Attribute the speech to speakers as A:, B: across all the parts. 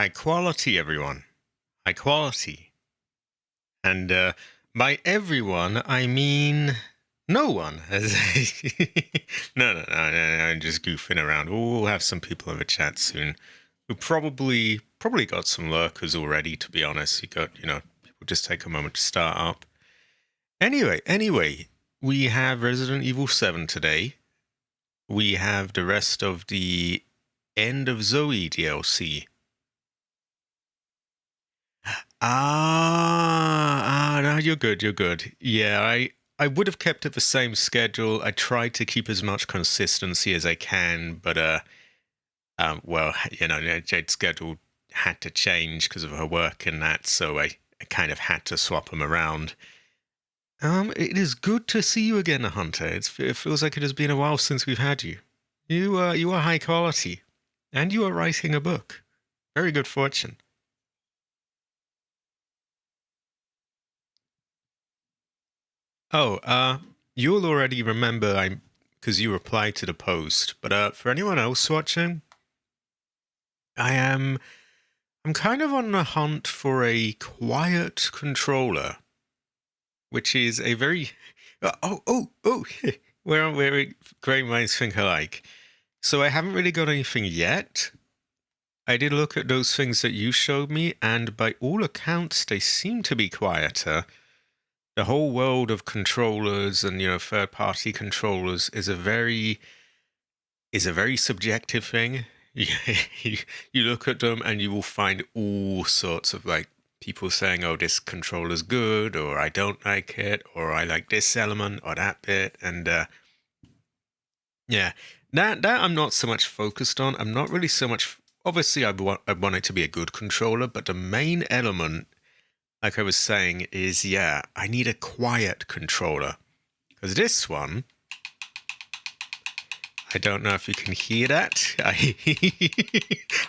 A: High quality, everyone. High quality. And by everyone, I mean no one. No, I'm just goofing around. We'll have some people in the chat soon who probably got some lurkers already, to be honest. People just take a moment to start up. Anyway, we have Resident Evil 7 today. We have the rest of the End of Zoe DLC. No, you're good. Yeah, I would have kept it the same schedule. I tried to keep as much consistency as I can, but Jade's schedule had to change because of her work and that, so I kind of had to swap them around. It is good to see you again, Hunter. It feels like it has been a while since we've had you. You are high quality, and you are writing a book. Very good fortune. Oh, you'll already remember because you replied to the post, but for anyone else watching, I'm kind of on the hunt for a quiet controller, which is a very where great minds think alike. So I haven't really got anything yet. I did look at those things that you showed me, and by all accounts, they seem to be quieter. The whole world of controllers and third-party controllers is a very subjective thing. You look at them and you will find all sorts of people saying, "Oh, this controller's good," or "I don't like it," or "I like this element or that bit," and yeah, that I'm not so much focused on. I'm not really so much. Obviously, I want it to be a good controller, but the main element, like I was saying, is, I need a quiet controller. Because this one, I don't know if you can hear that.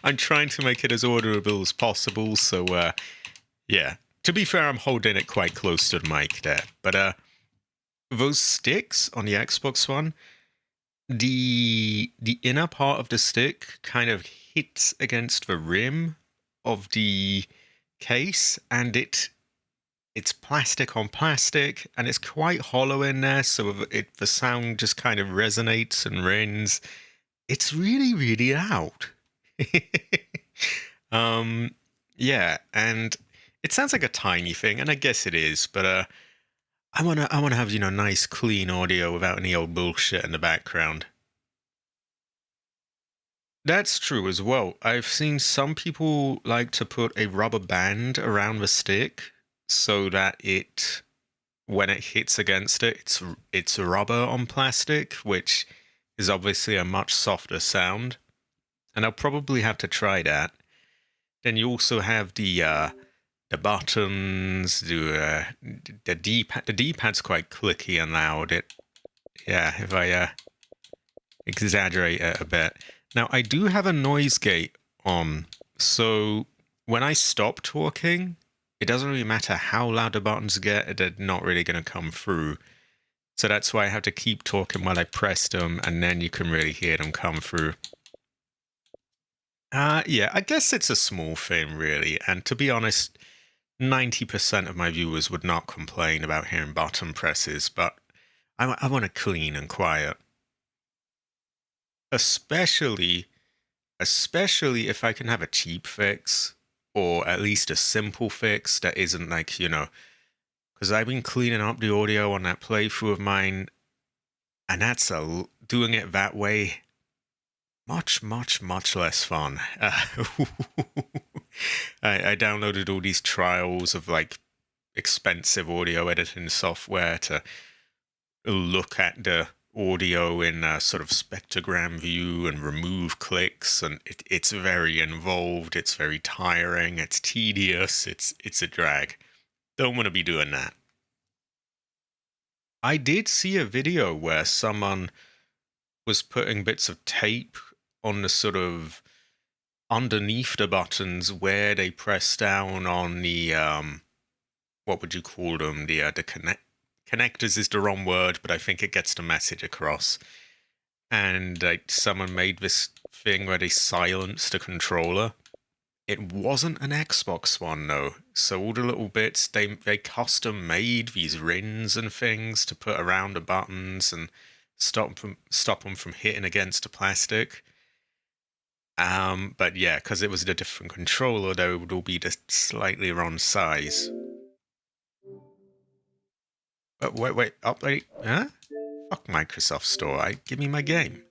A: I'm trying to make it as audible as possible, so, To be fair, I'm holding it quite close to the mic there. But, those sticks on the Xbox One, the inner part of the stick kind of hits against the rim of the case, and it's plastic on plastic, and it's quite hollow in there, so the sound just kind of resonates and rings. It's really, really loud. And it sounds like a tiny thing, and I guess it is, but I wanna have nice clean audio without any old bullshit in the background. That's true as well. I've seen some people like to put a rubber band around the stick so that when it hits against it, it's rubber on plastic, which is obviously a much softer sound. And I'll probably have to try that. Then you also have the buttons, the D-pad. The D-pad's quite clicky and loud. If I exaggerate it a bit. Now, I do have a noise gate on, so when I stop talking, it doesn't really matter how loud the buttons get, they're not really going to come through. So that's why I have to keep talking while I press them, and then you can really hear them come through. I guess it's a small thing, really, and to be honest, 90% of my viewers would not complain about hearing button presses, but I want it clean and quiet. Especially if I can have a cheap fix, or at least a simple fix that isn't because I've been cleaning up the audio on that playthrough of mine, and that's doing it that way, much less fun. I downloaded all these trials of expensive audio editing software to look at the audio in a sort of spectrogram view and remove clicks, and it's very involved, it's very tiring, it's tedious, it's a drag. Don't want to be doing that. I did see a video where someone was putting bits of tape on the sort of underneath the buttons where they press down on the what would you call them, the connectors is the wrong word, but I think it gets the message across. And someone made this thing where they silence the controller. It wasn't an Xbox one though, so all the little bits they custom made these rings and things to put around the buttons and stop them from hitting against the plastic. But yeah, because it was a different controller, they would all be just slightly wrong size. Wait, update? Huh? Fuck Microsoft Store. Give me my game.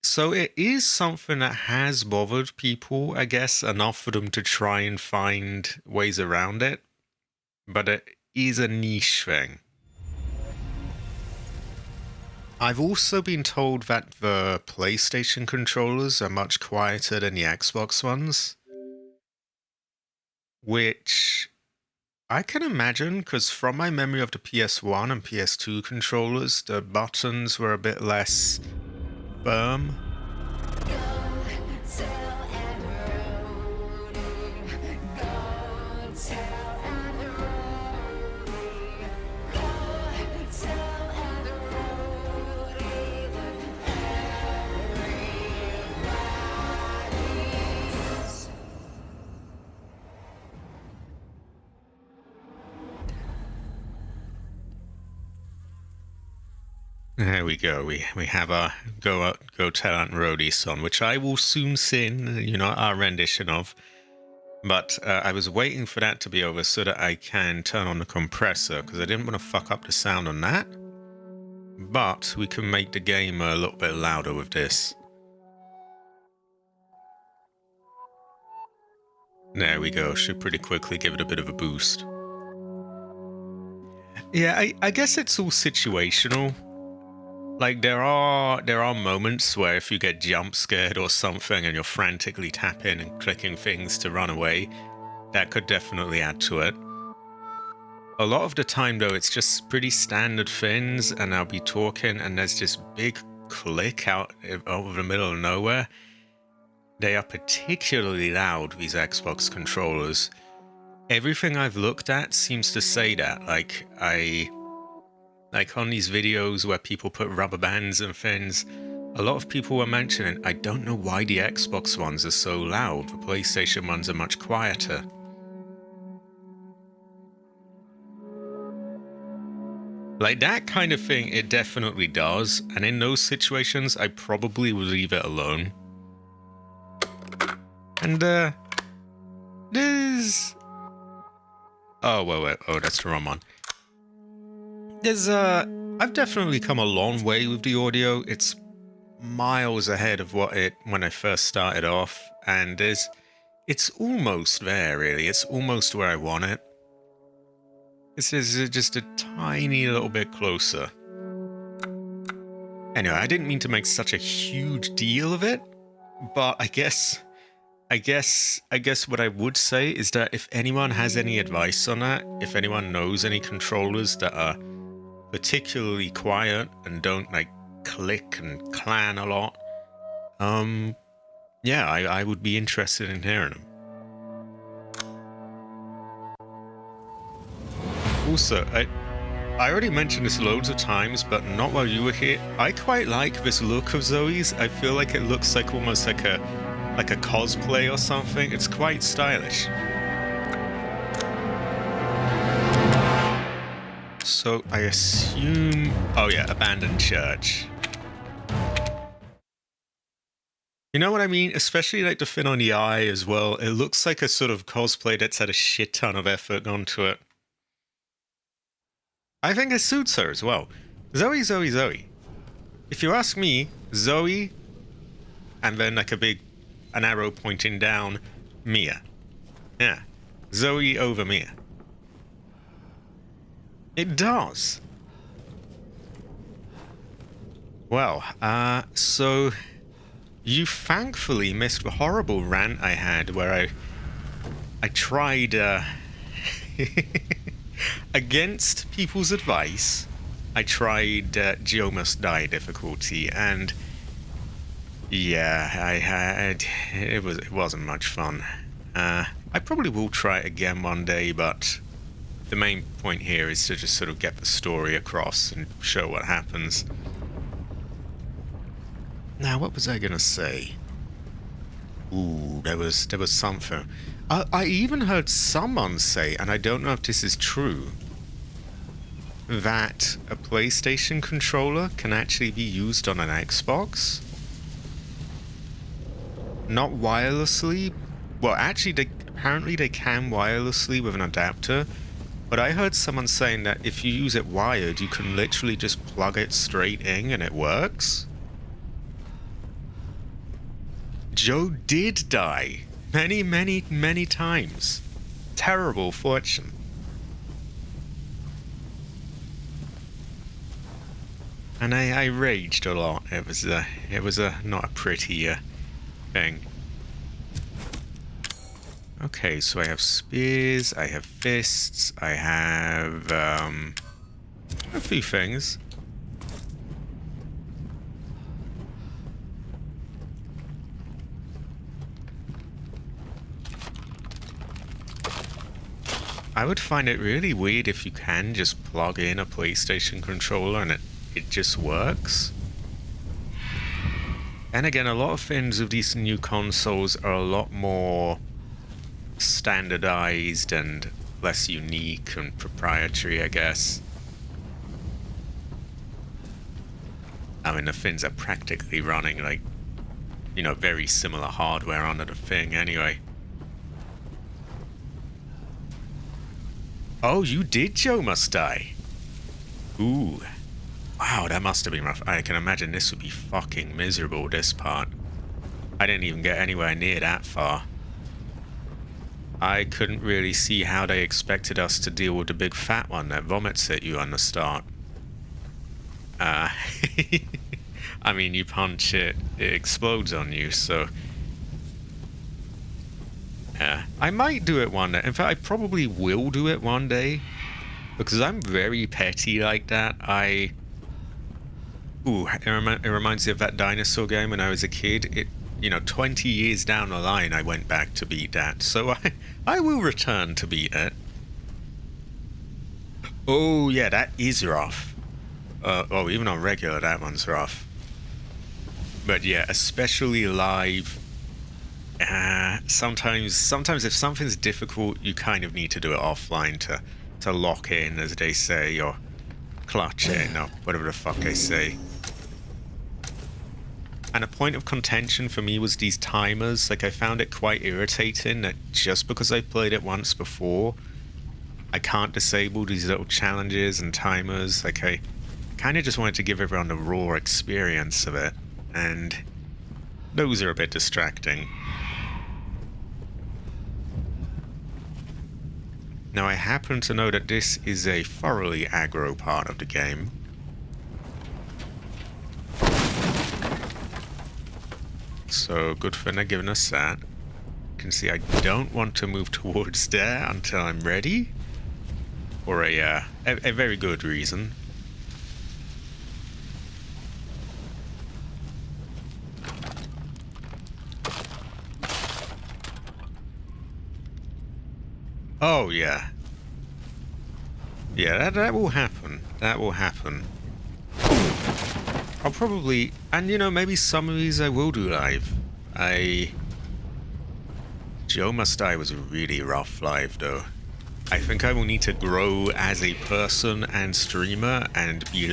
A: So it is something that has bothered people, I guess, enough for them to try and find ways around it. But it is a niche thing. I've also been told that the PlayStation controllers are much quieter than the Xbox ones. Which I can imagine, because from my memory of the PS1 and PS2 controllers, the buttons were a bit less firm. There we go. We have our Go Tell Aunt Rhodey song, which I will soon sing, our rendition of. But I was waiting for that to be over so that I can turn on the compressor, because I didn't want to fuck up the sound on that. But we can make the game a little bit louder with this. There we go. Should pretty quickly give it a bit of a boost. Yeah, I guess it's all situational. Like, there are moments where if you get jump scared or something and you're frantically tapping and clicking things to run away, that could definitely add to it. A lot of the time, though, it's just pretty standard things, and I'll be talking and there's this big click out over the middle of nowhere. They are particularly loud, these Xbox controllers. Everything I've looked at seems to say that. Like on these videos where people put rubber bands and things, a lot of people were mentioning, I don't know why the Xbox ones are so loud, the PlayStation ones are much quieter. Like that kind of thing, it definitely does, and in those situations, I probably would leave it alone. And, there's... Oh, wait, oh, that's the wrong one. I've definitely come a long way with the audio. It's miles ahead of when I first started off, and it's almost there, really. It's almost where I want it. This is just a tiny little bit closer. Anyway, I didn't mean to make such a huge deal of it, but I guess what I would say is that if anyone has any advice on that, if anyone knows any controllers that are particularly quiet and don't like click and clan a lot, yeah, I would be interested in hearing them. Also, I already mentioned this loads of times, but not while you were here. I quite like this look of Zoe's. I feel like it looks like almost like a cosplay or something. It's quite stylish. So I assume... Oh yeah, abandoned church. You know what I mean? Especially like the thing on the eye as well. It looks like a sort of cosplay that's had a shit ton of effort gone to it. I think it suits her as well. Zoe. If you ask me, Zoe, and then like an arrow pointing down, Mia. Yeah. Zoe over Mia. It does. Well, so you thankfully missed the horrible rant I had where I tried, against people's advice, I tried Joe Must Die difficulty, and yeah, it wasn't much fun. I probably will try it again one day, but the main point here is to just sort of get the story across and show what happens. Now, what was I gonna say? Ooh, there was something. I even heard someone say, and I don't know if this is true, that a PlayStation controller can actually be used on an Xbox. Not wirelessly. Well, actually, apparently they can wirelessly with an adapter. But I heard someone saying that if you use it wired, you can literally just plug it straight in and it works. Joe did die many, many, many times. Terrible fortune. And I raged a lot. It was not a pretty thing. Okay, so I have spears, I have fists, I have a few things. I would find it really weird if you can just plug in a PlayStation controller and it just works. And again, a lot of things with these new consoles are a lot more standardized and less unique and proprietary, I guess. I mean, the things are practically running like, you know, very similar hardware onto the thing anyway. Oh, you did, Joe must die. Ooh. Wow, that must have been rough. I can imagine this would be fucking miserable, this part. I didn't even get anywhere near that far. I couldn't really see how they expected us to deal with the big fat one that vomits at you on the start. I mean, you punch it, it explodes on you, so... Yeah, I might do it one day. In fact, I probably will do it one day. Because I'm very petty like that. Ooh, it reminds me of that dinosaur game when I was a kid. You know, 20 years down the line, I went back to beat that. So I will return to beat it. Oh, yeah, that is rough. Oh, even on regular, that one's rough. But yeah, especially live. Sometimes if something's difficult, you kind of need to do it offline to lock in, as they say, or clutch in, or whatever the fuck they say. And a point of contention for me was these timers. Like, I found it quite irritating that just because I played it once before, I can't disable these little challenges and timers. Like, I kind of just wanted to give everyone the raw experience of it, and those are a bit distracting. Now, I happen to know that this is a thoroughly aggro part of the game. So, good for they're giving us that. You can see I don't want to move towards there until I'm ready. For a very good reason. Oh, yeah. Yeah, that will happen. That will happen. I'll probably... And, you know, maybe some of these I will do live. Joe Must Die was really rough live, though. I think I will need to grow as a person and streamer and be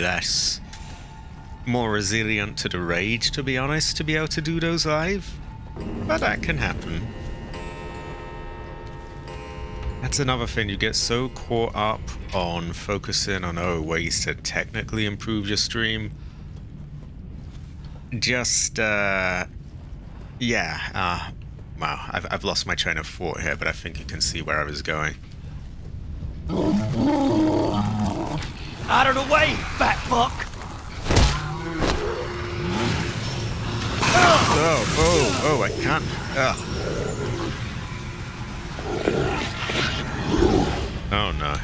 A: more resilient to the rage, to be honest, to be able to do those live. But that can happen. That's another thing, you get so caught up on focusing on, ways to technically improve your stream. Just, wow, I've lost my train of thought here, but I think you can see where I was going.
B: Out of the way, fat fuck!
A: Oh, I can't. Oh no.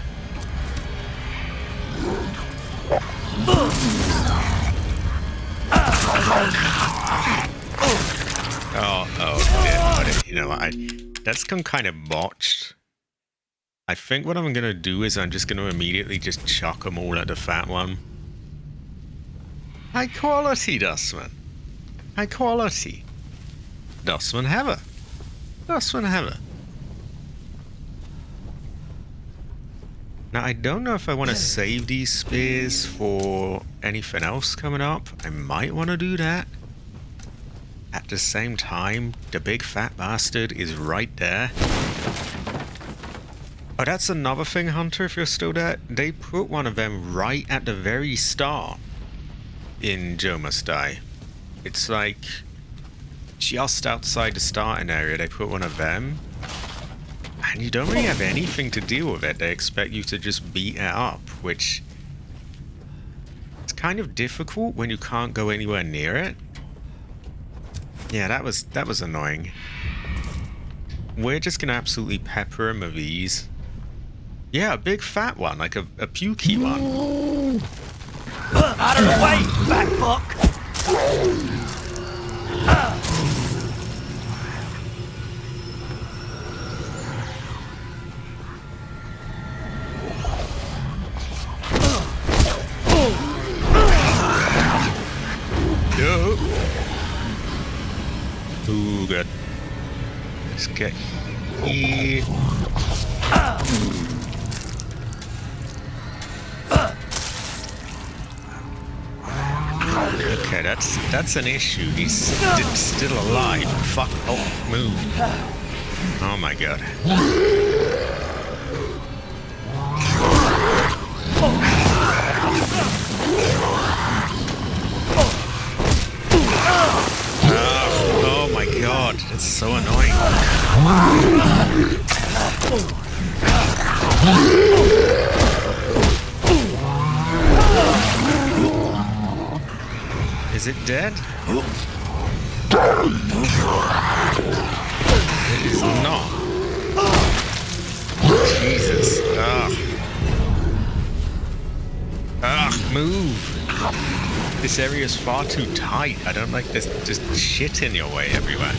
A: You know what? That's kind of botched. I think what I'm gonna do is I'm just gonna immediately just chuck them all at the fat one. High quality, Dustman. High quality. Das man have. Das man have. Now, I don't know if I want to save these spears for anything else coming up. I might want to do that. At the same time, the big fat bastard is right there. Oh, that's another thing, Hunter, if you're still there. They put one of them right at the very start in Joe Must Die. It's like just outside the starting area, they put one of them. And you don't really have anything to deal with it. They expect you to just beat it up, which is kind of difficult when you can't go anywhere near it. Yeah, that was annoying. We're just gonna absolutely pepper him with these. Yeah, a big fat one, like a pukey one.
B: Out of the way, fat fuck!
A: No. Ooh, good. Let's get here. Okay, that's an issue. He's still alive. Fuck. Oh, move. Oh my god. Oh my god, that's so annoying. Is it dead? It is not. Jesus. Ugh. Ugh, move. This area is far too tight. I don't like this just shit in your way everywhere.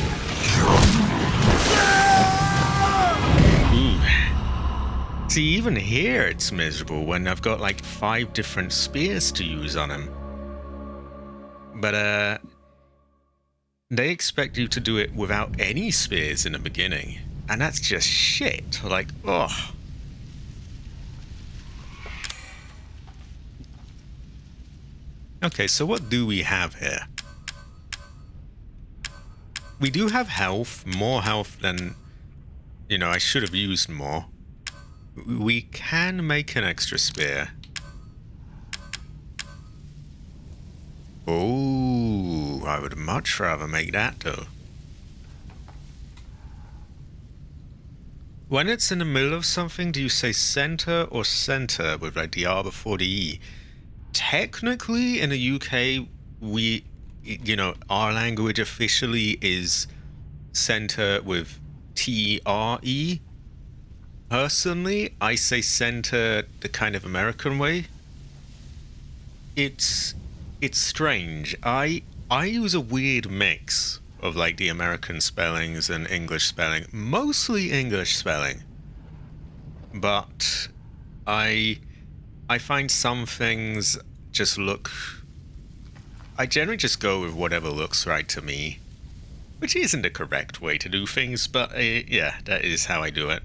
A: Ooh. See, even here it's miserable when I've got like 5 different spears to use on him. But, they expect you to do it without any spears in the beginning. And that's just shit. Like, ugh. Okay, so what do we have here? We do have health, more health than, you know, I should have used more. We can make an extra spear. Oh, I would much rather make that though. When it's in the middle of something, do you say center or center with like the R before the E? Technically, in the UK, we, you know, our language officially is center with T-R-E. Personally, I say center the kind of American way. It's strange. I use a weird mix of like the American spellings and English spelling, mostly English spelling. But I find some things just look... I generally just go with whatever looks right to me, which isn't the correct way to do things, but yeah, that is how I do it.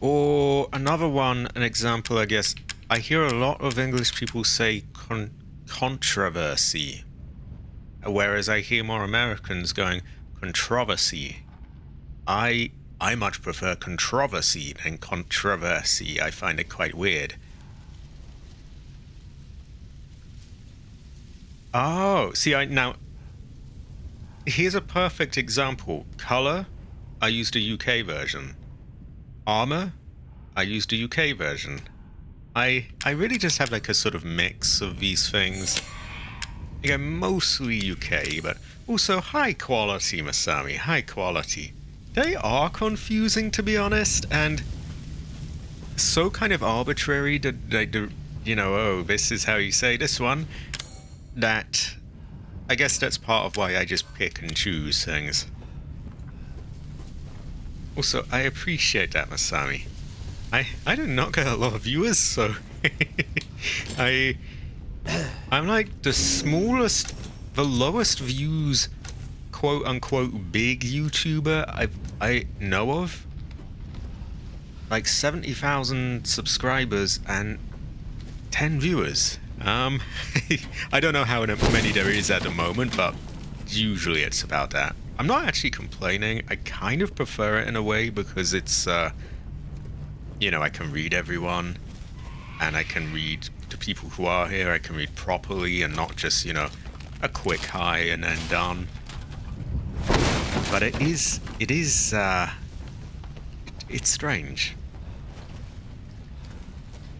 A: Or another one, an example, I guess. I hear a lot of English people say controversy, whereas I hear more Americans going controversy. I much prefer controversy than controversy. I find it quite weird. Oh, see, now here's a perfect example. Color, I used a UK version. Armor, I used a UK version. I really just have like a sort of mix of these things. Again, mostly UK, but also high quality, Masami, high quality. They are confusing, to be honest, and so kind of arbitrary that they do, you know, oh, this is how you say this one, that I guess that's part of why I just pick and choose things. Also, I appreciate that, Masami. I do not get a lot of viewers, so I I'm like the smallest, the lowest views, quote unquote, big YouTuber I know of. Like 70,000 subscribers and 10 viewers. I don't know how many there is at the moment, but usually it's about that. I'm not actually complaining. I kind of prefer it in a way because it's, you know, I can read everyone and I can read the people who are here. I can read properly and not just, you know, a quick hi and then done. But it's strange.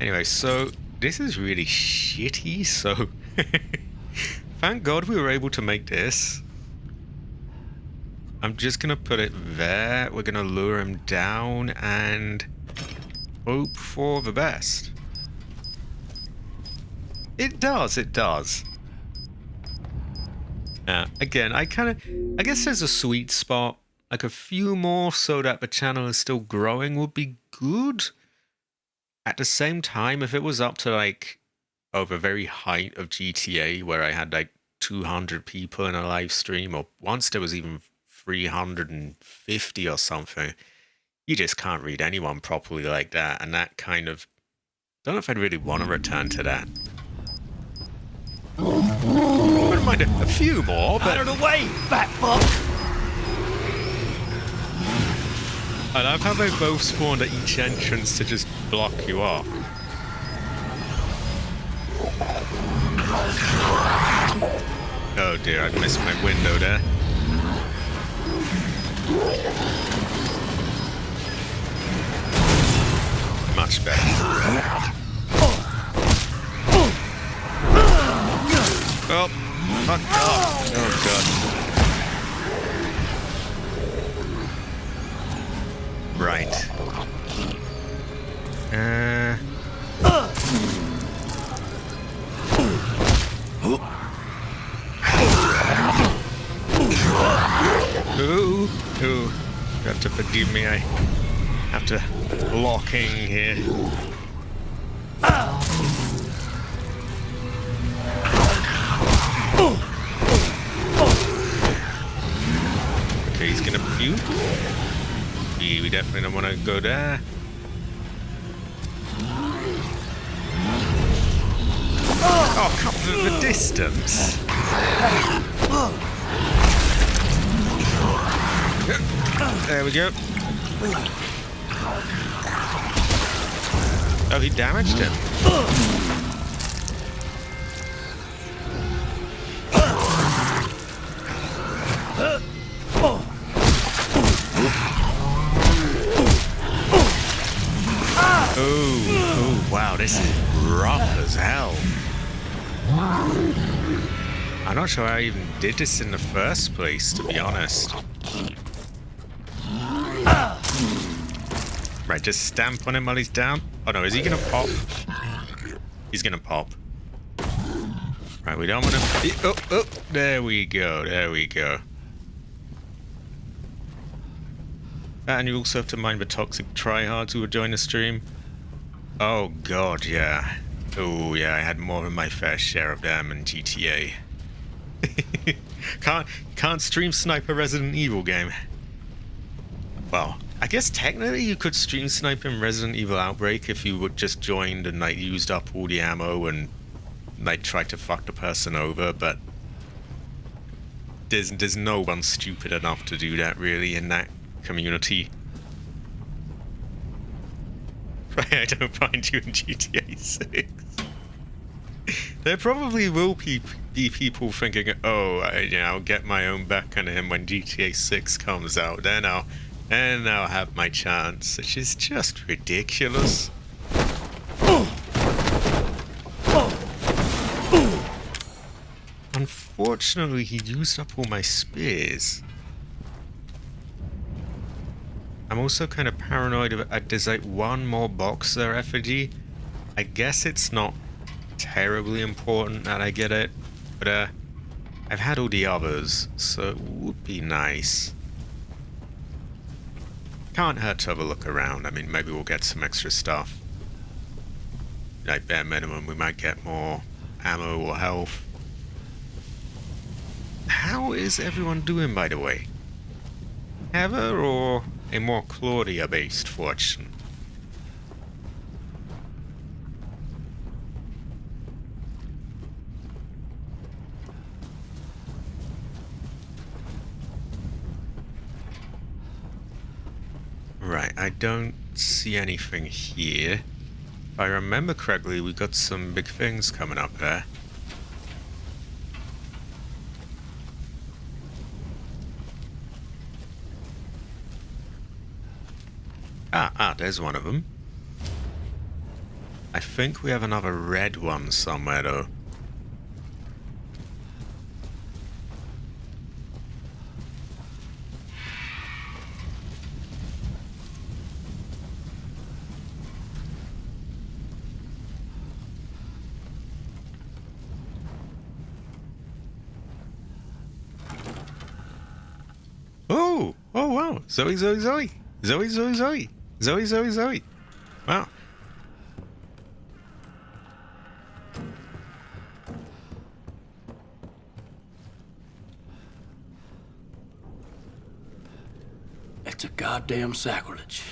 A: Anyway, so this is really shitty, so thank God we were able to make this. I'm just gonna put it there. We're gonna lure him down and hope for the best. It does. Again, I guess there's a sweet spot. Like a few more so that the channel is still growing would be good. At the same time, if it was up to like, the very height of GTA where I had like 200 people in a live stream, or once there was even 350 or something, you just can't read anyone properly like that. And that kind of, don't know if I'd really want to return to that. I wouldn't mind a few more, but...
B: Out of the way, fat fuck!
A: I love how they both spawned at each entrance to just block you off. Oh dear, I missed my window there. Much better. Oh, fuck off. Oh god. Right. Ooh. You have to forgive me, I have to blocking here. Okay, he's gonna puke. We definitely don't want to go there. Oh, come to the distance. There we go. Oh, he damaged him. Oh, wow, this is rough as hell. I'm not sure I even did this in the first place, to be honest. Right, just stamp on him while he's down. Oh no, is he gonna pop? He's gonna pop. Right, we don't want to... Oh, there we go, there we go. And you also have to mind the toxic tryhards who would join the stream. Oh god, yeah. Oh yeah, I had more than my fair share of them in GTA. Can't stream snipe a Resident Evil game. Well, I guess technically you could stream snipe in Resident Evil Outbreak if you would just joined and like used up all the ammo and like tried to fuck the person over, but there's no one stupid enough to do that really in that community. I don't find you in GTA 6. There probably will be people thinking, oh, I'll get my own back on him when GTA 6 comes out. Then I'll have my chance, which is just ridiculous. Unfortunately, he used up all my spears. I'm also kind of paranoid of there's like one more box there effigy. I guess it's not terribly important that I get it, but I've had all the others, so it would be nice. Can't hurt to have a look around. I mean, maybe we'll get some extra stuff. Like bare minimum, we might get more ammo or health. How is everyone doing, by the way? Heather or a more Claudia-based fortune? Right, I don't see anything here. If I remember correctly, we got some big things coming up there. There's one of them. I think we have another red one somewhere, though. Oh! Oh, wow! Zoe, Zoe, Zoe! Zoe, Zoe, Zoe! Zoe, Zoe, Zoe! Wow.
B: It's a goddamn sacrilege.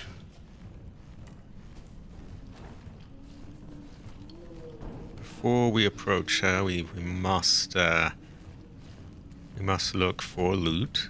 A: Before we approach her, we must look for loot.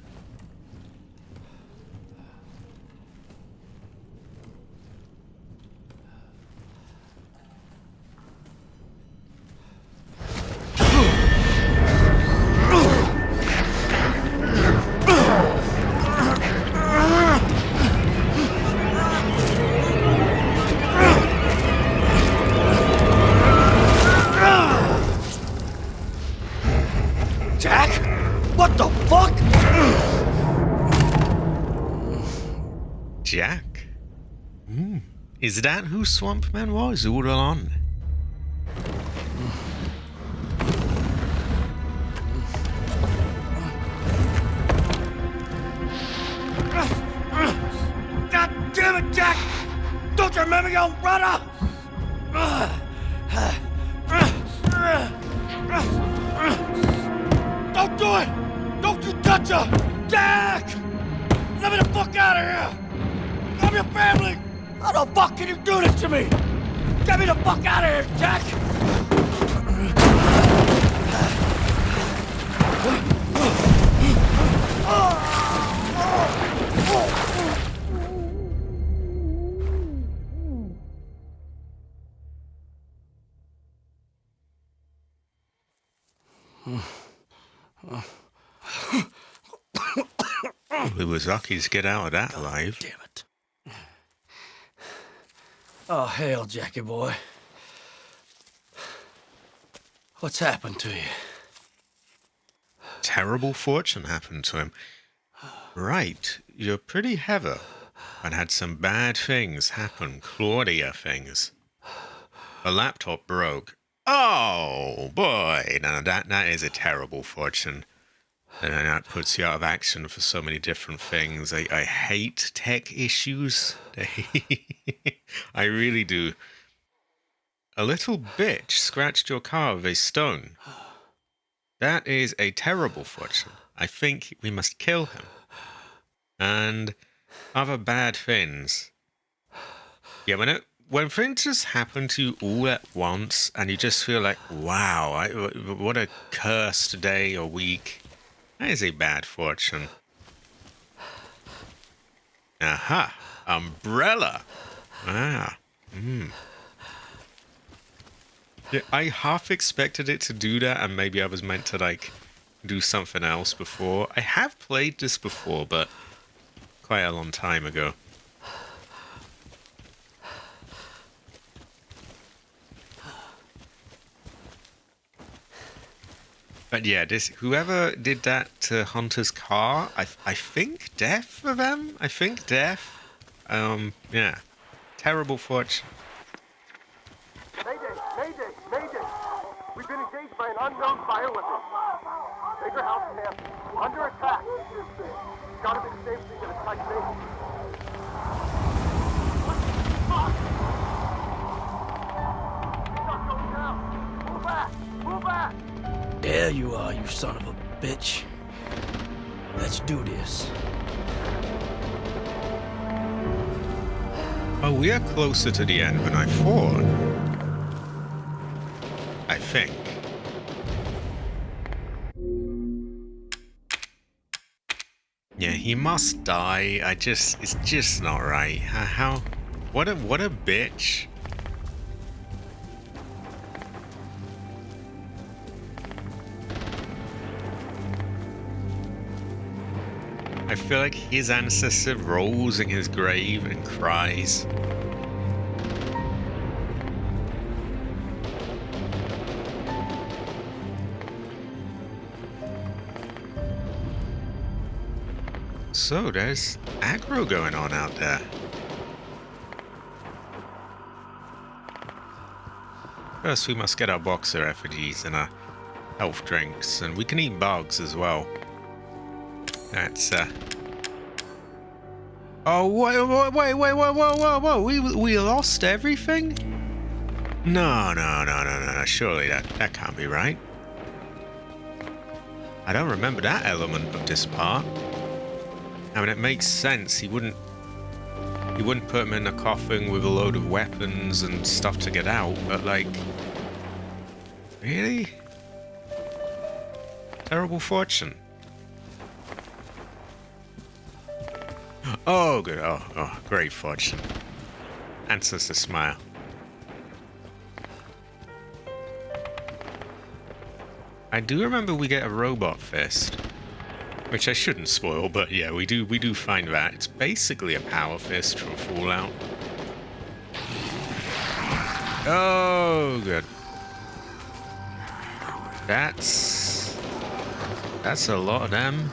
B: Jack? What the fuck?
A: Jack? Is that who Swampman was all along?
B: God damn it, Jack! Don't you remember your own brother? Don't do it! Don't you touch her! Jack! Let me the fuck out of here! I'm your family! How the fuck can you do this to me? Get me the fuck out of here, Jack!
A: We was lucky to get out of that alive.
B: Damn it. Oh, hell, Jackie boy. What's happened to you?
A: Terrible fortune happened to him. Right, you're pretty heavy, and had some bad things happen, Claudia things. A laptop broke. Oh, boy, now that is a terrible fortune. And then that puts you out of action for so many different things. I hate tech issues. I really do. A little bitch scratched your car with a stone. That is a terrible fortune. I think we must kill him. And other bad things. Yeah, when things just happen to you all at once, and you just feel like, wow, what a cursed day or week. That is a bad fortune. Aha! Umbrella! Ah. Yeah, I half expected it to do that, and maybe I was meant to, like, do something else before. I have played this before, but quite a long time ago. But yeah, whoever did that to Hunter's car, I think death for them? I think death. Yeah. Terrible fortune.
C: Mayday! Mayday! Mayday! We've been engaged by an unknown bioweapon. Baker House camp, under attack. Gotta be the same thing that attacked me. What the fuck? It's not going down. Pull back! Pull
B: Yeah, you are, you son of a bitch. Let's do this.
A: Oh, we are closer to the end than I thought. I think. Yeah, he must die. It's just not right. How? What a bitch. I feel like his ancestor rolls in his grave and cries. So there's aggro going on out there. First we must get our boxer effigies and our health drinks, and we can eat bugs as well. That's Oh wait, we lost everything? No, surely that can't be right. I don't remember that element of this part. I mean, it makes sense. He wouldn't put him in a coffin with a load of weapons and stuff to get out, but like, really? Terrible fortune. Oh, good. Oh, great fortune. Ancestor smile. I do remember we get a robot fist. Which I shouldn't spoil, but yeah, we do find that. It's basically a power fist from Fallout. Oh, good. That's a lot of them.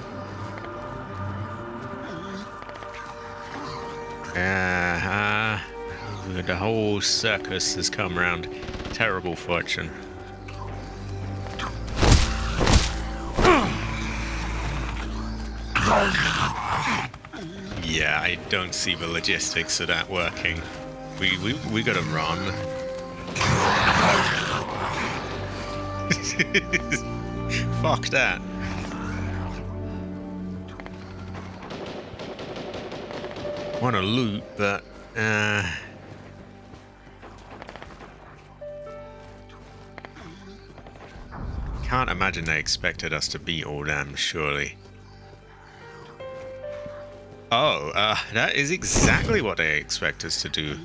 A: The whole circus has come around. Terrible fortune. Yeah, I don't see the logistics of that working. We gotta run. Fuck that. Wanna loot, but can't imagine they expected us to beat all them, surely. Oh, that is exactly what they expect us to do.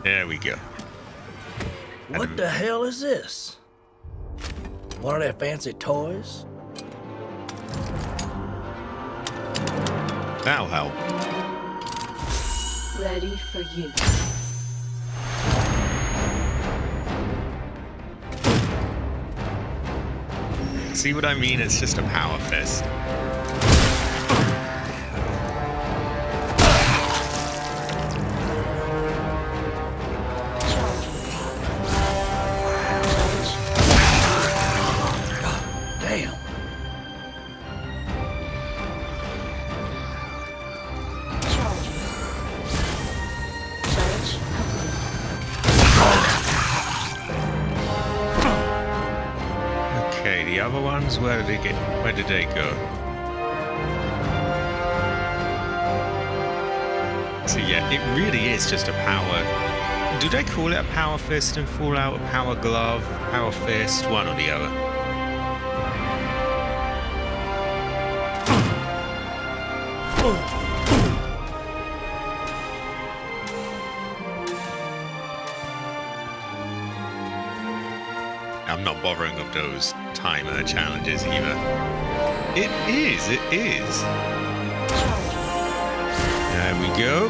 A: There we go.
B: What the hell is this? One of their fancy toys?
A: That'll help.
D: Ready for you.
A: See what I mean? It's just a power fist.
B: Damn.
A: Okay, the other ones, where did they go? So yeah, it really is just a power. Do they call it a power fist in Fallout? A power glove? Power fist? One or the other? I'm not bothering with those timer challenges either. It is. There we go.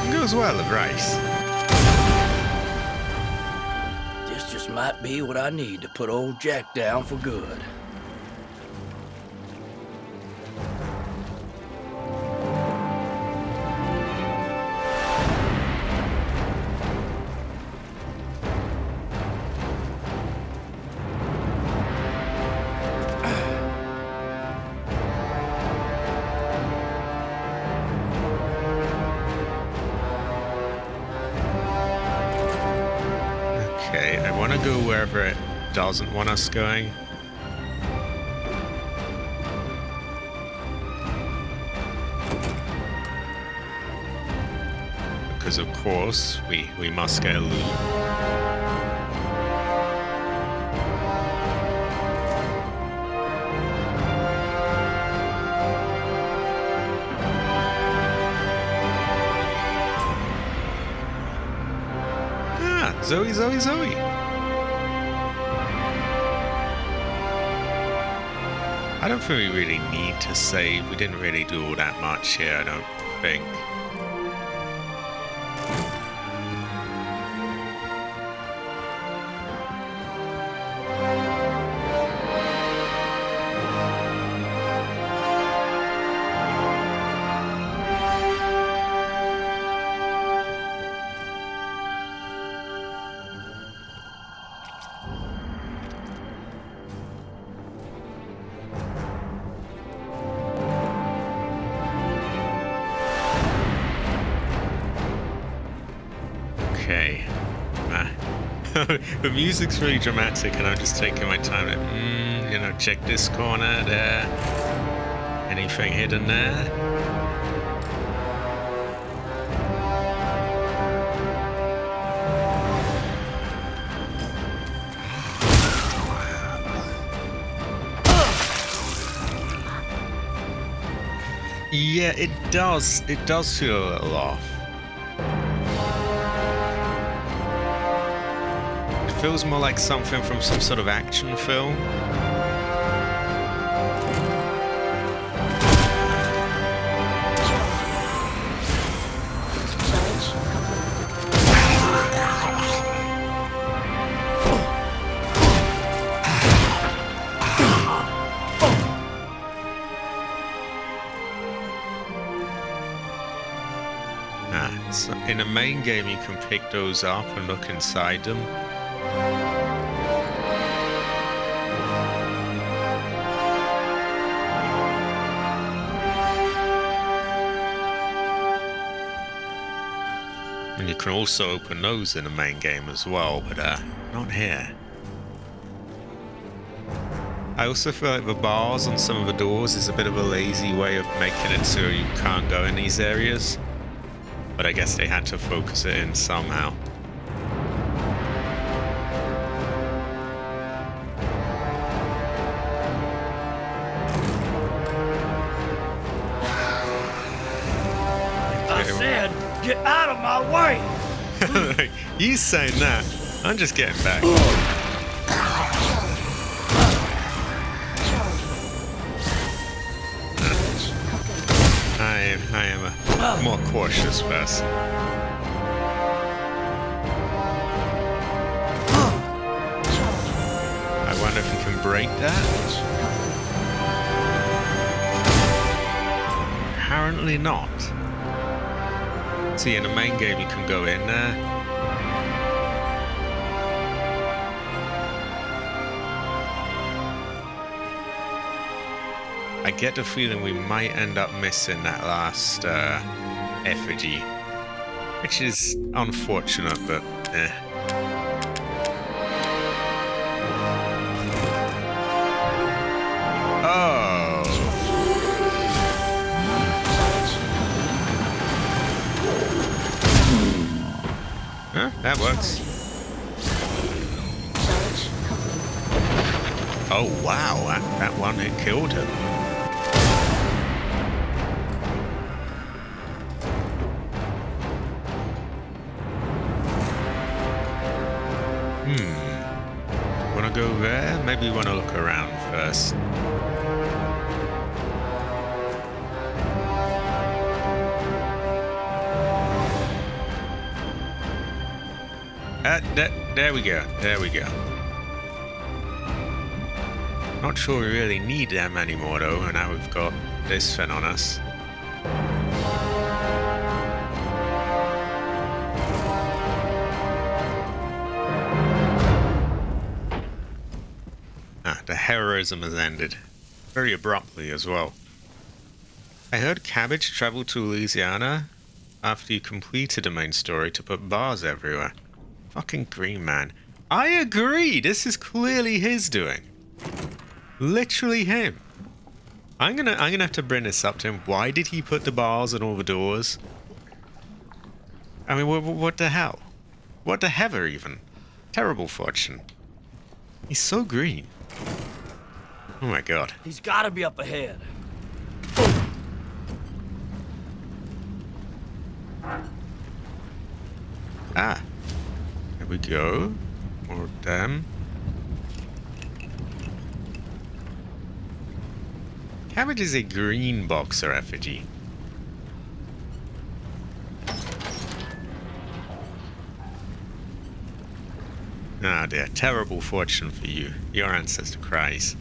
A: It goes well at rice.
B: This just might be what I need to put old Jack down for good.
A: wherever it doesn't want us going. Because of course, we must get a loot. Zoe, Zoe, Zoe. I don't think we really need to save. We didn't really do all that much here, I don't think. Okay. The music's really dramatic and I'm just taking my time to, you know, check this corner there. Anything hidden there? Yeah, it does. It does feel a little off. Feels more like something from some sort of action film. So in the main game, you can pick those up and look inside them. And you can also open those in the main game as well, but not here. I also feel like the bars on some of the doors is a bit of a lazy way of making it so you can't go in these areas. But I guess they had to focus it in somehow.
B: I said, get out of my way!
A: You saying that? I'm just getting back. I am a more cautious person. I wonder if we can break that? Apparently not. See, in the main game you can go in there. I get the feeling we might end up missing that last effigy, which is unfortunate, but eh. Oh. Huh? That works. Oh wow, that one, it killed him. Wanna go there? Maybe we wanna look around first. There we go. There we go. Not sure we really need them anymore though, and now we've got this thing on us. The heroism has ended. Very abruptly as well. I heard Cabbage traveled to Louisiana after you completed the main story to put bars everywhere. Fucking Green Man. I agree. This is clearly his doing. Literally him. I'm gonna have to bring this up to him. Why did he put the bars on all the doors? I mean, what the hell? What the heather even? Terrible fortune. He's so green. Oh my god.
B: He's gotta be up ahead.
A: Ah. There we go. More of them. Cabbage is a green boxer effigy. Ah dear, terrible fortune for you. Your ancestor cries.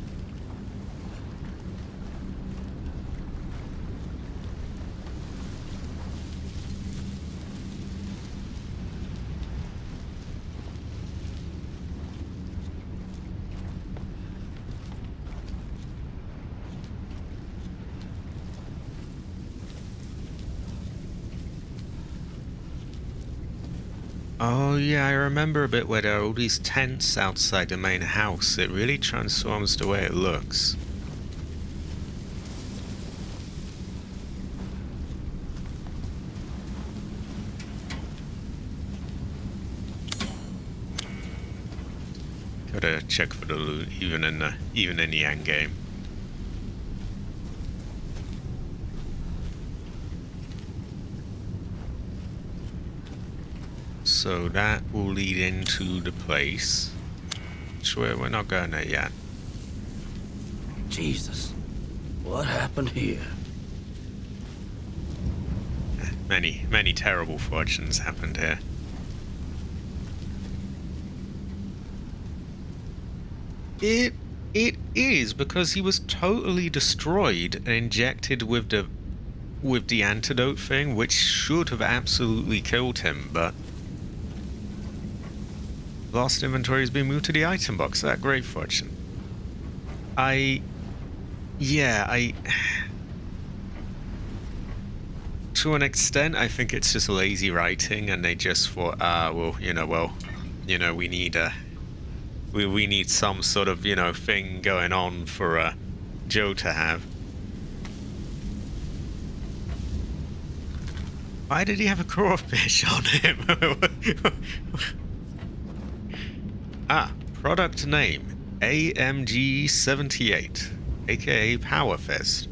A: Oh yeah, I remember a bit where there are all these tents outside the main house. It really transforms the way it looks. Gotta check for the loot, even in the end game. So that will lead into the place. Sure, we're not going there yet.
B: Jesus. What happened here?
A: Many terrible fortunes happened here. It is because he was totally destroyed and injected with the antidote thing, which should have absolutely killed him, but lost inventory has been moved to the item box. That great fortune. To an extent, I think it's just lazy writing, and they just thought, we need we need some sort of, thing going on for Joe to have. Why did he have a crawfish on him? Product name AMG 78, aka Power Fist.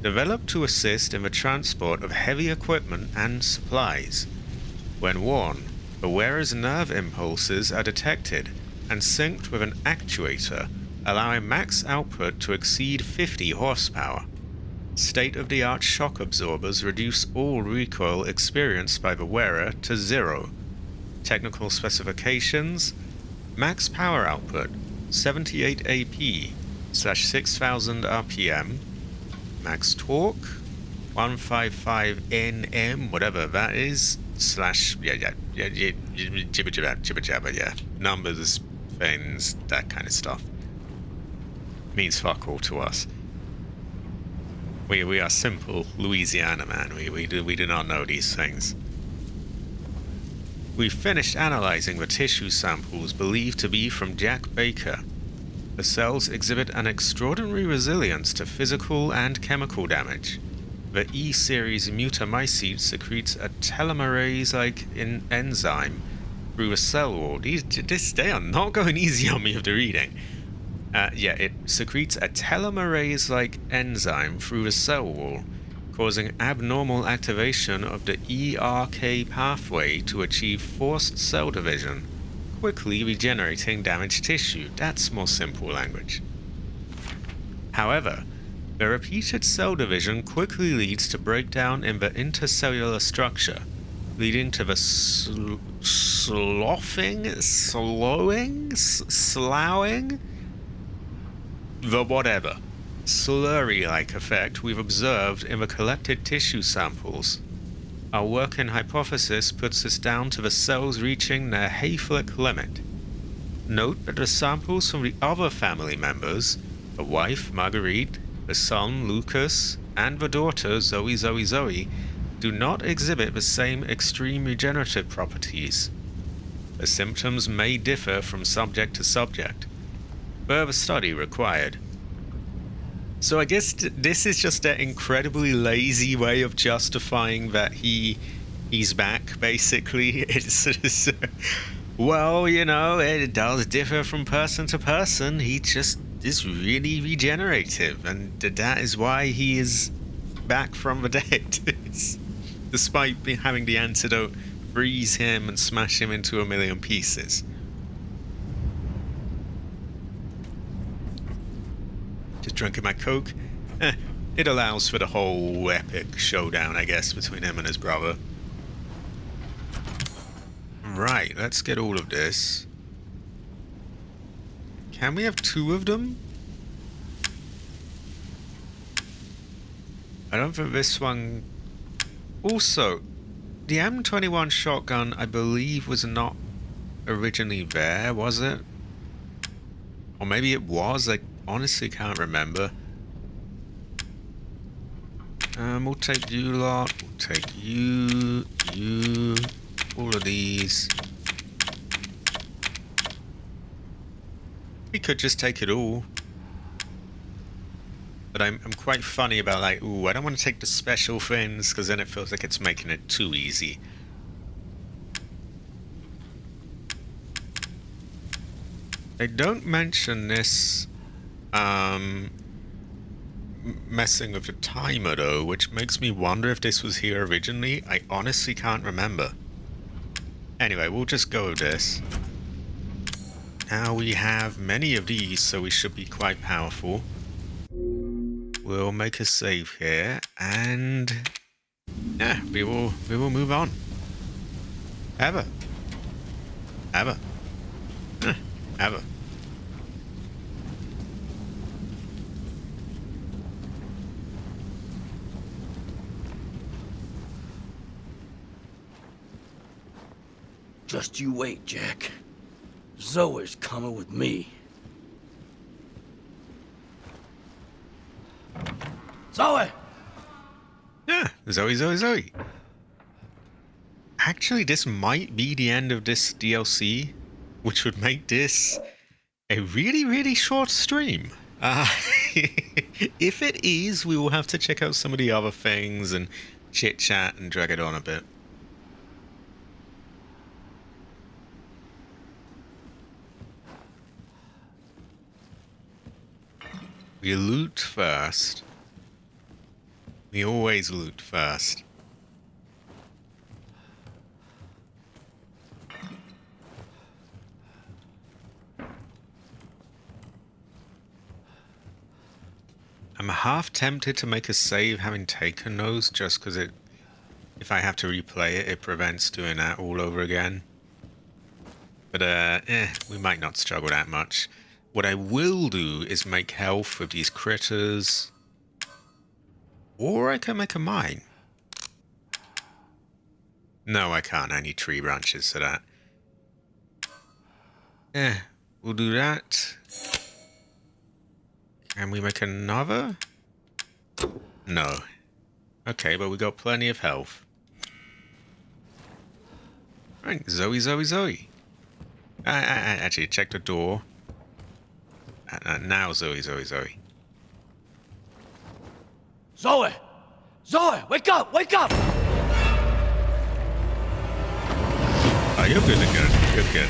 A: Developed to assist in the transport of heavy equipment and supplies. When worn, the wearer's nerve impulses are detected and synced with an actuator, allowing max output to exceed 50 horsepower. State-of-the-art shock absorbers reduce all recoil experienced by the wearer to 0. Technical specifications: max power output 78 AP /6000 RPM, max torque 155 Nm, whatever that is, jibber jabber, yeah, numbers, things, that kind of stuff. Means fuck all to us. We are simple Louisiana man. We do not know these things. We finished analyzing the tissue samples believed to be from Jack Baker. The cells exhibit an extraordinary resilience to physical and chemical damage. The E-series mutamycete secretes a telomerase-like enzyme through a cell wall. They are not going easy on me with the reading. It secretes a telomerase-like enzyme through the cell wall, causing abnormal activation of the ERK pathway to achieve forced cell division, quickly regenerating damaged tissue. That's more simple language. However, the repeated cell division quickly leads to breakdown in the intercellular structure, leading to the sloughing, the whatever, slurry-like effect we've observed in the collected tissue samples. Our working hypothesis puts this down to the cells reaching their Hayflick limit. Note that the samples from the other family members, the wife, Marguerite, the son, Lucas, and the daughter, Zoe, do not exhibit the same extreme regenerative properties. The symptoms may differ from subject to subject. Further study required. So I guess this is just an incredibly lazy way of justifying that he's back, basically. It's just, well, you know, it does differ from person to person. He just is really regenerative, and that is why he is back from the dead. Despite having the antidote freeze him and smash him into a million pieces. Just drinking my Coke. It allows for the whole epic showdown, I guess, between him and his brother. Right, let's get all of this. Can we have 2 of them? I don't think this one... Also, the M21 shotgun, I believe, was not originally there, was it? Or maybe it was, I honestly can't remember. We'll take you lot, we'll take you, all of these. We could just take it all. But I'm quite funny about like, ooh, I don't want to take the special things, because then it feels like it's making it too easy. They don't mention this messing with the timer though, which makes me wonder if this was here originally. I honestly can't remember. Anyway, we'll just go with this. Now we have many of these, so we should be quite powerful. We'll make a save here, and yeah, we will move on. Ever.
B: Just you wait, Jack. Zoe's coming with me. Zoe!
A: Yeah, Zoe. Actually, this might be the end of this DLC, which would make this a really, really short stream. If it is, we will have to check out some of the other things and chit-chat and drag it on a bit. We loot first. We always loot first. I'm half tempted to make a save having taken those, just because if I have to replay it, it prevents doing that all over again. But we might not struggle that much. What I will do is make health with these critters. Or I can make a mine. No, I can't. I need tree branches for that. We'll do that. Can we make another? No. Okay, but we got plenty of health. Right, Zoe. Actually, check the door. Now Zoe.
B: Zoe! Zoe, wake up!
A: Oh, you're good. You're good.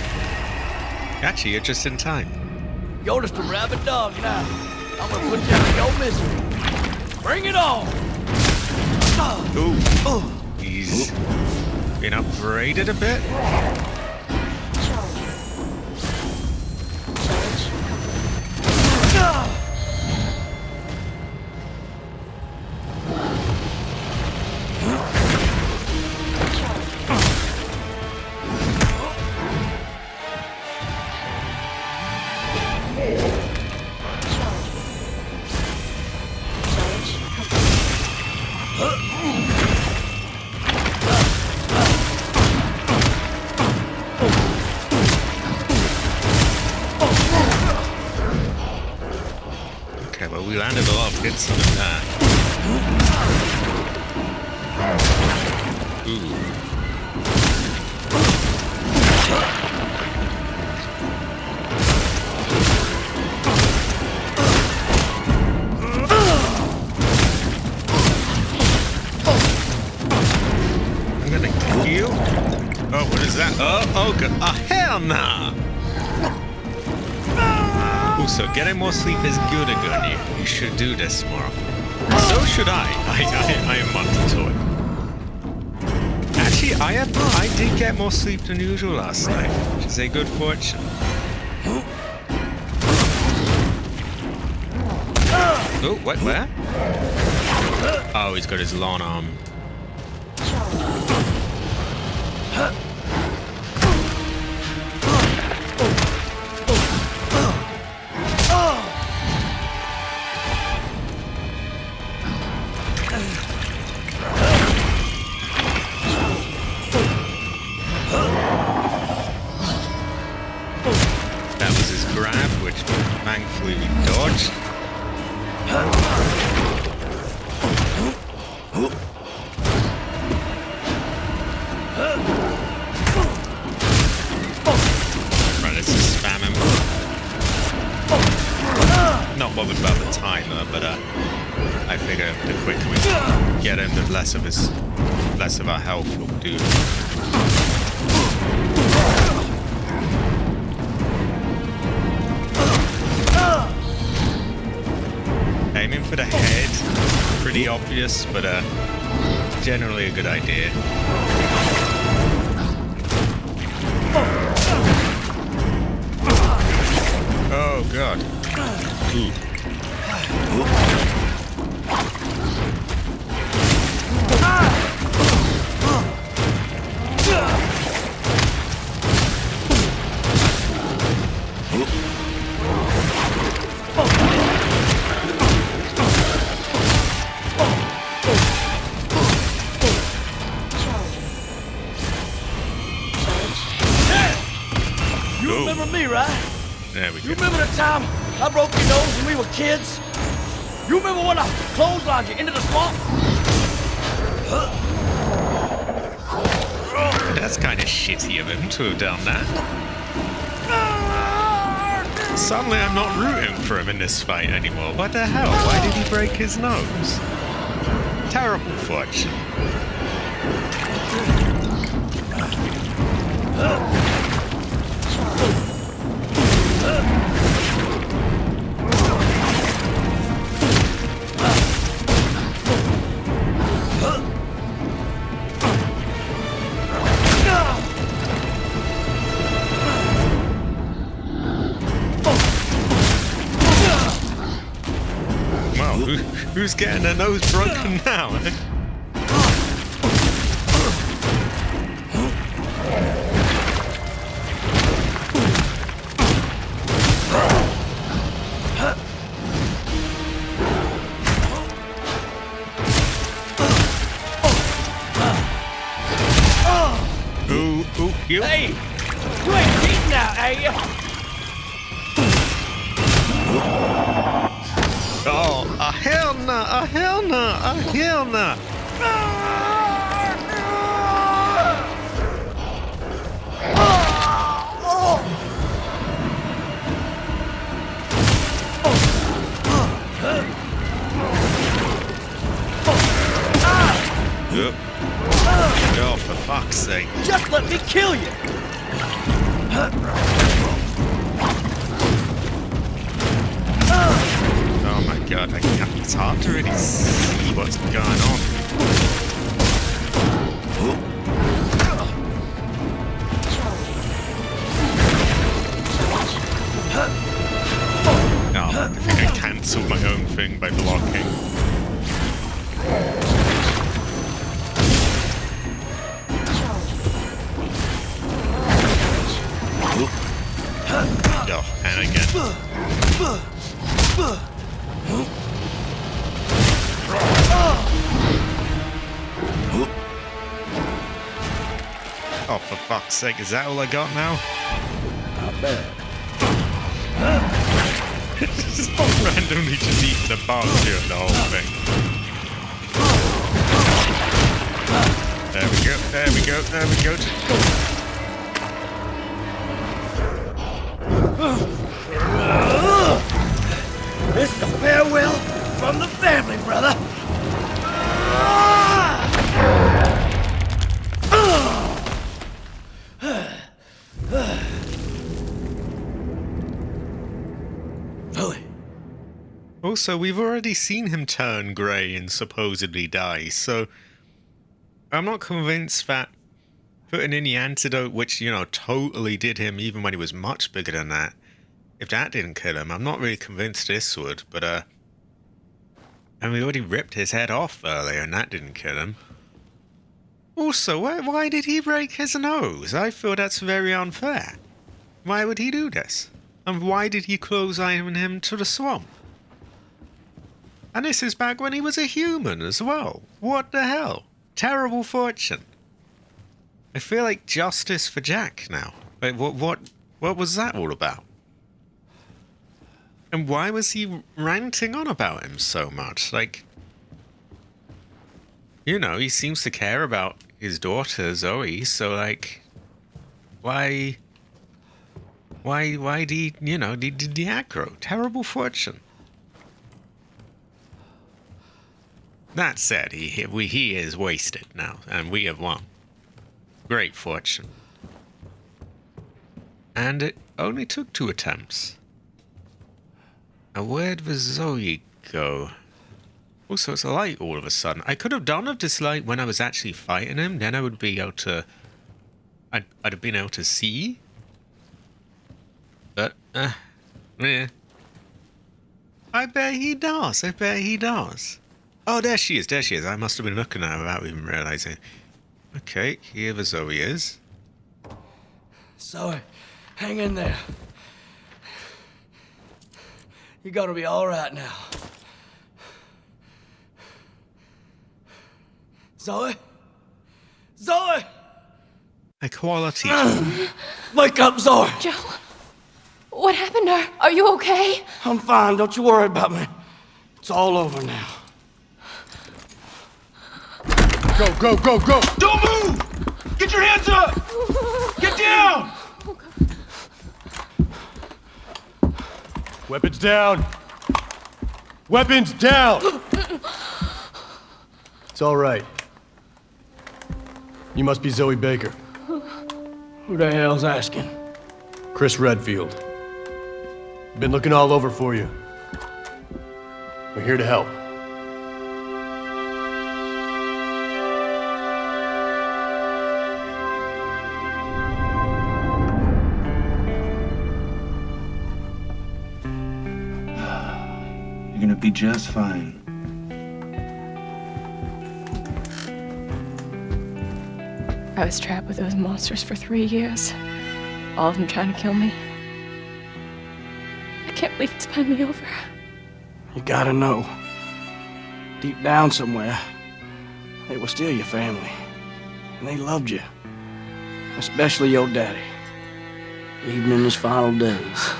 A: Actually, you're just in time.
B: You're just a rabid dog now. I'm gonna put down your misery. Bring it on!
A: Ooh. He's been upgraded a bit. Okay, well, we landed a lot of hits on that. Ooh. Oh, God. Oh, hell nah! Also, getting more sleep is good, Agony. You should do this more often. So should I. I am Monty Toy. Actually, I did get more sleep than usual last night, which is a good fortune. Oh, what, where? Oh, he's got his long arm. That was his grab, which thankfully we dodged. Right, let's just spam him. Not bothered about the timer, but I figure the quicker we get him, the less of our health will do. Aiming for the head, pretty obvious, but generally a good idea. Oh God. Ooh.
B: You remember me, right?
A: There we
B: You
A: go.
B: remember the time I broke your nose when we were kids? You remember when I clotheslined you into the swamp?
A: That's kind of shitty of him to have done that. Suddenly I'm not rooting for him in this fight anymore. What the hell? Why did he break his nose? Terrible fortune. Well, who's getting their nose broken now? Eh? Ooh, you.
B: Hey, you ain't cheating now, are you?
A: Oh, a hell no, a hell no, a hell no. Yep. Oh, for fuck's sake.
B: Just let me kill you.
A: Oh my God, it's hard to really see what's going on. No, I think I cancelled my own thing by blocking. Oh, and again. Oh, for fuck's sake, is that all I got now?
B: Not bad.
A: Just randomly just eating the boss during the whole thing. There we go, there we go, there we go.
B: This is a farewell from the family, brother.
A: Also, we've already seen him turn grey and supposedly die, so I'm not convinced that putting in the antidote, which, you know, totally did him even when he was much bigger than that, if that didn't kill him, I'm not really convinced this would, but, and we already ripped his head off earlier and that didn't kill him. Also, why did he break his nose? I feel that's very unfair. Why would he do this? And why did he clothesline him to the swamp? And this is back when he was a human as well. What the hell? Terrible fortune. I feel like justice for Jack now. Like, what was that all about? And why was he ranting on about him so much? Like, you know, he seems to care about his daughter, Zoe, so, like, why did he, you know, did the aggro? Terrible fortune. That said, he is wasted now, and we have won. Great fortune. And it only took 2 attempts. Now, where'd the Zoe go? Also, it's a light all of a sudden. I could have done with this light when I was actually fighting him. Then I would be able to... I'd have been able to see. But, yeah. I bet he does. I bet he does. Oh, there she is. There she is. I must have been looking at her without even realizing. Okay, here the Zoe is.
B: Zoe, hang in there. You're gonna be all right now. Zoe? Zoe!
A: Equality.
B: Wake up, Zoe!
D: Joe, what happened to her? Are you okay?
B: I'm fine. Don't you worry about me. It's all over now.
C: Go, go, go, go!
E: Don't move! Get your hands up! Get down!
C: Weapons down! Weapons down! It's all right. You must be Zoe Baker.
B: Who the hell's asking?
C: Chris Redfield. Been looking all over for you. We're here to help.
E: You're gonna be just fine.
D: I was trapped with those monsters for 3 years. All of them trying to kill me. I can't believe it's finally over.
B: You gotta know. Deep down somewhere, they were still your family. And they loved you. Especially your daddy. Even in his final days.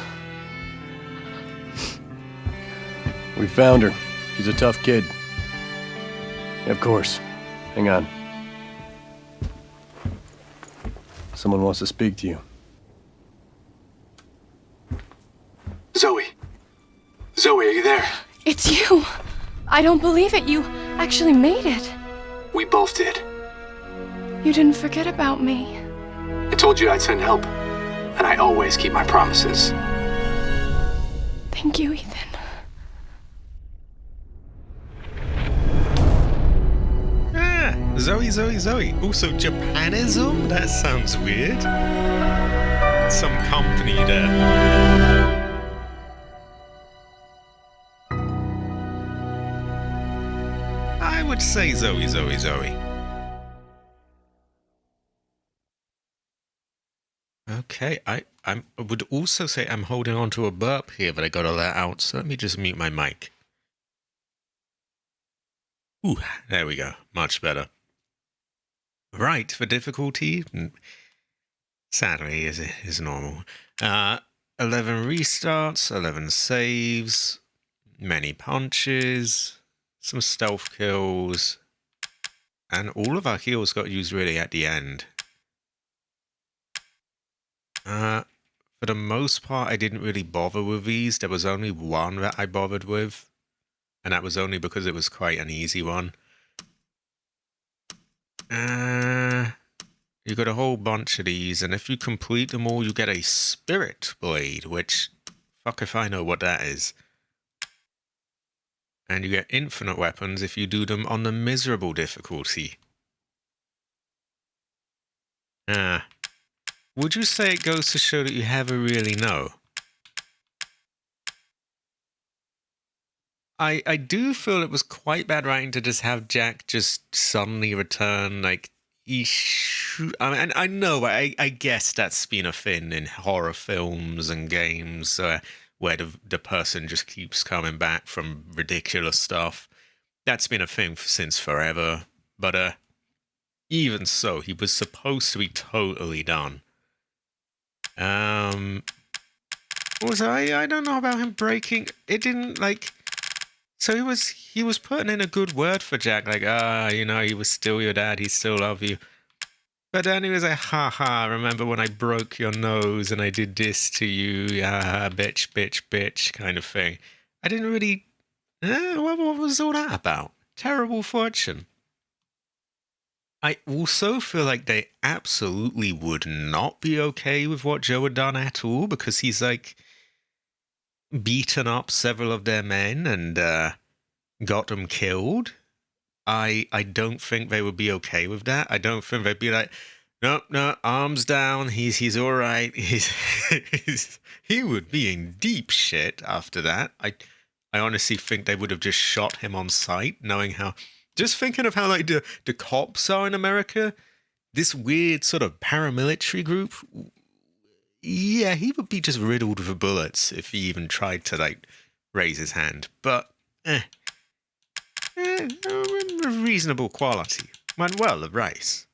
C: We found her. She's a tough kid. Of course. Hang on. Someone wants to speak to you.
E: Zoe! Zoe, are you there?
D: It's you! I don't believe it. You actually made it.
E: We both did.
D: You didn't forget about me.
E: I told you I'd send help. And I always keep my promises.
D: Thank you, Ethan.
A: Zoe, Zoe, Zoe. Also, Japanism? That sounds weird. Some company there. I would say Zoe, Zoe, Zoe. Okay, I would also say I'm holding on to a burp here, but I gotta let out, so let me just mute my mic. Ooh, there we go. Much better. Right, for difficulty, sadly, is normal. 11 restarts, 11 saves, many punches, some stealth kills, and all of our heals got used really at the end. For the most part, I didn't really bother with these. There was only one that I bothered with, and that was only because it was quite an easy one. You got a whole bunch of these, and if you complete them all, you get a spirit blade, which, fuck if I know what that is. And you get infinite weapons if you do them on the miserable difficulty. Would you say it goes to show that you never really know? I do feel it was quite bad writing to just have Jack just suddenly return, like, I mean, I know, I guess that's been a thing in horror films and games, where the person just keeps coming back from ridiculous stuff. That's been a thing since forever, but even so, he was supposed to be totally done. What was I don't know about him breaking. It didn't, like... So he was putting in a good word for Jack, like, you know, he was still your dad, he still loved you. But then he was like, haha, remember when I broke your nose and I did this to you, bitch, bitch, bitch, kind of thing. I didn't really, what was all that about? Terrible fortune. I also feel like they absolutely would not be okay with what Joe had done at all, because he's like beaten up several of their men and got them killed. I don't think they would be okay with that. I don't think they'd be like, no, arms down. He's all right. He would be in deep shit after that. I honestly think they would have just shot him on sight, knowing how. Just thinking of how like the cops are in America, this weird sort of paramilitary group. Yeah, he would be just riddled with bullets if he even tried to, like, raise his hand. But, reasonable quality. Manuel of Rice.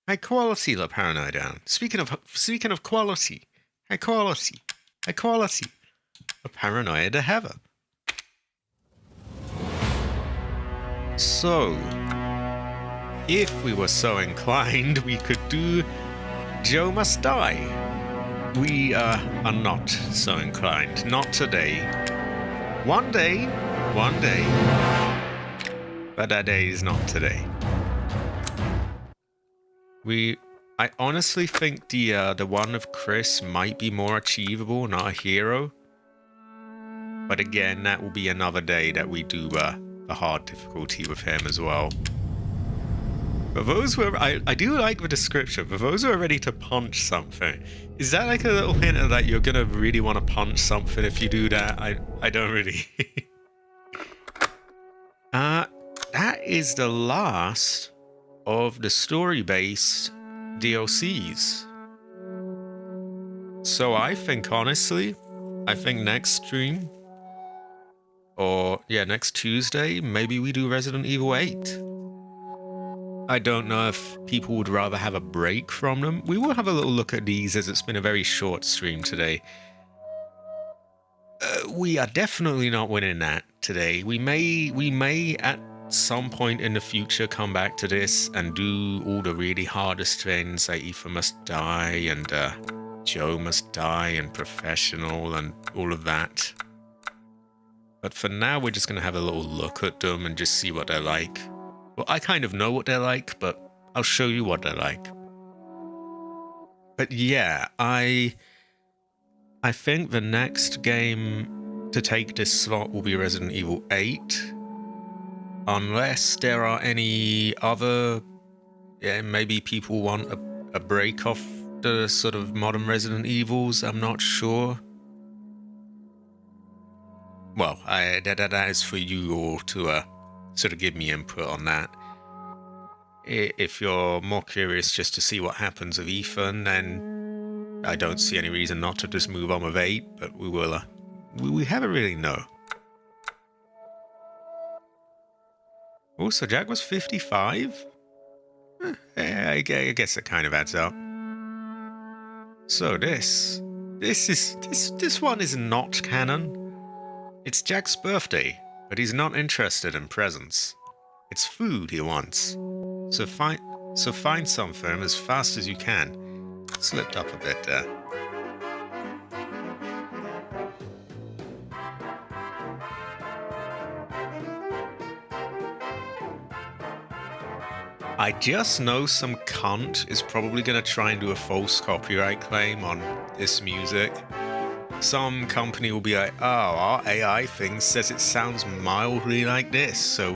A: High quality La Paranoia. Speaking of quality. High quality. High quality. A Paranoia de Heaven. So, if we were so inclined, we could do Joe Must Die. We are not so inclined. Not today. One day. But that day is not today. I honestly think the one of Chris might be more achievable, not a hero. But again, that will be another day that we do the hard difficulty with him as well. But those were, I do like the description, but those who are ready to punch something. Is that like a little hint of that you're gonna really want to punch something if you do that? I don't really. That is the last of the story-based DLCs. So I think, honestly, next stream, or yeah, next Tuesday, maybe we do Resident Evil 8. I don't know if people would rather have a break from them. We will have a little look at these as it's been a very short stream today. We are definitely not winning that today. We may at some point in the future come back to this and do all the really hardest things, like Ethan Must Die and Joe Must Die and Professional and all of that. But for now, we're just going to have a little look at them and just see what they're like. Well, I kind of know what they're like, but I'll show you what they're like. But yeah, I think the next game to take this slot will be Resident Evil 8. Unless there are any other... Yeah, maybe people want a break off the sort of modern Resident Evils. I'm not sure. Well, that is for you all to sort of give me input on that. If you're more curious just to see what happens with Ethan, then I don't see any reason not to just move on with 8, but we will, we haven't really know. Also, Jack was 55? I guess it kind of adds up. So this one is not canon. It's Jack's birthday, but he's not interested in presents. It's food he wants. So find some for him as fast as you can. Slipped up a bit there. I just know some cunt is probably going to try and do a false copyright claim on this music. some company will be like, oh, our AI thing says it sounds mildly like this, so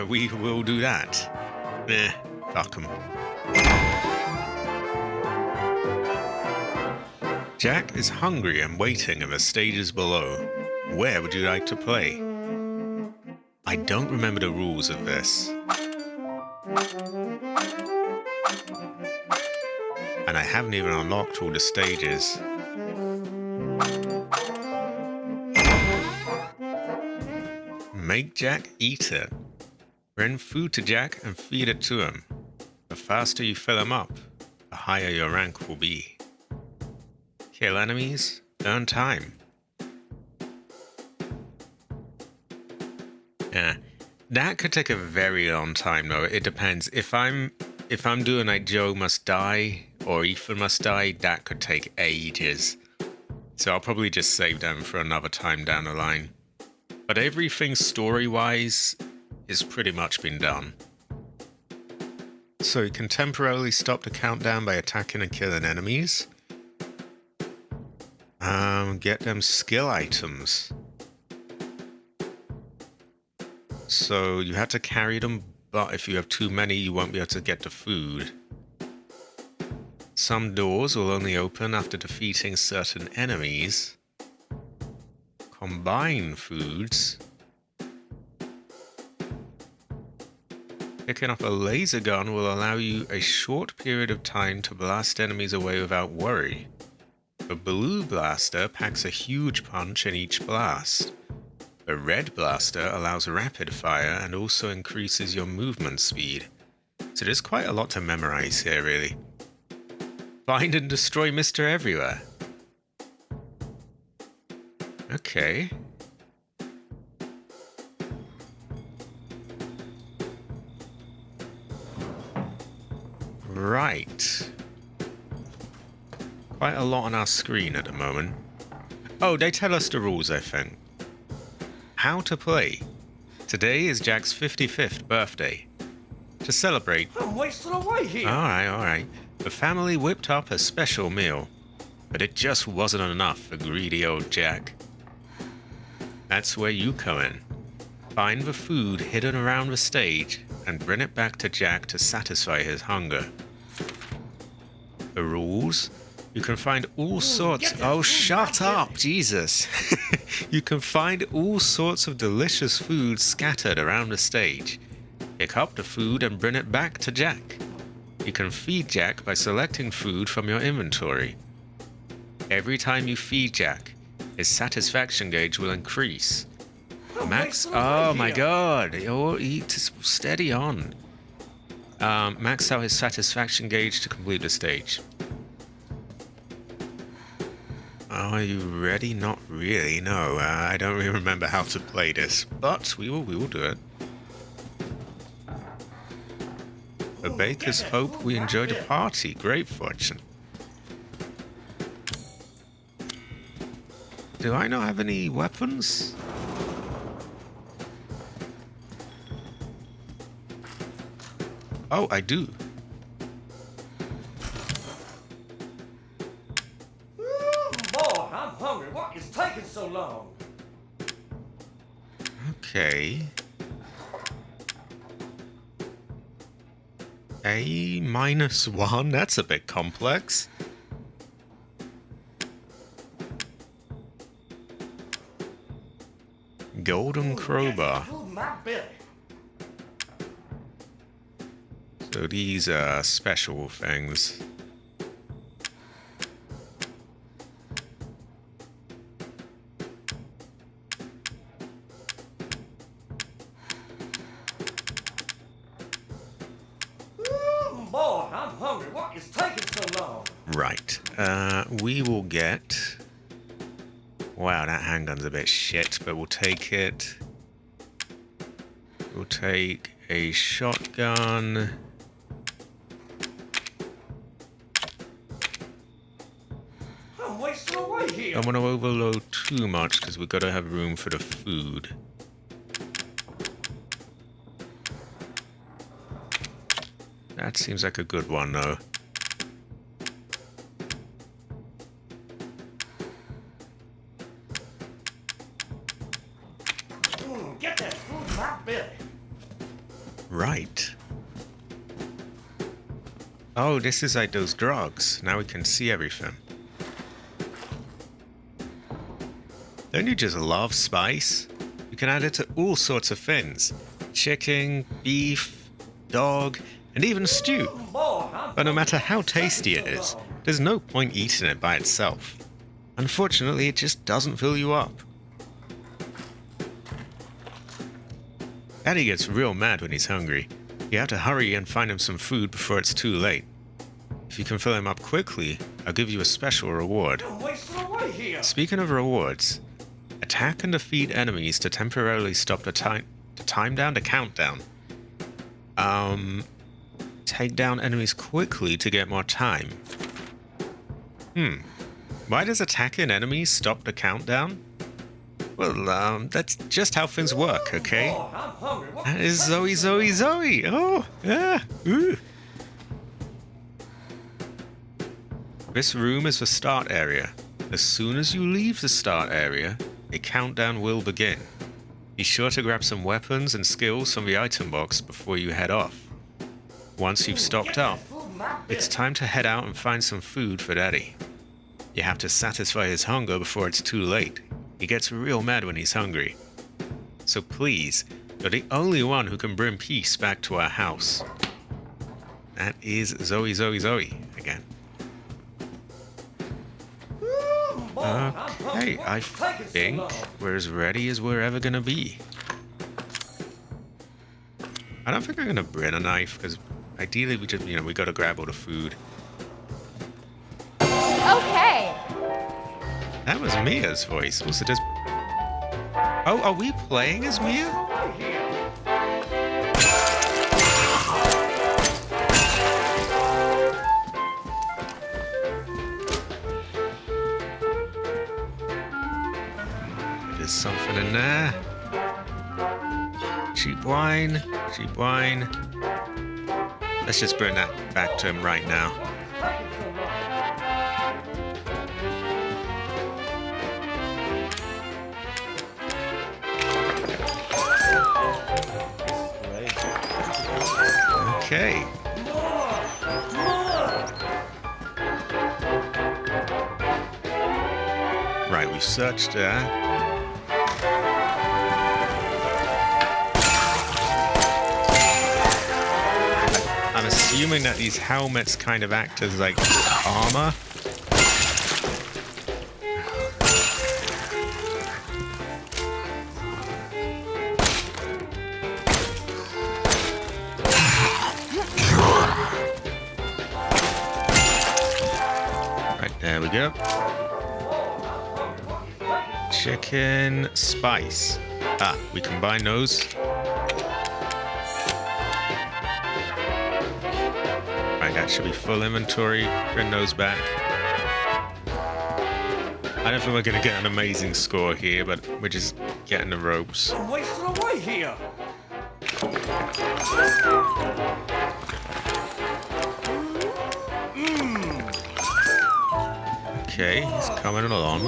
A: we will do that. Fuck 'em. Jack is hungry and waiting in the stages below. Where would you like to play? I don't remember the rules of this. And I haven't even unlocked all the stages. Make Jack eat it. Bring food to Jack and feed it to him. The faster you fill him up, the higher your rank will be. Kill enemies, earn time. Yeah, that could take a very long time though. It depends. If I'm doing like Joe must die or Ethan must die, that could take ages. So I'll probably just save them for another time down the line. But everything story-wise is pretty much been done. So you can temporarily stop the countdown by attacking and killing enemies. Get them skill items. So you have to carry them, but if you have too many, you won't be able to get the food. Some doors will only open after defeating certain enemies. Combine foods. Picking up a laser gun will allow you a short period of time to blast enemies away without worry. The blue blaster packs a huge punch in each blast. The red blaster allows rapid fire and also increases your movement speed. So there's quite a lot to memorize here, really. Find and destroy Mr. Everywhere. Okay. Right. Quite a lot on our screen at the moment. Oh, they tell us the rules, I think. How to play. Today is Jack's 55th birthday. To celebrate...
B: I'm wasting away here.
A: Alright. The family whipped up a special meal. But it just wasn't enough for greedy old Jack. That's where you come in. Find the food hidden around the stage and bring it back to Jack to satisfy his hunger. The rules? You can find all sorts... Oh, shut up, Jesus. You can find all sorts of delicious food scattered around the stage. Pick up the food and bring it back to Jack. You can feed Jack by selecting food from your inventory. Every time you feed Jack, his satisfaction gauge will increase. Max... Oh my god. Steady on. Max out his satisfaction gauge to complete the stage. Are you ready? Not really, no. I don't really remember how to play this, but we will do it. The bakers hope we enjoy the party. Great fortune. Do I not have any weapons? Oh, I do.
B: Boy, I'm hungry. What is taking so long?
A: Okay. A-1? That's a bit complex. Golden crowbar.
B: My belly.
A: So these are special things.
B: Boy, I'm hungry. What is taking so long?
A: Right. We will get... Wow, that handgun's a bit shit, but we'll take it. We'll take a shotgun.
B: I'm wasting away here.
A: Don't want to overload too much because we've got to have room for the food. That seems like a good one, though.
B: Get that food in my belly.
A: Right. Oh, this is like those drugs. Now we can see everything. Don't you just love spice? You can add it to all sorts of things. Chicken, beef, dog, and even stew. But no matter how tasty it is, there's no point eating it by itself. Unfortunately, it just doesn't fill you up. Daddy gets real mad when he's hungry. You have to hurry and find him some food before it's too late. If you can fill him up quickly, I'll give you a special reward.
B: You're wasting away here.
A: Speaking of rewards, attack and defeat enemies to temporarily stop the time down to countdown. Take down enemies quickly to get more time. Why does attacking enemies stop the countdown? Well, that's just how things work, okay?
B: Oh, I'm hungry. What
A: That is Zoe. Oh, yeah. Ooh. This room is the start area. As soon as you leave the start area, a countdown will begin. Be sure to grab some weapons and skills from the item box before you head off. Once you've stocked up, it's time to head out and find some food for Daddy. You have to satisfy his hunger before it's too late. He gets real mad when he's hungry. So please, you're the only one who can bring peace back to our house. That is Zoe again. Okay, I think we're as ready as we're ever gonna be. I don't think I'm gonna bring a knife, because ideally we just, we gotta grab all the food.
F: Okay.
A: That was Mia's voice. Was it just... Oh, are we playing as Mia? There's something in there. Cheap wine. Let's just bring that back to him right now. Okay. Right, we've searched there. I'm assuming that these helmets kind of act as like armor. There we go. Chicken spice. Ah, we combine those. Right, that should be full inventory. Bring those back. I don't think we're going to get an amazing score here, but we're just getting the ropes.
B: I'm wasting away here.
A: Okay, he's coming along.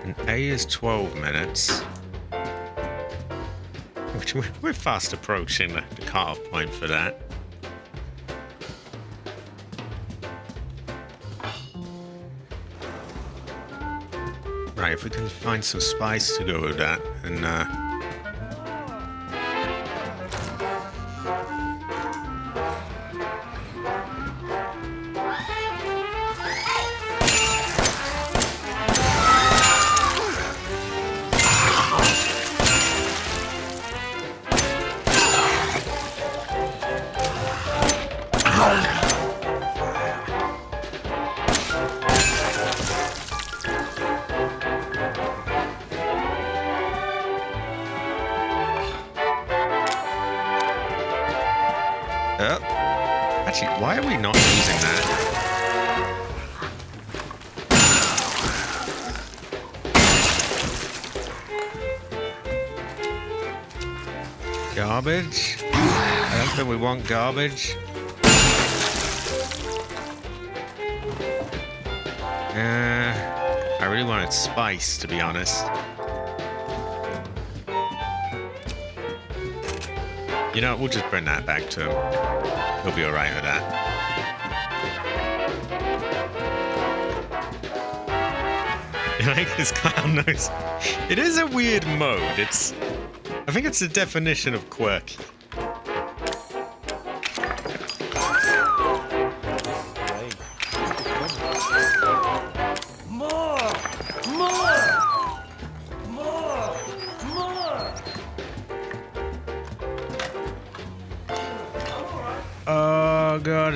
A: And A is 12 minutes. Which we're fast approaching the cut-off point for that. Right, if we can find some spice to go with that, and actually, why are we not using that? Garbage? I don't think we want garbage. I really wanted spice, to be honest. You know, we'll just bring that back to him. He'll be alright with that. You like his clown nose? It is a weird mode. I think it's the definition of quirky. Oh god.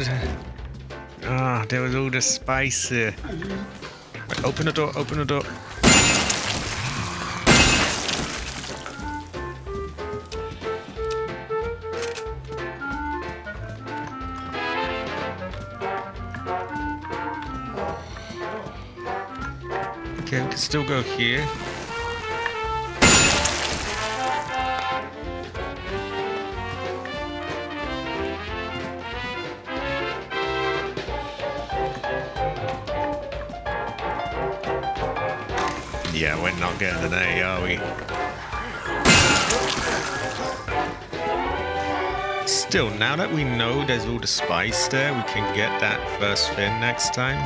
A: Ah, there was all the spice here. Wait, open the door, open the door. Okay, we can still go here. Yeah, we're not getting an A, are we? Still, now that we know there's all the spice there, we can get that first fin next time.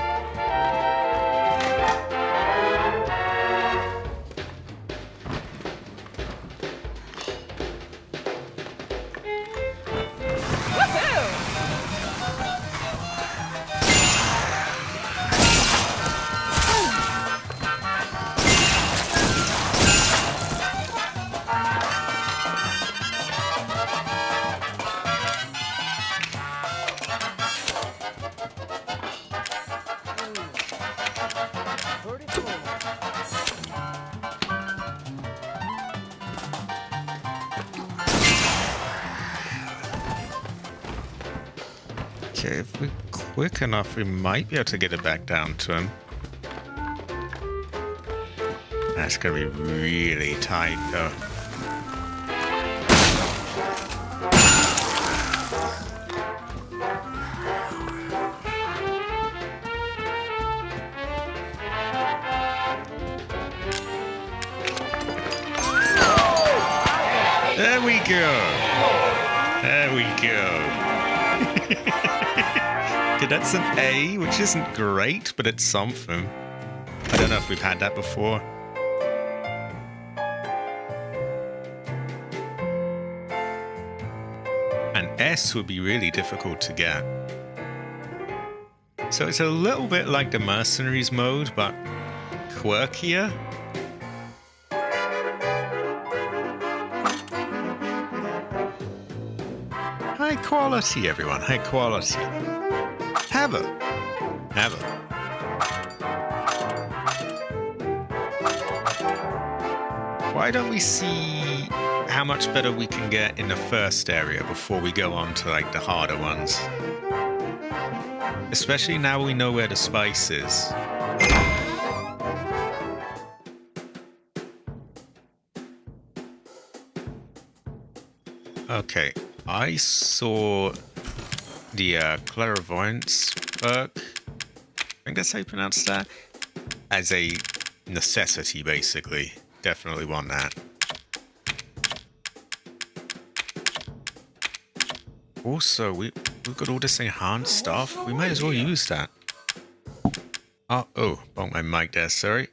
A: Okay, if we're quick enough, we might be able to get it back down to him. That's gonna be really tight, though. There we go. There we go. Okay, that's an A, which isn't great, but it's something. I don't know if we've had that before. An S would be really difficult to get. So it's a little bit like the Mercenaries mode, but quirkier. High quality, everyone. High quality. Have a. Have a. Why don't we see how much better we can get in the first area before we go on to like the harder ones? Especially now we know where the spice is. Okay, I saw the clairvoyance perk, I think that's how you pronounce that, as a necessity, basically. Definitely want that. Also, we've got all this enhanced stuff. We might as well use that. Oh, bumped my mic there, sorry.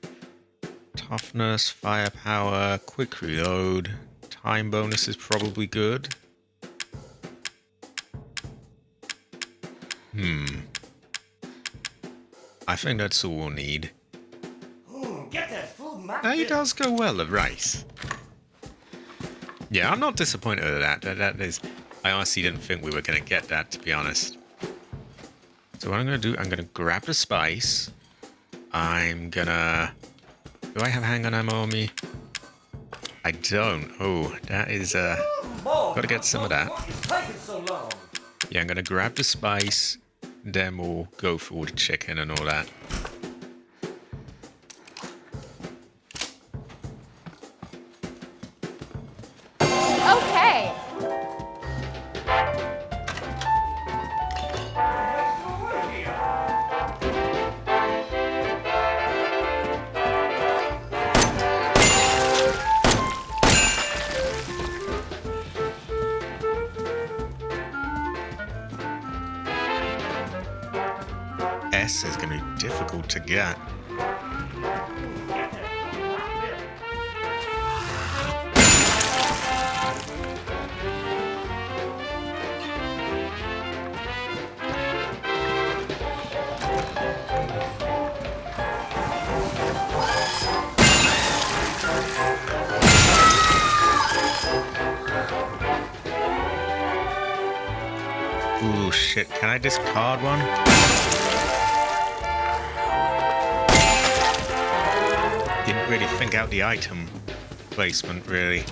A: Toughness, firepower, quick reload, time bonus is probably good. I think that's all we'll need.
B: Get that food, man.
A: It does go well, the rice. Yeah, I'm not disappointed with that. That is, I honestly didn't think we were going to get that, to be honest. So what I'm going to do, I'm going to grab the spice. I'm going to... Do I have handgun ammo on me? I don't. Oh, that is... Got to get some of that. Yeah, I'm going to grab the spice. Then we'll go for all the chicken and all that.
F: Okay.
A: S is gonna be difficult to get. Ooh, shit. Can I discard one? Didn't really think out the item placement, really.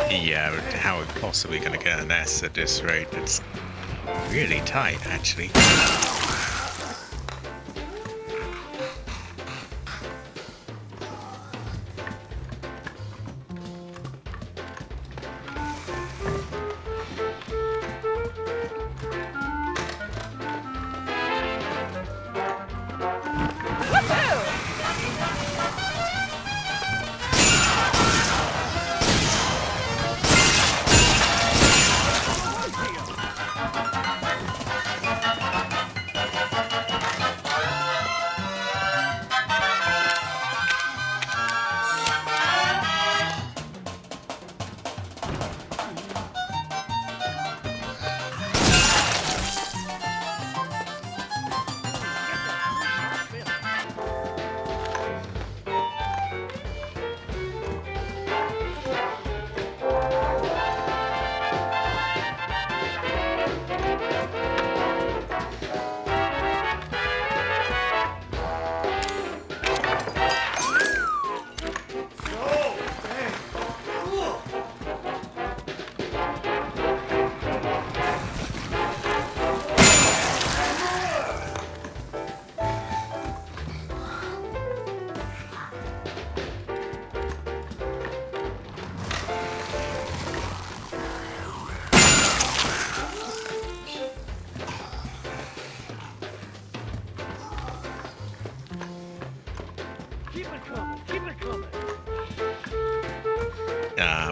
A: Yeah, how are we possibly going to get an S at this rate? It's really tight, actually.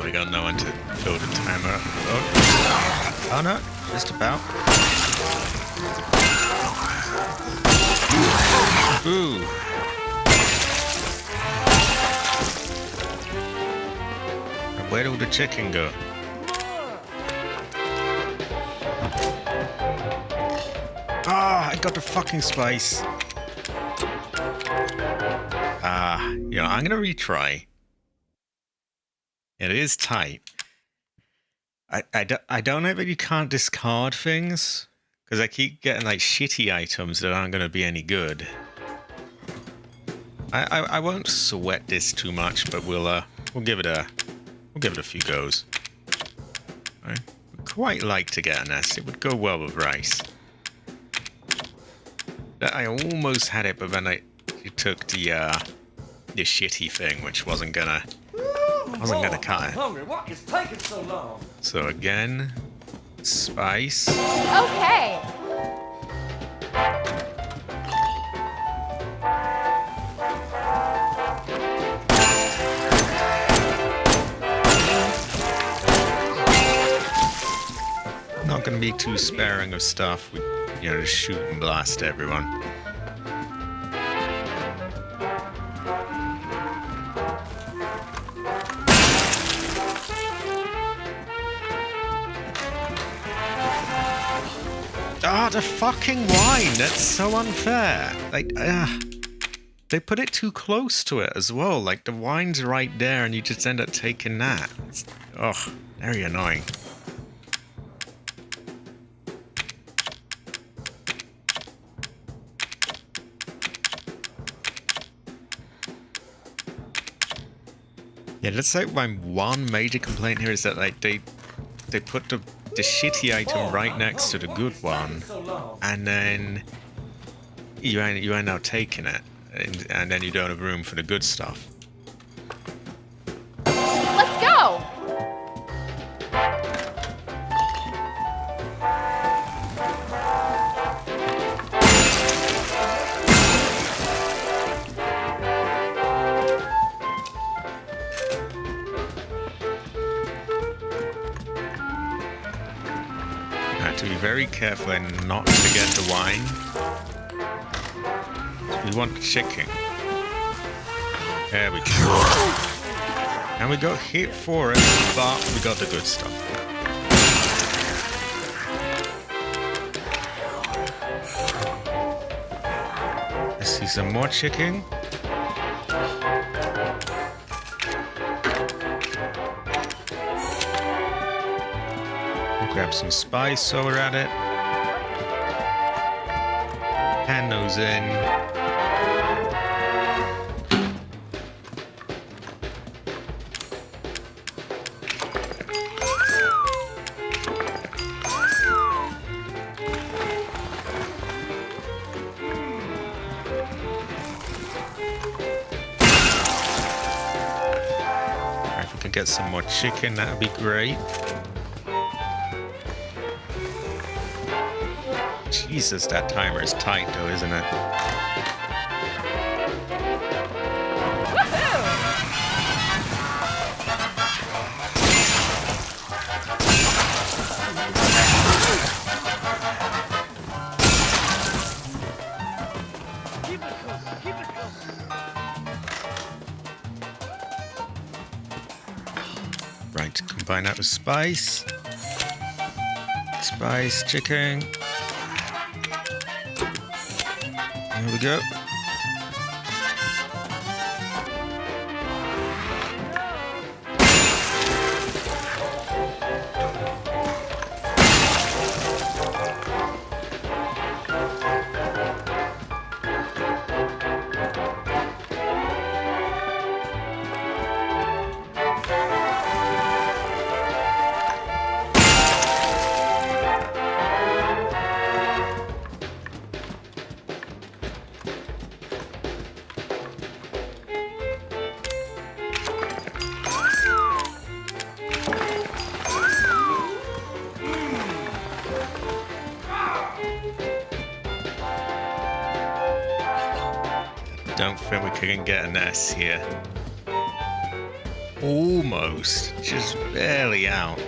A: We got no one to fill the timer. Oh no, just about. Ooh. Where'd all the chicken go? Ah, I got the fucking spice. I'm gonna retry. It is tight. I don't know that you can't discard things, because I keep getting like shitty items that aren't gonna be any good. I won't sweat this too much, but we'll give it a few goes. I'd quite like to get an S. It would go well with rice. I almost had it, but then it took the shitty thing, which wasn't gonna cut it.
B: Hungry. What is taking so long?
A: So again, spice.
F: Okay.
A: Not gonna be too sparing of stuff. We, just shoot and blast everyone. Ah, the fucking wine! That's so unfair. Like, they put it too close to it as well. Like, the wine's right there, and you just end up taking that. Very annoying. Yeah, let's say my one major complaint here is that like they put the shitty item right next to the good one, and then you end up taking it, and then you don't have room for the good stuff.
F: Let's go!
A: To be very careful and not forget the wine. We want chicken. There we go. And we got hit for it, but we got the good stuff. Let's see some more chicken. Grab some spice while we're at it. Hand those in. Alright, if we can get some more chicken, that would be great. Jesus, that timer is tight though, isn't it? Right, combine that with spice. Spice, chicken. Here we go. Don't think we can get an S here. Almost. Just barely out.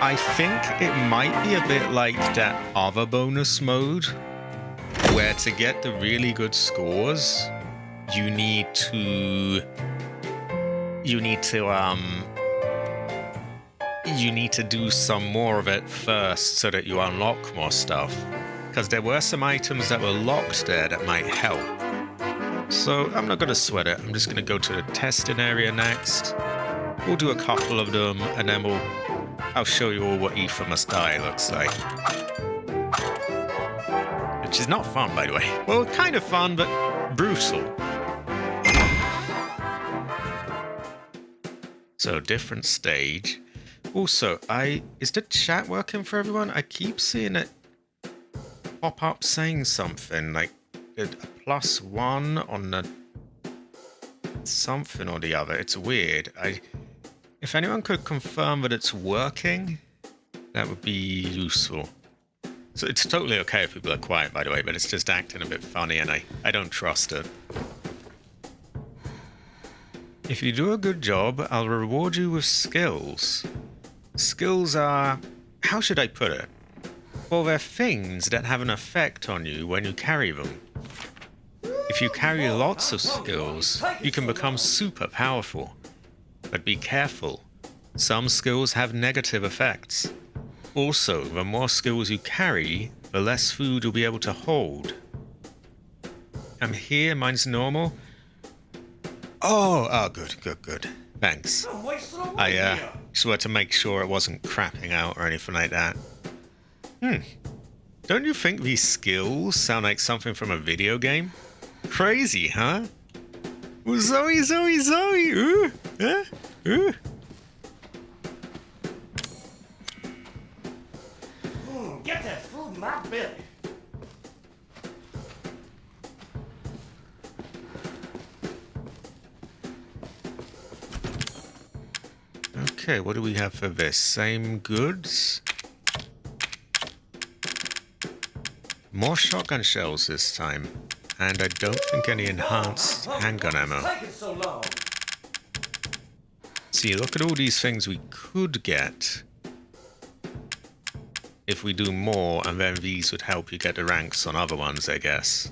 A: I think it might be a bit like that other bonus mode, where to get the really good scores, you need to do some more of it first so that you unlock more stuff. Because there were some items that were locked there that might help. So I'm not going to sweat it. I'm just going to go to the testing area next. We'll do a couple of them, and then I'll show you all what Ether Must Die looks like. Which is not fun, by the way. Well, kind of fun, but brutal. So, different stage. Also, is the chat working for everyone? I keep seeing it pop up saying something, like a +1 on the something or the other. It's weird. If anyone could confirm that it's working, that would be useful. So it's totally okay if people are quiet, by the way, but it's just acting a bit funny, and I don't trust it. If you do a good job, I'll reward you with skills. Skills are... how should I put it? Well, they're things that have an effect on you when you carry them. If you carry lots of skills, you can become super powerful. But be careful. Some skills have negative effects. Also, the more skills you carry, the less food you'll be able to hold. I'm here, mine's normal. Oh, good. Thanks. I just wanted to make sure it wasn't crapping out or anything like that. Don't you think these skills sound like something from a video game? Crazy, huh? Well, Zoe, Zoe, Zoe! Ooh! Ooh!
B: Get that food in my belly.
A: Okay, what do we have for this? Same goods. More shotgun shells this time. And I don't think any enhanced handgun ammo.
B: Taking so long.
A: See, look at all these things we could get if we do more, and then these would help you get the ranks on other ones, I guess.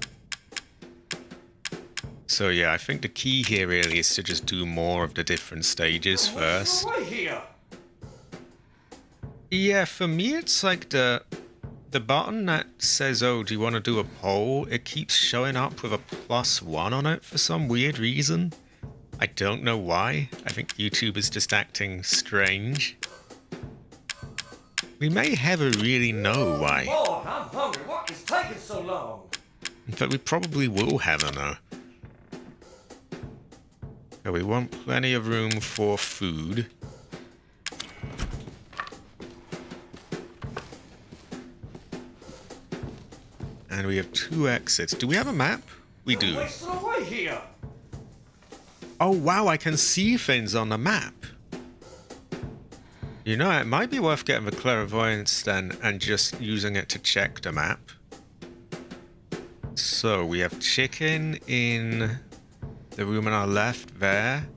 A: So yeah, I think the key here really is to just do more of the different stages first.
B: Wait here.
A: Yeah, for me it's like the button that says, oh, do you want to do a poll? It keeps showing up with a +1 on it for some weird reason. I don't know why. I think YouTube is just acting strange. We may never really know why.
B: Lord, I'm hungry. What is taking so long?
A: In fact, we probably will have know. So we want plenty of room for food. And we have 2 exits. Do we have a map? We do.
B: Wasting away here.
A: Oh wow, I can see things on the map. You know, it might be worth getting the clairvoyance then and just using it to check the map. So we have chicken in the room on our left there.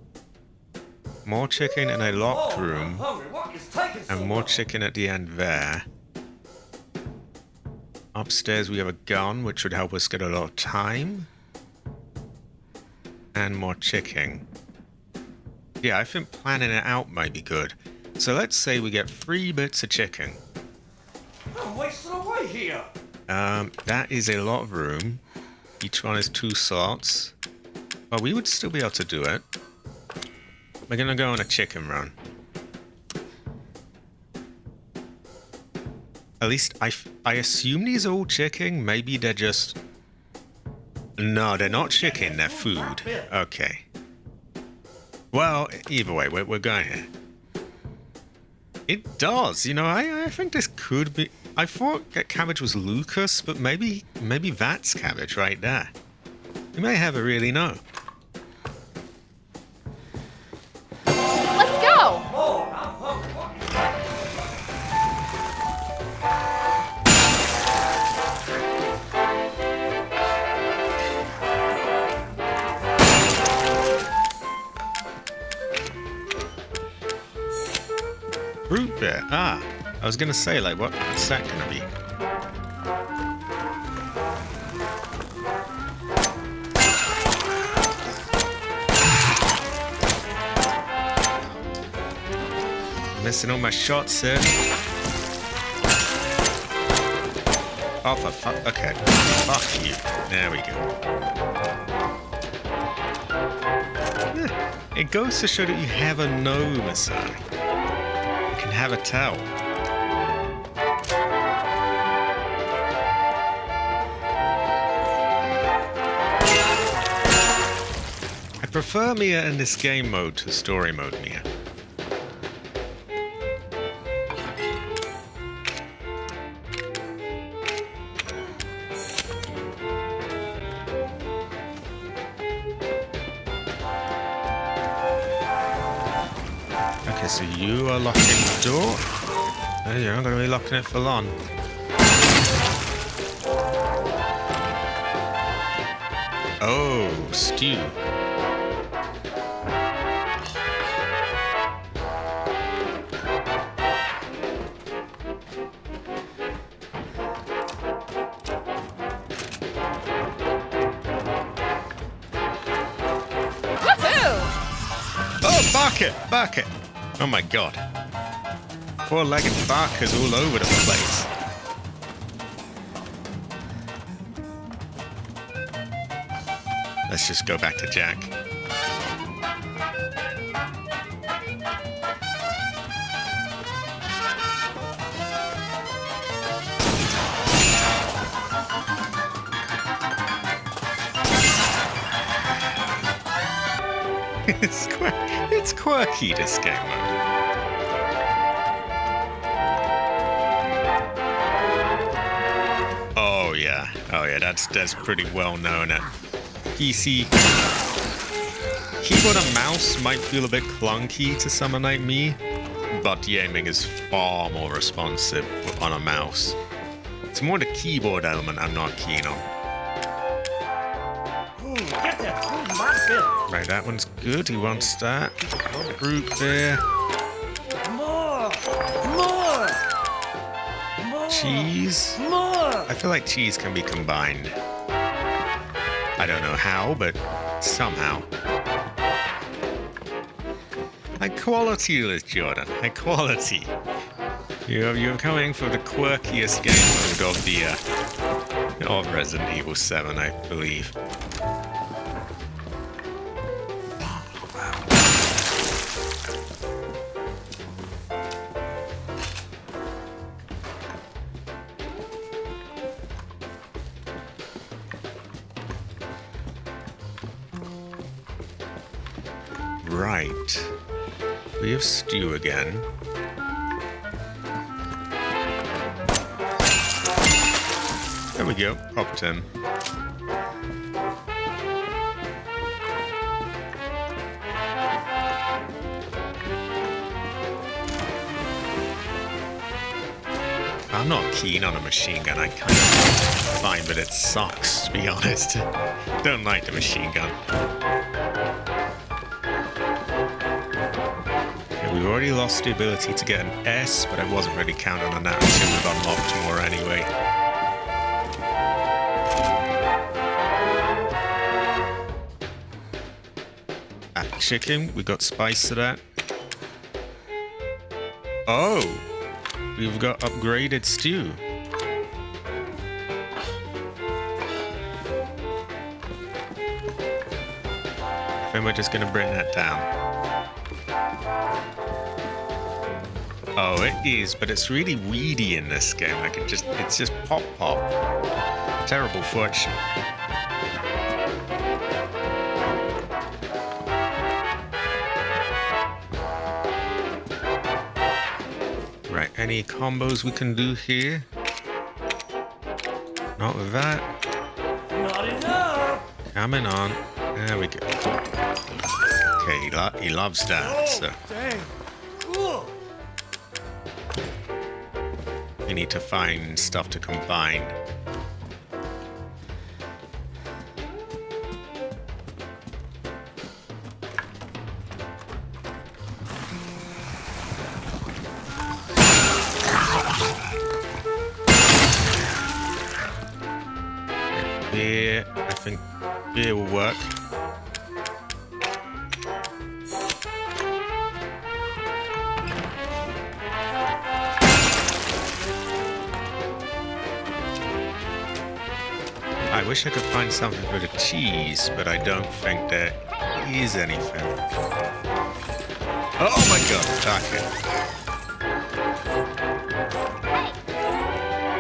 A: More chicken in a locked
B: Lord, I'm
A: room.
B: hungry. What is taking so
A: And more
B: long?
A: chicken at the end there. Upstairs we have a gun, which would help us get a lot of time. And more chicken. Yeah, I think planning it out might be good. So let's say we get 3 bits of chicken.
B: I'm wasting away here.
A: That is a lot of room. Each one is 2 slots. But we would still be able to do it. We're gonna go on a chicken run. At least I assume these are all chicken. Maybe they're just... No, they're not chicken, they're food. Okay. Well, either way, we're going here. It does, you know, I think this could be... I thought that cabbage was Lucas, but maybe that's cabbage right there. We may never really know.
F: Let's go!
B: Lord, I'm hungry. What is taking
A: Root beer. Ah, I was gonna say, like, what's that gonna be? Missing all my shots, sir. Oh, for fuck. Okay. Fuck you. There we go. Yeah, it goes to show that you have a no, Messiah. You can have a towel. I prefer Mia in this game mode to story mode Mia. Okay, so you are locking the door. No, you're not going to be locking it for long. Oh, stew.
F: Woohoo!
A: Oh, Barker! Barker! Oh my god. Four-legged Barkers all over the place. Let's just go back to Jack. It's quirky, this game mode. Oh yeah, that's pretty well known at PC. Keyboard and mouse might feel a bit clunky to someone like me, but the aiming is far more responsive on a mouse. It's more the keyboard element I'm not keen on.
B: Get that food in my belly.
A: Right, that one's good. He wants that. Root beer.
B: More.
A: Cheese.
B: More.
A: I feel like cheese can be combined. I don't know how, but somehow. High quality, Liz Jordan. High quality. You're coming for the quirkiest game mode of Resident Evil 7, I believe. Right. We have stew again. There we go. Popped him. I'm not keen on a machine gun. I kind of find that it sucks, to be honest. Don't like the machine gun. We've already lost the ability to get an S, but I wasn't really counting on that until we've unlocked more anyway. That chicken, we got spice to that. Oh! We've got upgraded stew. Then we're just gonna bring that down. Oh, it is, but it's really weedy in this game. Like it's just pop. Terrible fortune. Right, any combos we can do here? Not with that.
B: Not enough.
A: Coming on. There we go. Okay, he loves that, so.
B: Dang. Cool.
A: We need to find stuff to combine. Beer, I think beer will work. I wish I could find something for the cheese, but I don't think there is anything. Oh my god, okay.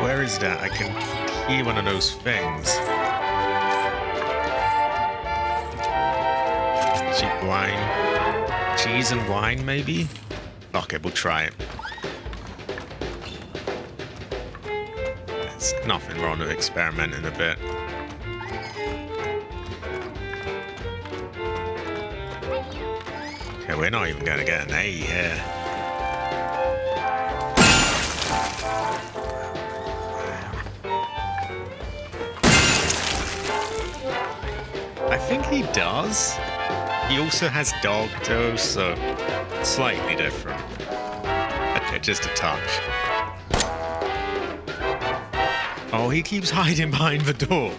A: Where is that? I can hear one of those things. Cheap wine. Cheese and wine, maybe? Okay, we'll try it. There's nothing wrong with experimenting a bit. Okay, we're not even going to get an A here. I think he does. He also has dog though, so slightly different. Okay, just a touch. Oh, he keeps hiding behind the door.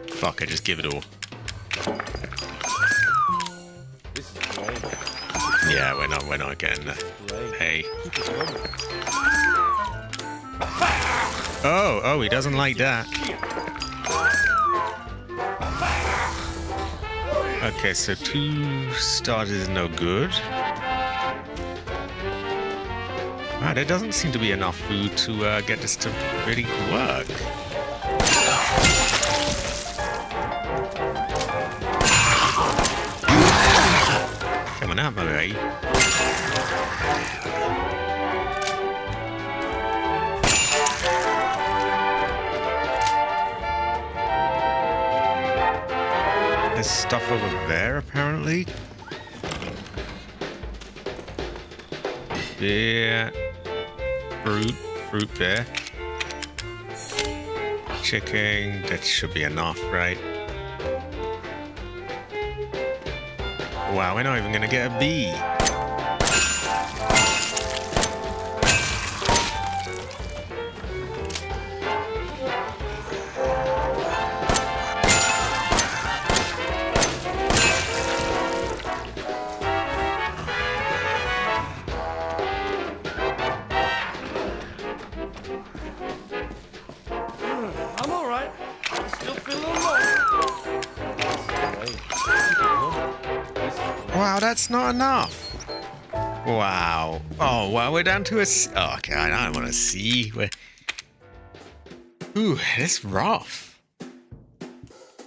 A: Fuck, I just give it all. Yeah, we're not getting that. Hey. Oh, he doesn't like that. Okay, so 2 stars is no good. Wow, there doesn't seem to be enough food to get this to really work. Coming out, my way. There's stuff over there, apparently. Yeah. Fruit there. Chicken, that should be enough, right? Wow, we're not even gonna get a bee.
B: I'm all right. I still feel a little low.
A: Wow, that's not enough. Wow. Oh, wow, we're down to a... Oh, okay, I don't want to see. Ooh, it's rough.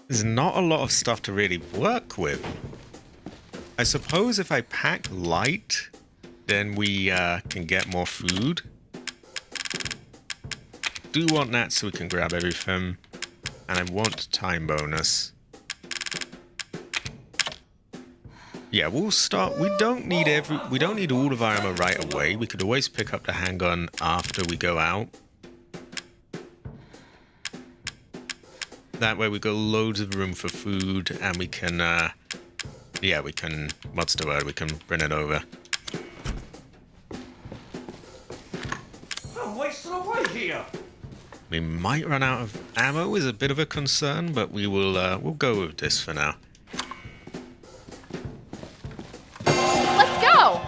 A: There's not a lot of stuff to really work with. I suppose if I pack light, then we can get more food. Do want that so we can grab everything. And I want time bonus. Yeah, we'll start. We don't need all of our ammo right away. We could always pick up the handgun after we go out. That way we got loads of room for food and we can yeah, we can, what's the word? We can bring it over.
B: I'm wasting away here.
A: We might run out of ammo is a bit of a concern, but we will we'll go with this for now.
F: Let's go!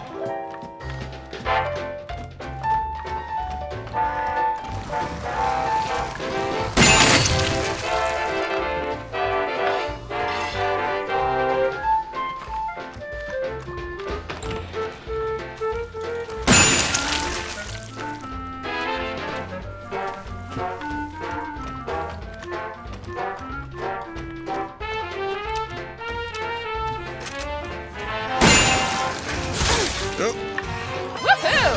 A: Oh.
F: Woohoo!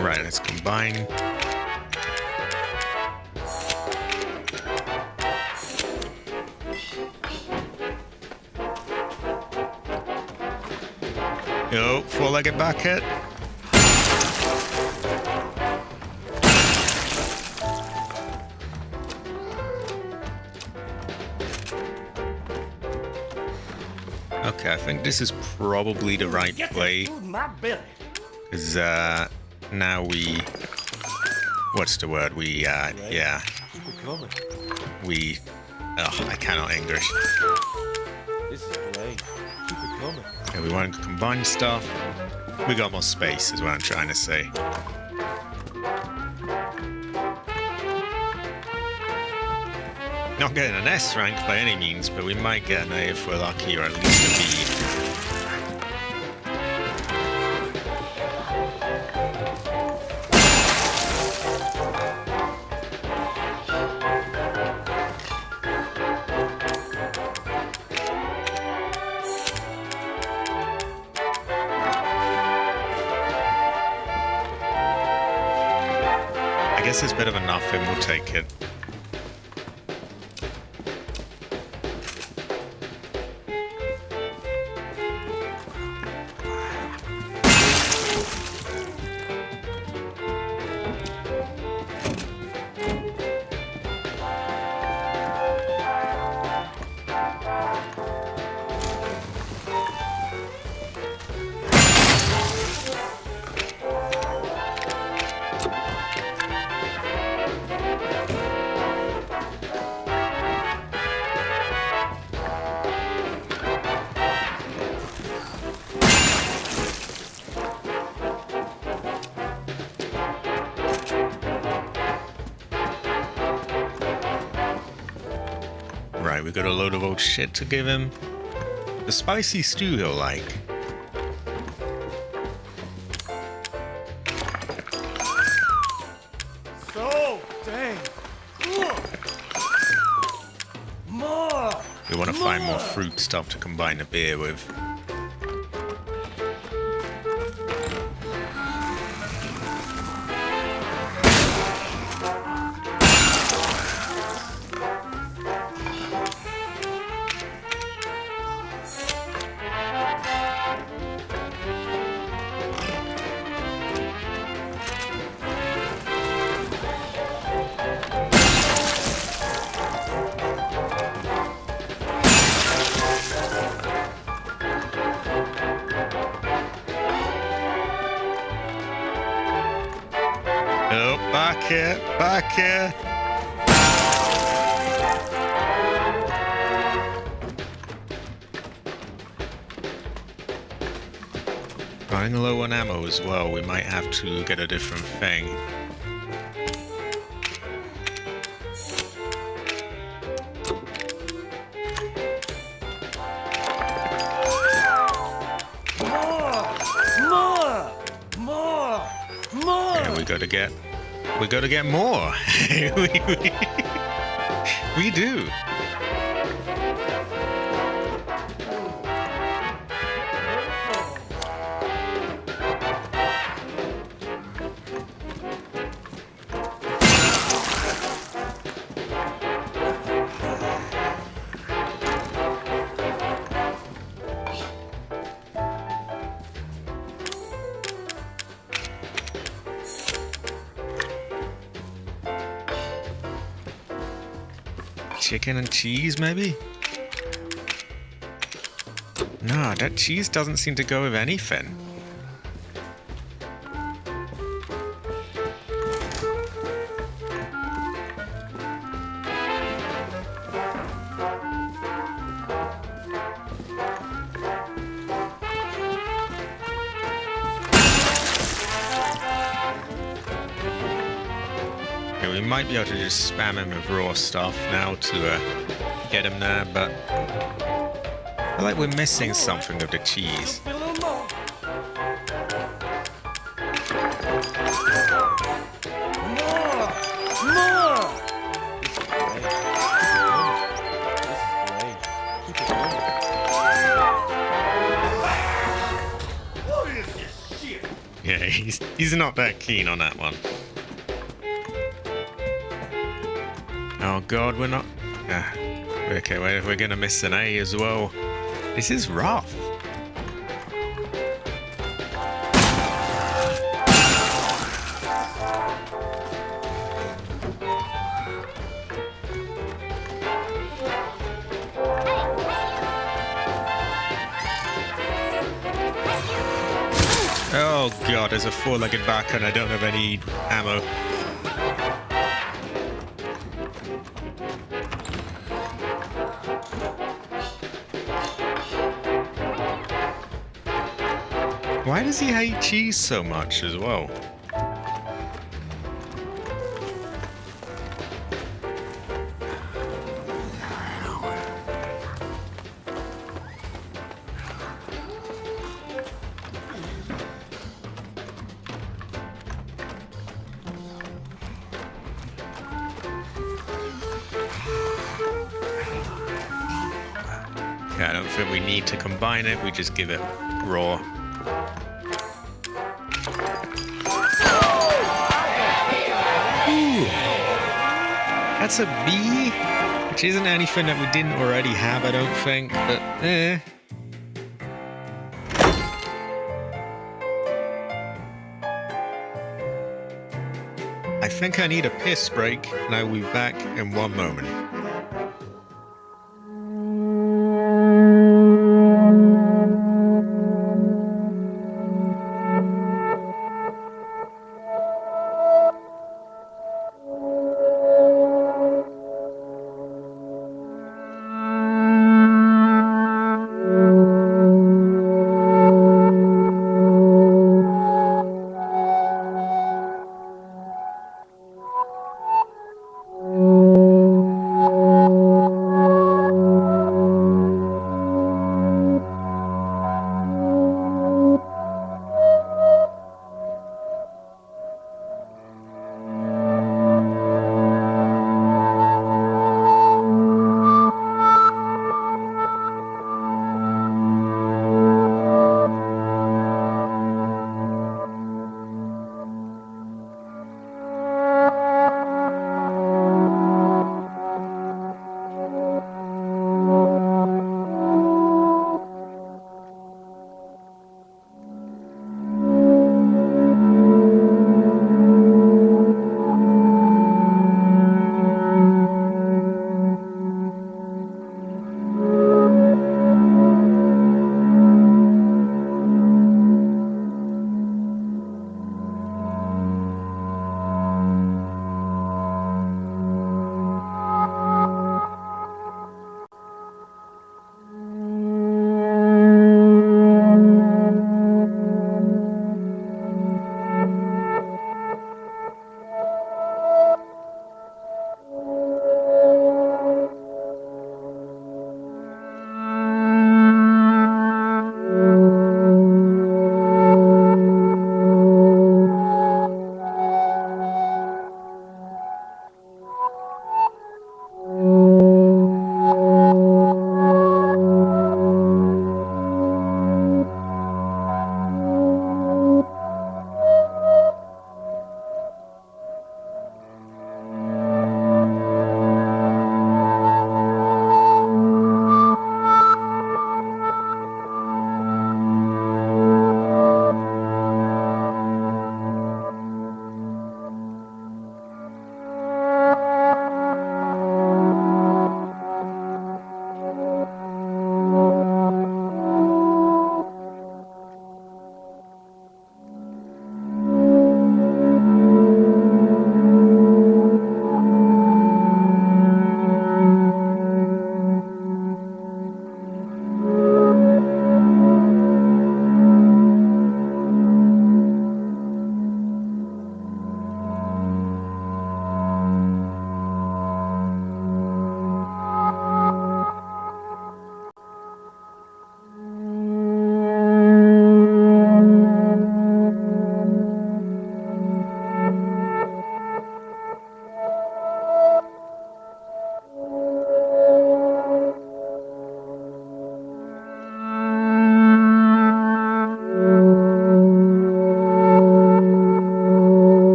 A: Right, let's combine. Yo, four-legged bucket. Okay, I think this is probably the right
B: Get
A: play.
B: that food in my belly.
A: Because now we... What's the word? We, yeah. We... Oh, I cannot English.
B: This is great. Keep it coming.
A: Yeah, we want to combine stuff. We got more space is what I'm trying to say. Not getting an S rank by any means, but we might get an A if we're lucky, or at least a B. I guess it's a bit of a nothing, we'll take it. Right, we got a load of old shit to give him. The spicy stew he'll like.
B: So dang cool. More.
A: We want to find more fruit stuff to combine the beer with. Oh, back here, back here. Running low on ammo as well, we might have to get a different thing. Yeah, we gotta get more. we do. Chicken and cheese, maybe? Nah, that cheese doesn't seem to go with anything. Yeah, we might be able to just spam him with raw stuff now to get him there, but I feel like we're missing something with the cheese. Yeah, he's not that keen on that one. Oh god, we're not... okay, we're gonna miss an A as well. This is rough. Oh god, there's a four-legged back and I don't have any ammo. Why does he hate cheese so much as well? Yeah, I don't think we need to combine it, we just give it raw. Ooh. That's a B, which isn't anything that we didn't already have, I don't think, but I think I need a piss break, and I will be back in one moment.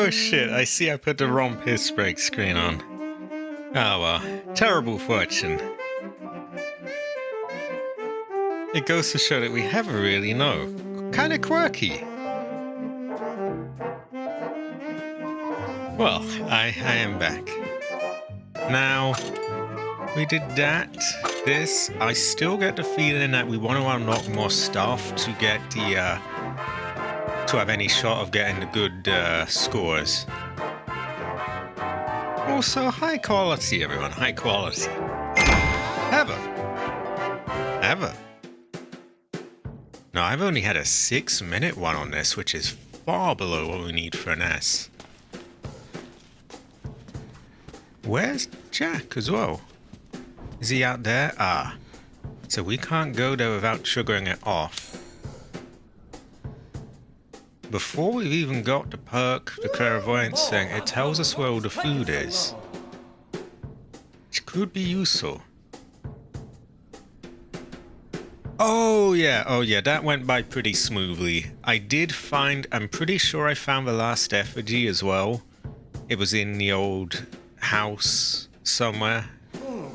A: Oh shit, I see I put the wrong piss break screen on. Oh well, terrible fortune. It goes to show that we never really know. Kinda quirky. Well, I am back. Now, we did that. This, I still get the feeling that we want to unlock more stuff to get the, to have any shot of getting the good scores. Also, high quality, everyone, high quality. Ever. No, I've only had a 6-minute one on this, which is far below what we need for an S. Where's Jack as well? Is he out there? Ah. So we can't go there without triggering it off. Before we've even got the perk, the clairvoyance thing, it tells us where all the food is. Which could be useful. Oh yeah, that went by pretty smoothly. I did find, I'm pretty sure I found the last effigy as well. It was in the old house somewhere.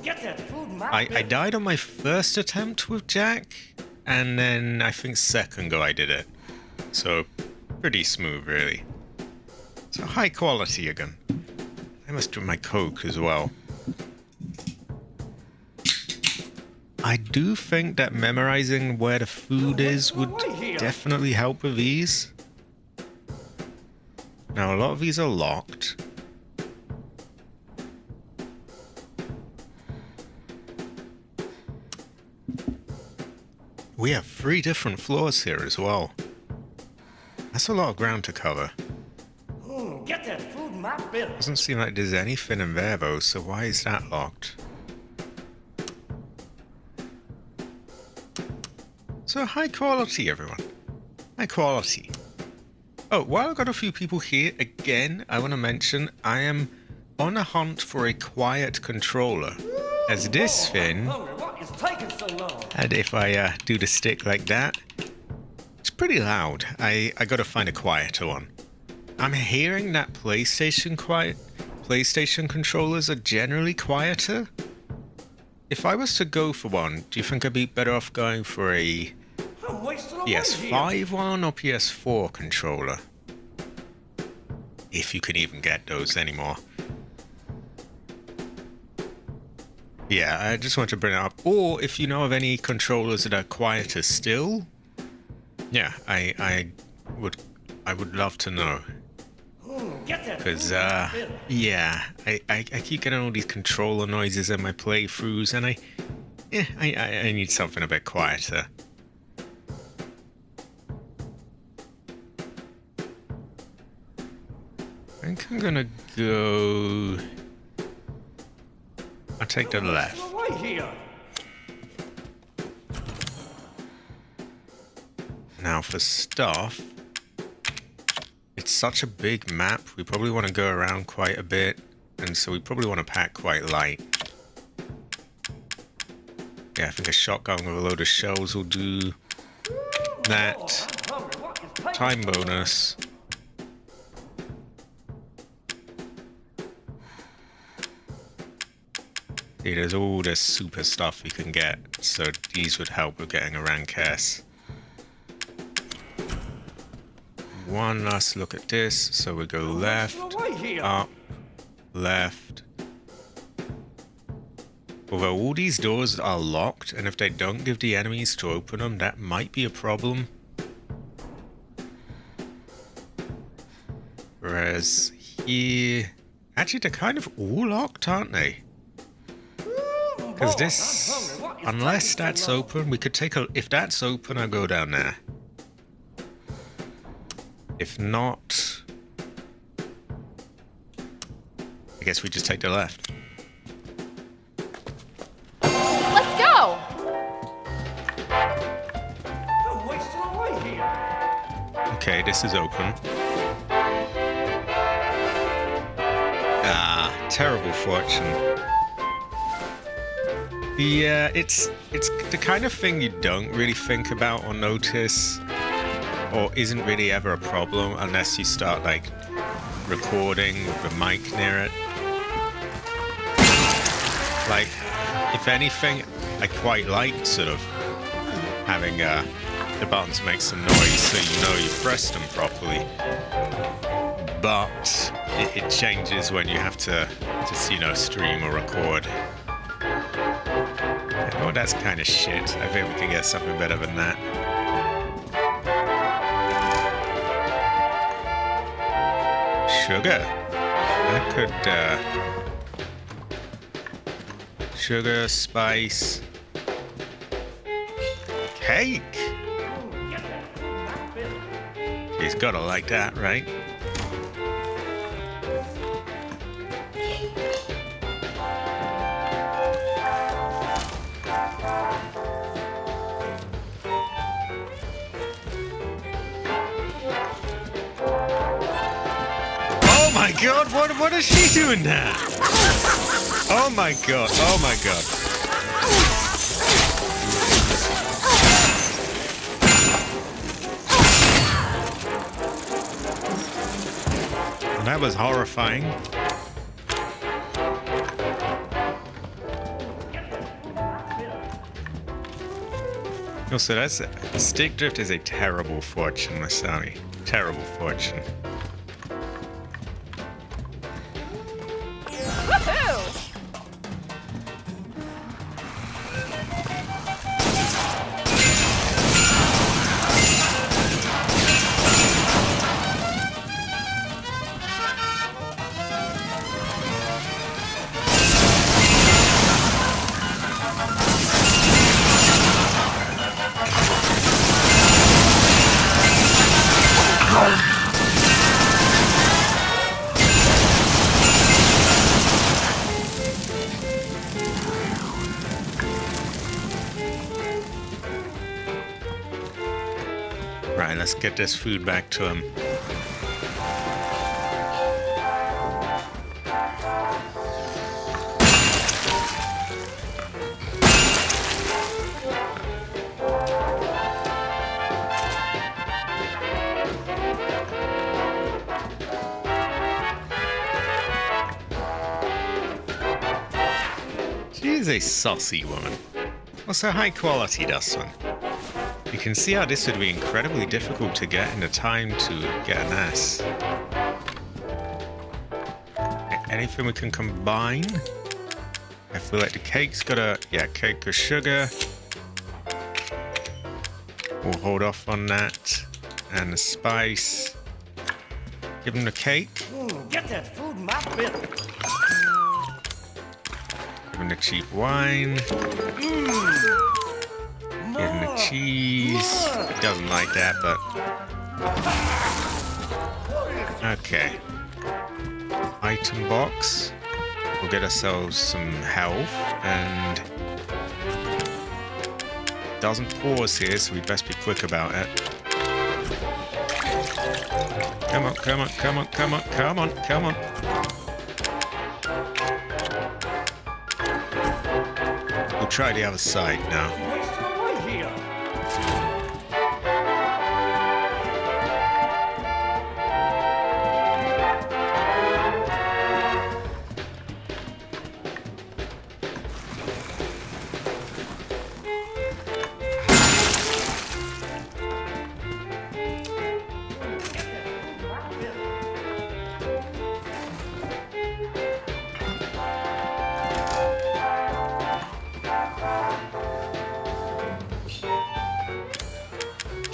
B: Get that food in my
A: I died on my first attempt with Jack, and then I think second go I did it. So, pretty smooth really. So high quality again. I must do my coke as well. I do think that memorizing where the food is would definitely help with these. Now a lot of these are locked. We have 3 different floors here as well. That's a lot of ground to cover.
B: Get that food in my belly.
A: Doesn't seem like there's anything in there though, so why is that locked? So high quality, everyone. High quality. Oh, while I've got a few people here, again, I want to mention I am on a hunt for a quiet controller. As this thing,
B: What is taking so long?
A: and if I do the stick like that, it's pretty loud. I got to find a quieter one. I'm hearing that PlayStation controllers are generally quieter. If I was to go for one, do you think I'd be better off going for a
B: I'm wasting away
A: PS5 one or PS4 controller? If you can even get those anymore. Yeah, I just want to bring it up. Or if you know of any controllers that are quieter still, yeah, I would love to know.
B: Get that
A: Because,
B: food in my belly.
A: yeah, I keep getting all these controller noises in my playthroughs, and I need something a bit quieter. I think I'm gonna go... I'll take the left.
B: Away here.
A: Now for stuff, it's such a big map, we probably want to go around quite a bit, and so we probably want to pack quite light. Yeah, I think a shotgun with a load of shells will do that.
B: Hungry. What is taking
A: Time bonus. See, there's all this super stuff you can get, so these would help with getting a rank S. One last look at this, so we go left,
B: away here.
A: up, left. Although all these doors are locked, and if they don't give the enemies to open them, that might be a problem. Whereas here... Actually, they're kind of all locked, aren't they? Because this... Unless that's open, we could take a... If that's open, I'll go down there. If not... I guess we just take the left.
F: Let's go!
B: I'm wasting away here.
A: Okay, this is open. Ah, terrible fortune. Yeah, it's the kind of thing you don't really think about or notice, or isn't really ever a problem unless you start like recording with the mic near it. Like, if anything, I quite like sort of having the buttons make some noise so you know you pressed them properly. But it changes when you have to just, you know, stream or record. Oh, that's kind of shit. I think we can get something better than that. Sugar. That could, sugar, spice, cake. He's gotta like that, right? Oh my god, what is she doing now? Oh my god, oh my god. That was horrifying. Also, that's stick drift is a terrible fortune, Masami. Terrible fortune.
F: Woohoo!
A: Right, let's get this food back to him. She's a saucy woman. Also high quality, this one. You can see how this would be incredibly difficult to get in the time to get an S. Anything we can combine? I feel like the cake's got a... yeah, cake with sugar. We'll hold off on that. And the spice. Give him the cake.
B: Get that food in my belly.
A: Give him the cheap wine. Give him the cheese. He doesn't like that, but... okay. Item box. We'll get ourselves some health, and... doesn't pause here, so we best be quick about it. Come on, come on, come on, come on, come on, come on. We'll try the other side now.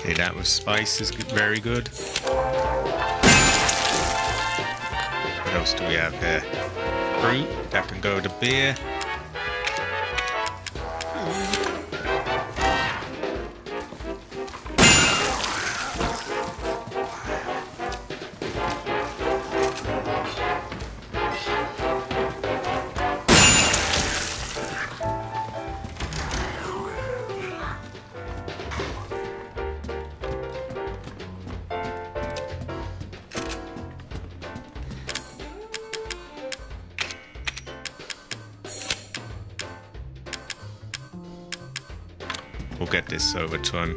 A: Okay, that with spice is good, very good. What else do we have here? Fruit, that can go to beer. We'll get this over to him.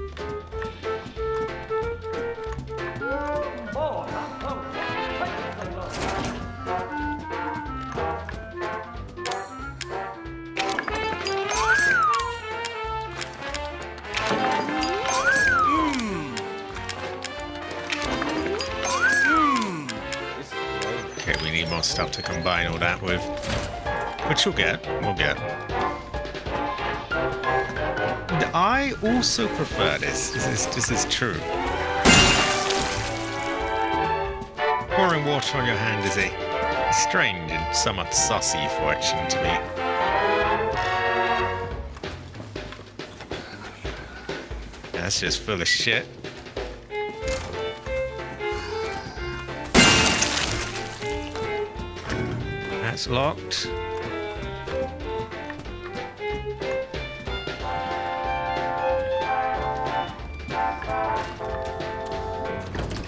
A: more stuff to combine all that with. Which we'll get. I also prefer this. This is true. Pouring water on your hand is a strange and somewhat saucy fortune to me. That's just full of shit. That's locked.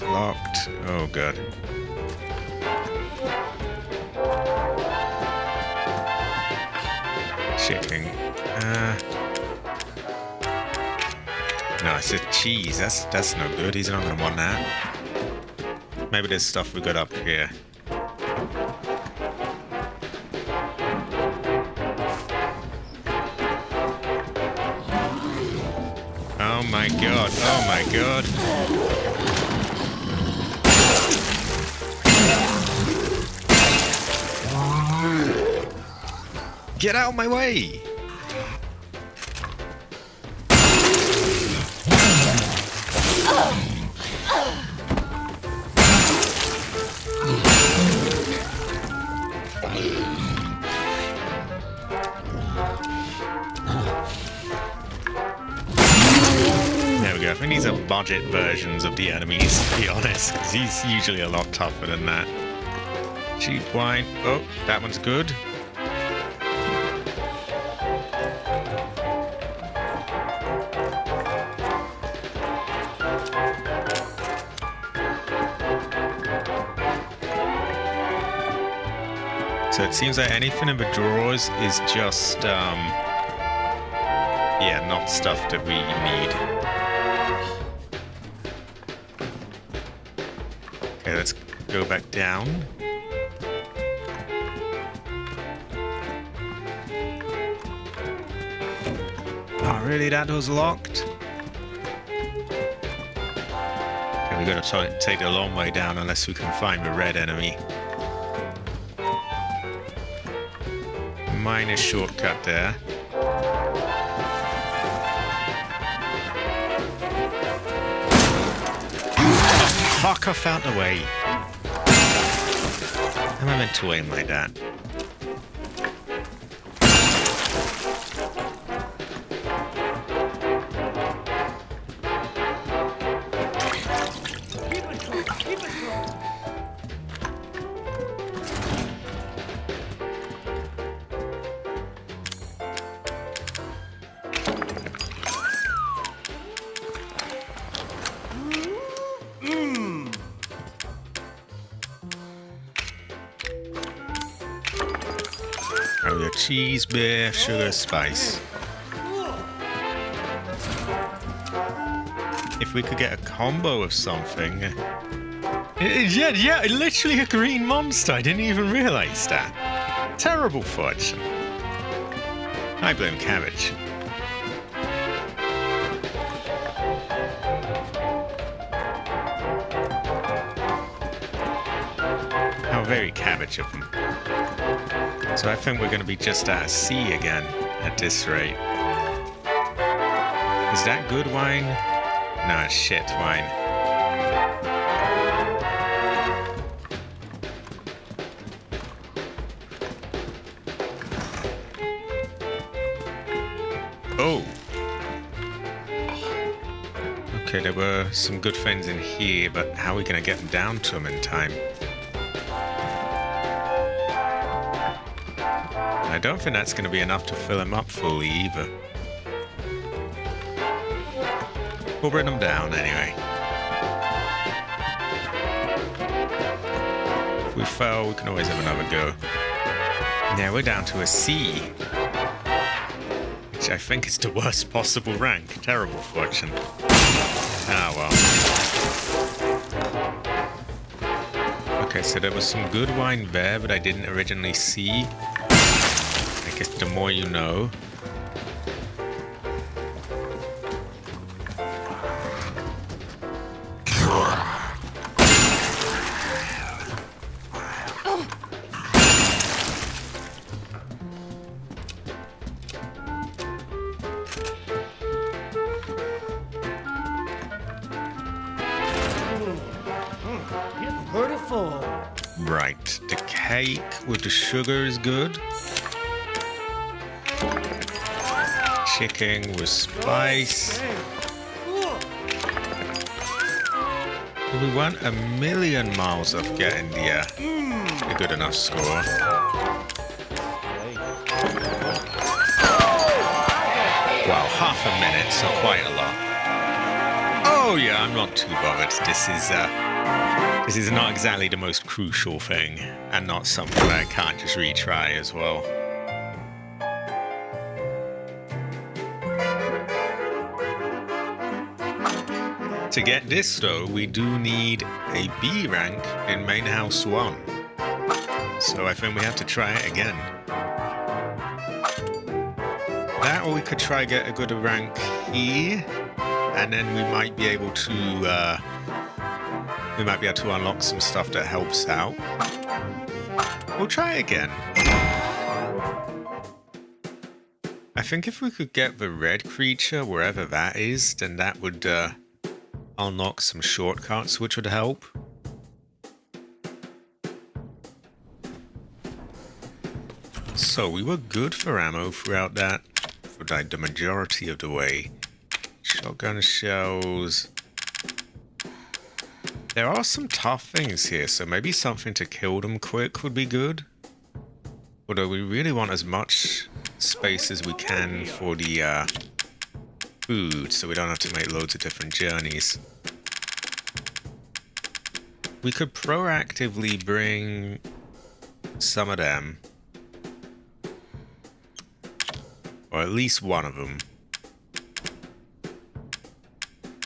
A: Locked. Oh, good. Shipping. No, it's just cheese. That's no good. He's not gonna want that. Maybe there's stuff we got up here. Oh my god. Oh my god. Get out of my way! There we go. I think these are budget versions of the enemies, to be honest, because he's usually a lot tougher than that. Cheap wine. Oh, that one's good. So it seems like anything in the drawers is just, yeah, not stuff that we need. Okay, let's go back down. Oh, really? That was locked? Okay, we gotta take the long way down unless we can find the red enemy. Minor shortcut there. Fuck off out the way. How am I meant to aim like that? Oh, your cheese, beer, sugar, spice. If we could get a combo of something. Yeah, literally a green monster. I didn't even realize that. Terrible fortune. I blame cabbage. How very cabbage of them. So I think we're going to be just at sea again at this rate. Is that good wine? No, it's shit wine. Oh! Okay, there were some good things in here, but how are we going to get down to them in time? I don't think that's going to be enough to fill him up fully either. We'll bring him down anyway. If we fail, we can always have another go. Now we're down to a C, which I think is the worst possible rank. Terrible fortune. Ah, well. Okay, so there was some good wine there, but I didn't originally see. I guess the more you know. Right, the cake with the sugar is good. Chicken with spice. We want 1,000,000 miles of getting the a good enough score. Wow, half a minute, so quite a lot. Oh yeah, I'm not too bothered. This is not exactly the most crucial thing, and not something that I can't just retry as well. To get this though, we do need a B rank in Main House 1. So I think we have to try it again. That, or we could try get a good rank here, and then we might be able to unlock some stuff that helps out. We'll try again. I think if we could get the red creature wherever that is, then that would unlock some shortcuts, which would help. So we were good for ammo throughout that, for like the majority of the way. Shotgun shells. There are some tough things here, so maybe something to kill them quick would be good. Although we really want as much space as we can for the food, so we don't have to make loads of different journeys. We could proactively bring some of them, or at least one of them.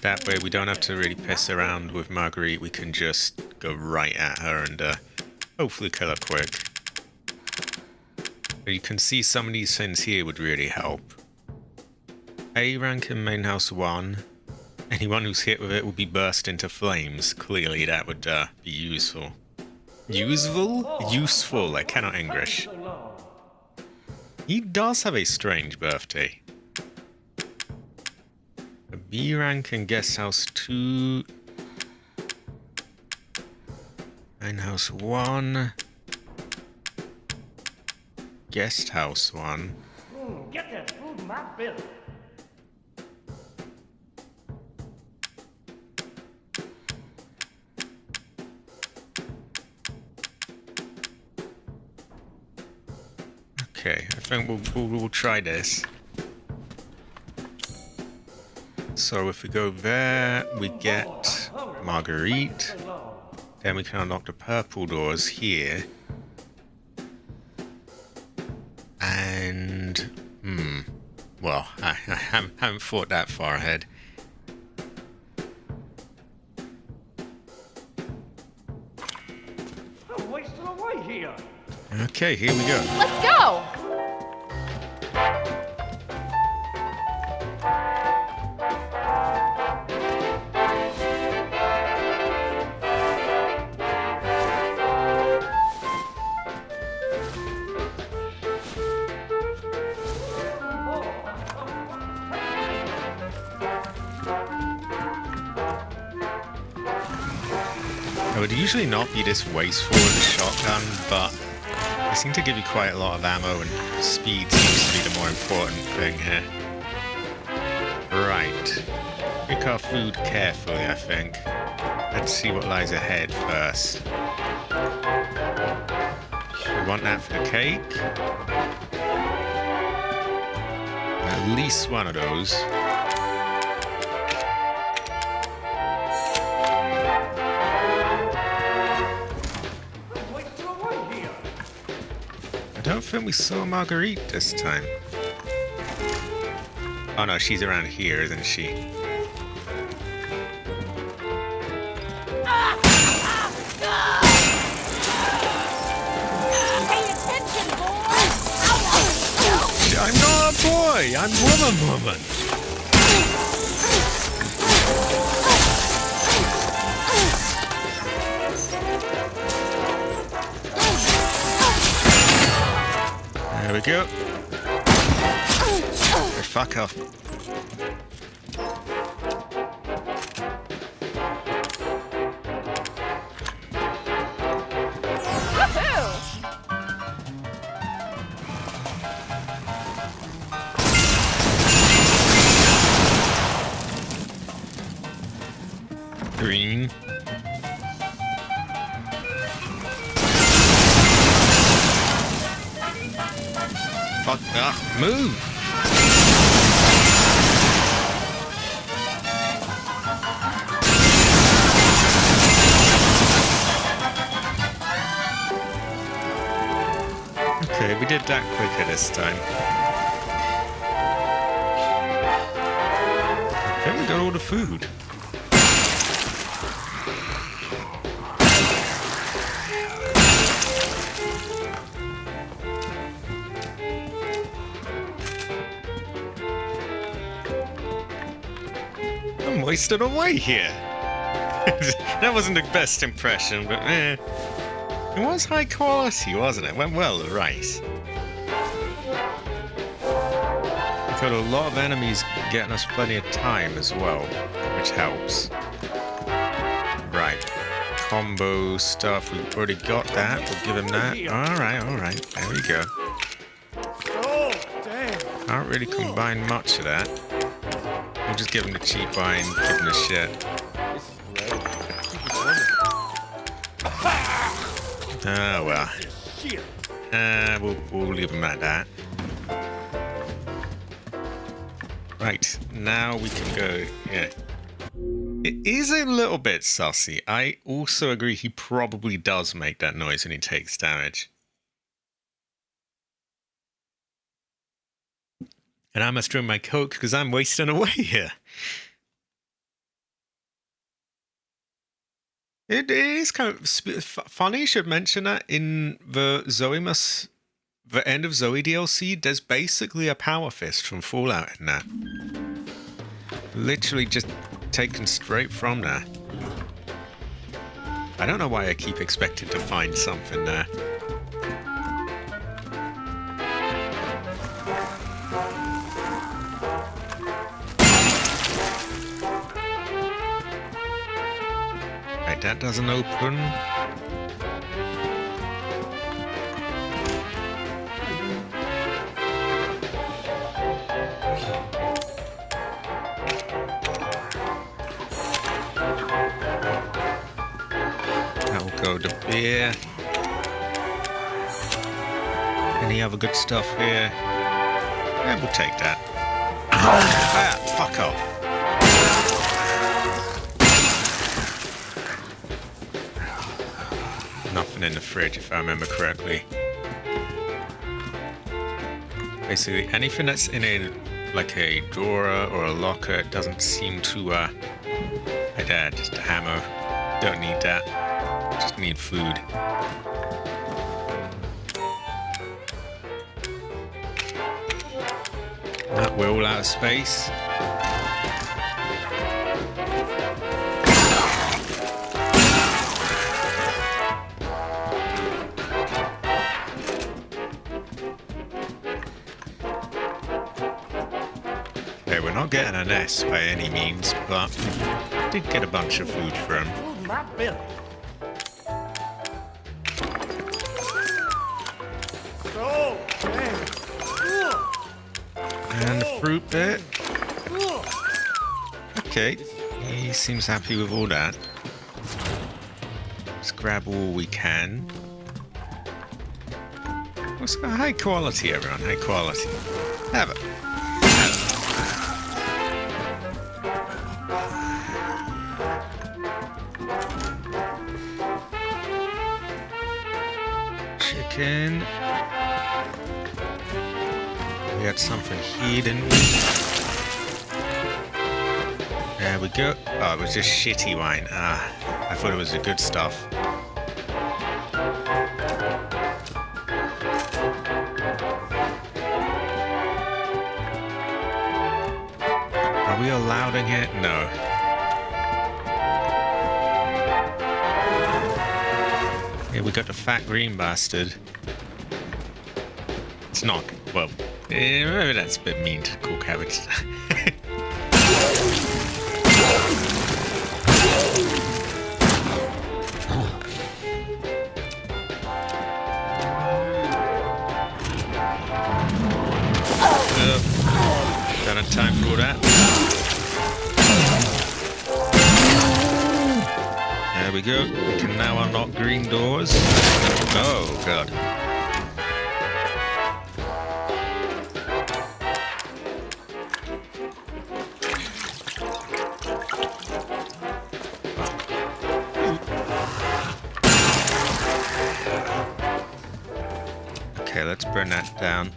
A: That way we don't have to really piss around with Marguerite, we can just go right at her and hopefully kill her quick. But you can see some of these things here would really help. A rank in Main House 1. Anyone who's hit with it will be burst into flames. Clearly that would be useful. Useful? Useful, I cannot English. He does have a strange birthday. A B rank in Guest House 2. Main House 1. Guest House 1.
B: Get that food in my belly.
A: Okay, I think we'll try this. So if we go there, we get Marguerite. Then we can unlock the purple doors here. And, well, I haven't thought that far ahead.
B: I'm wasting away here.
A: Okay, here we go.
F: Let's go!
A: I would usually not be this wasteful with a shotgun, but they seem to give you quite a lot of ammo, and speed seems to be the more important thing here. Right. Pick our food carefully, I think. Let's see what lies ahead first. We want that for the cake. At least one of those. I don't think we saw Marguerite this time. Oh no, she's around here, isn't she?
F: Pay attention, boy!
A: I'm not a boy! I'm woman! There we go. Okay, fuck off. Green. Fuck up. Move! Okay, we did that quicker this time. Okay, we got all the food. I'm wasted away here. That wasn't the best impression, but it was high quality, wasn't it? Went well, right. We got a lot of enemies getting us plenty of time as well, which helps. Right. Combo stuff, we've already got that. We'll give him that. Alright. There we go.
B: Oh, damn.
A: Can't really combine much of that. We'll just give him the cheap eye and give him the shit.
B: This is great. Keep it running.
A: Oh well.
B: Shit.
A: We'll leave him at that. Right, now we can go. Yeah. It is a little bit sussy. I also agree he probably does make that noise when he takes damage. And I must drink my Coke because I'm wasting away here. It is kind of funny you should mention that in the the end of Zoe DLC, there's basically a power fist from Fallout in that. Literally just taken straight from there. I don't know why I keep expecting to find something there. Right, that doesn't open. Go to beer. Any other good stuff here? Yeah, we'll take that. Ah, fuck off. Nothing in the fridge, if I remember correctly. Basically, anything that's in a like a drawer or a locker doesn't seem to. Like that, just a hammer. Don't need that. Just need food. We're all out of space. Okay, we're not getting an S by any means, but we did get a bunch of food from him.
B: Ooh, my belly. So, damn.
A: And the fruit bit. Okay, he seems happy with all that. Let's grab all we can. What's high quality, everyone? High quality. Have it. Chicken. We got something here, didn't we? There we go. Oh, it was just shitty wine. Ah, I thought it was the good stuff. Are we allowed in here? No. Yeah, we got the fat green bastard. It's not, well, maybe that's a bit mean to call cabbage. Don't have time for all that. There we go. We can now unlock green doors. Oh, God. Okay, let's burn that down.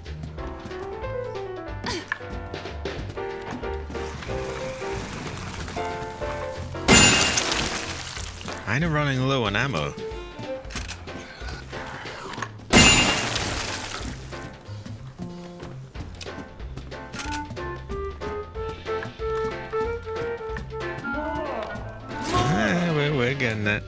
A: Kinda running low on ammo. We're getting it.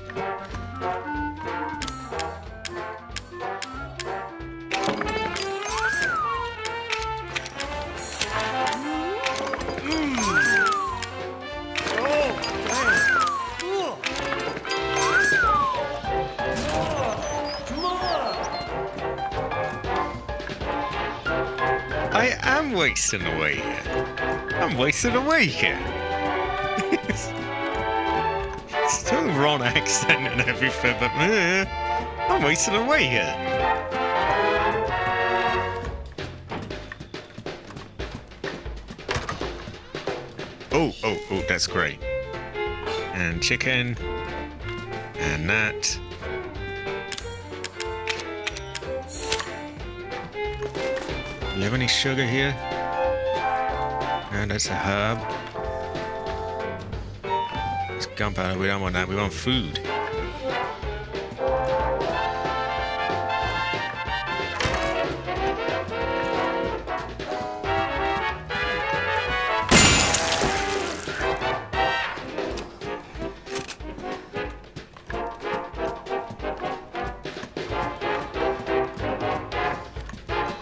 A: I am wasting away here. I'm wasting away here. Still wrong accent and everything, but I'm wasting away here. Oh, that's great. And chicken. And that. Do you have any sugar here? And that's a herb. It's gunpowder. We don't want that. We want food.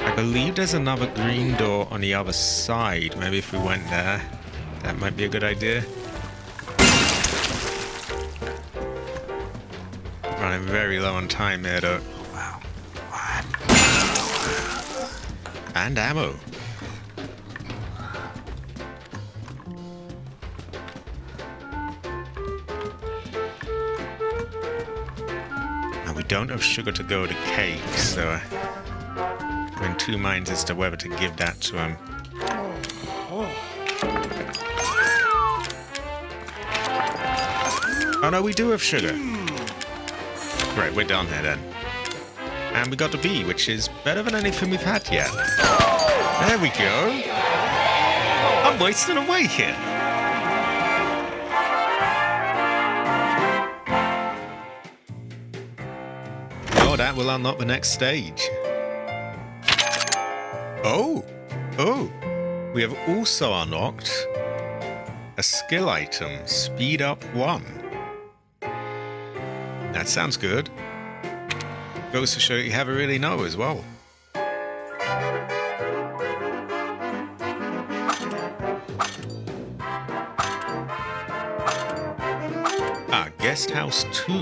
A: I believe there's another green door on the other side. Maybe if we went there, that might be a good idea. Running very low on time here, though. And ammo. And we don't have sugar to go to cake, so I'm in two minds as to whether to give that to him. Oh no, we do have sugar. Right, we're done here then. And we got the bee, which is better than anything we've had yet. There we go. I'm wasting away here. Oh, that will unlock the next stage. Oh, we have also unlocked a skill item, Speed Up 1. That sounds good. Goes to show you how to really know as well. Guest House 2.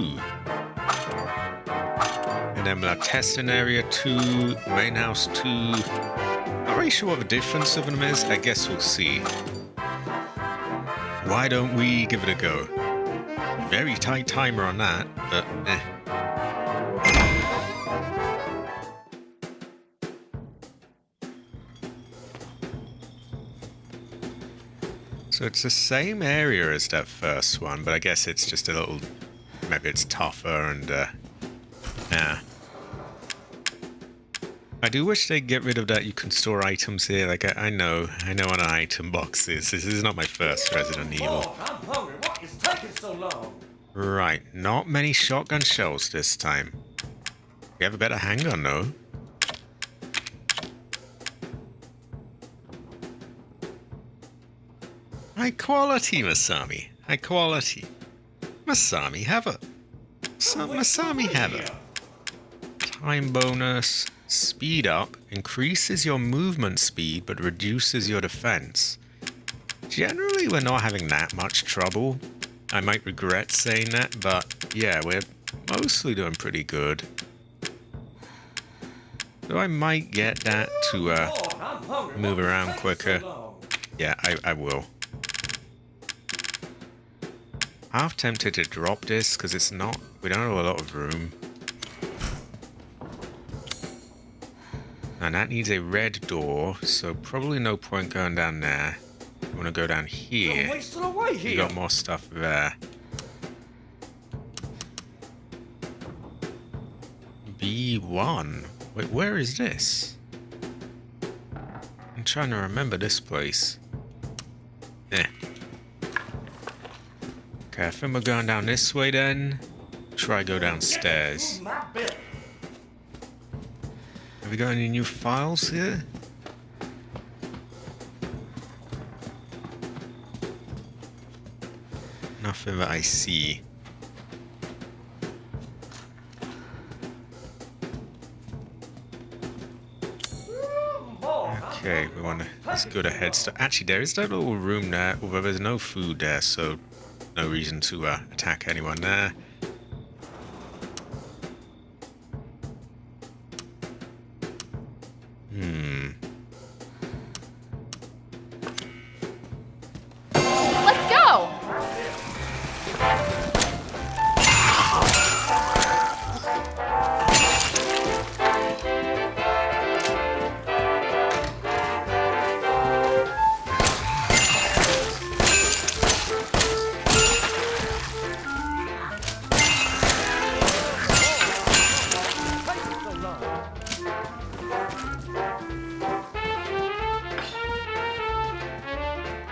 A: And then we'll have Testing Area 2, Main House 2. Not really sure what the difference of them is. I guess we'll see. Why don't we give it a go? Very tight timer on that, but eh. So it's the same area as that first one, but I guess it's just a little... Maybe it's tougher and, yeah. I do wish they'd get rid of that you can store items here. Like, I know what an item box is. This is not my first Resident Evil.
B: Oh, I'm hungry. What is taking so long?
A: Right, not many shotgun shells this time. We have a better handgun, though. High quality, Masami. High quality. Masami, have it. Masami, have it. Time bonus. Speed up. Increases your movement speed, but reduces your defense. Generally, we're not having that much trouble. I might regret saying that, but yeah, we're mostly doing pretty good. So I might get that to move around quicker. Yeah, I will. Half tempted to drop this because it's not. We don't have a lot of room. And that needs a red door, so probably no point going down there. I want to go down here.
B: You're wasting away
A: You
B: here.
A: got more stuff there. B1. Wait, where is this? I'm trying to remember this place. Eh. Okay, I think we're going down this way then. Try go downstairs.
B: My bed.
A: Have we got any new files here? Nothing that I see. Okay, we want to. Let's go to head start. Actually, there is that little room there, although there's no food there, so no reason to attack anyone there.
F: Let's go!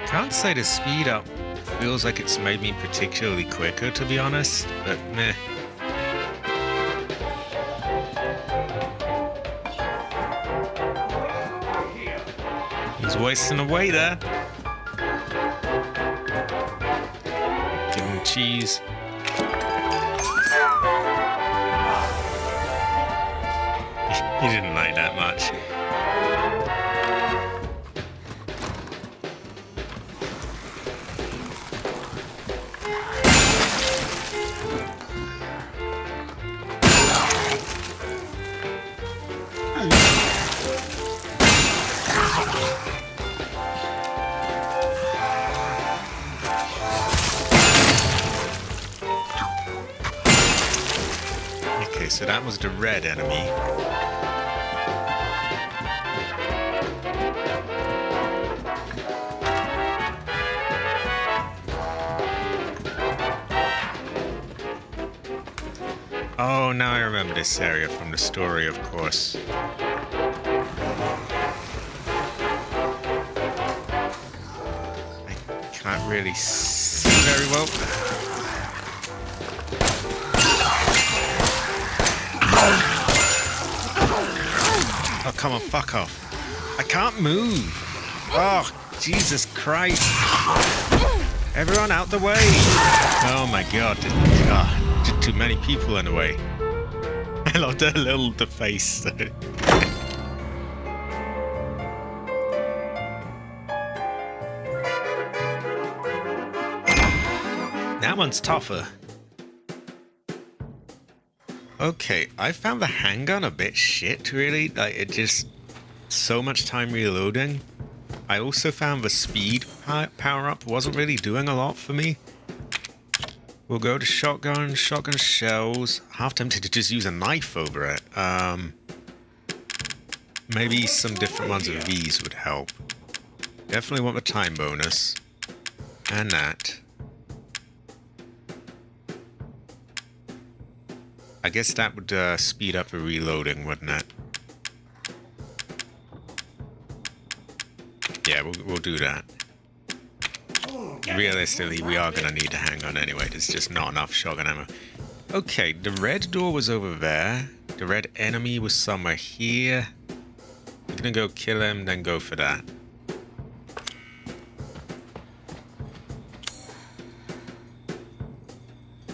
A: Can't say the speed up feels like it's made me particularly quicker, to be honest, but meh. He's wasting away there. Give him cheese. He didn't like that much. Okay, so that was the red enemy. Oh, now I remember this area from the story, of course. I can't really see very well. Oh, come on, fuck off. I can't move. Oh, Jesus Christ. Everyone out the way. Oh my God. Just too many people in the way. I love the face. That one's tougher. Okay, I found the handgun a bit shit, really. Like, it just... so much time reloading. I also found the speed power-up wasn't really doing a lot for me. We'll go to shotgun shells. Half tempted to just use a knife over it. Maybe some different ones of these would help. Definitely want the time bonus. And that. I guess that would speed up the reloading, wouldn't it? Yeah, we'll do that. Realistically, we are going to need a handgun anyway. There's just not enough shotgun ammo. Okay, the red door was over there. The red enemy was somewhere here. We're going to go kill him, then go for that.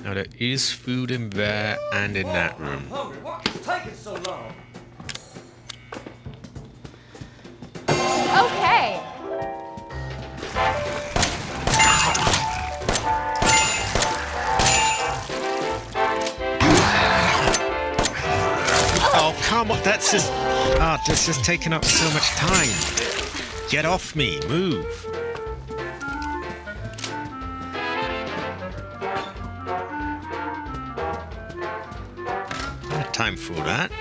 A: Now, there is food in there and in that room.
B: Hungry. What is taking so long?
F: Okay.
A: Oh, come on. That's just... oh, that's just taking up so much time. Get off me. Move. time for that.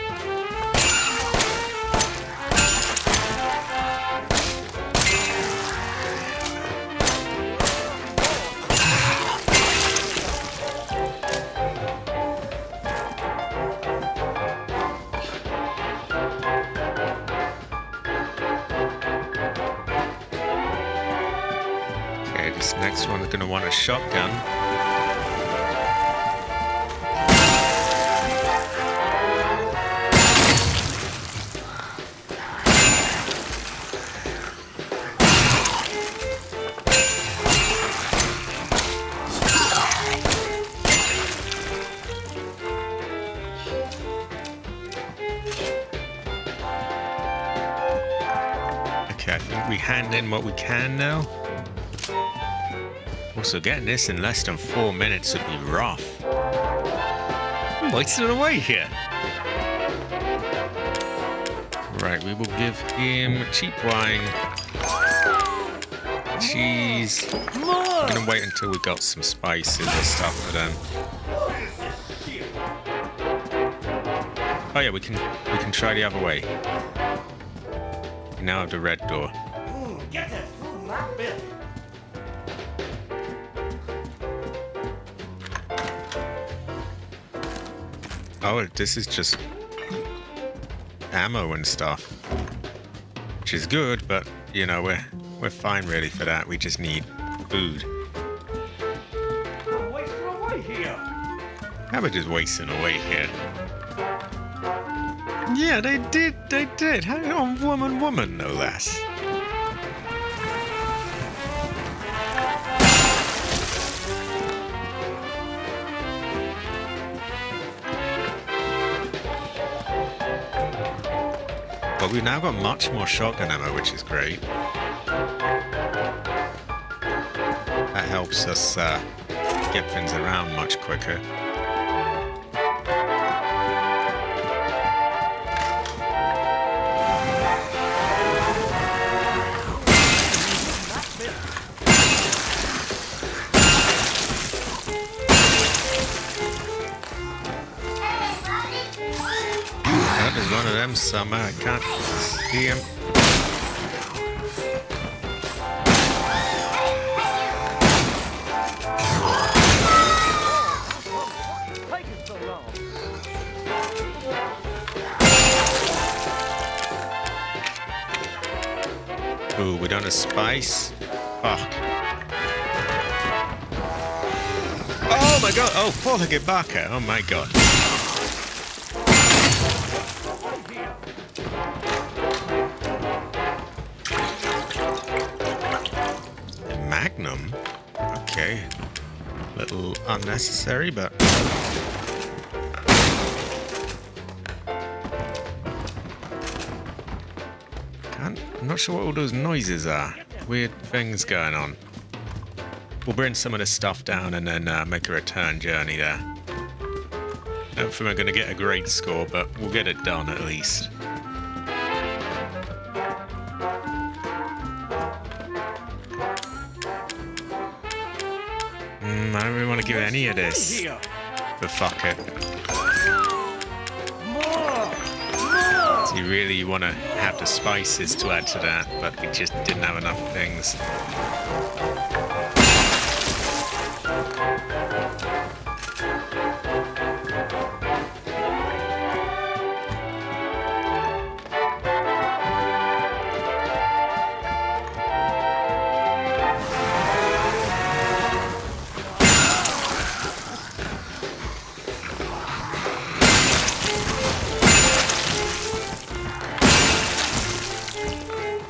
A: Okay, this next one's gonna want a shotgun. Okay, I think we hand in what we can now. Also, getting this in less than 4 minutes would be rough. I'm wasting away here. Right, we will give him cheap wine, cheese. I'm gonna wait until we got some spices and stuff for them. Oh yeah, we can try the other way. We now have the red door.
B: Get that through my belly.
A: Oh, this is just ammo and stuff, which is good, but you know we're fine really for that. We just need food.
B: I'm wasting away here.
A: How about just wasting away here? Yeah, they did. How on woman, no less. But we've now got much more shotgun ammo, which is great. That helps us get things around much quicker. There's one of them somewhere. I can't see him.
B: Taking so long.
A: Ooh, we done a spice. Fuck. Oh my god. Oh, four-legged barker. Oh my god. Magnum? Okay. Little unnecessary, but... I'm not sure what all those noises are. Weird things going on. We'll bring some of this stuff down and then make a return journey there. I don't think we're going to get a great score, but we'll get it done at least. I don't really want to give any of this. But fuck it. So you really want to have the spices to add to that, but we just didn't have enough things.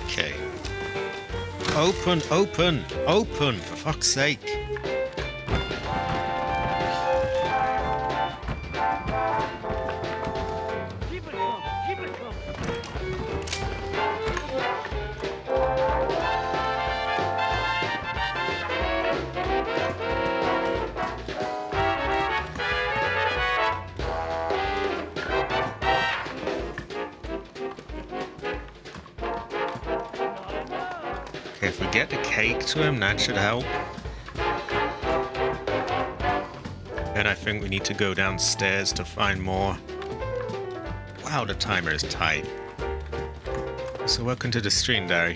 A: Okay. Open, open, open, for fuck's sake.
B: Keep it coming. Keep it coming.
A: Okay, if we get the cake to him, that should help. Then I think we need to go downstairs to find more Wow, the timer is tight. So welcome to the stream, Dari.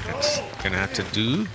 A: That's gonna have to do.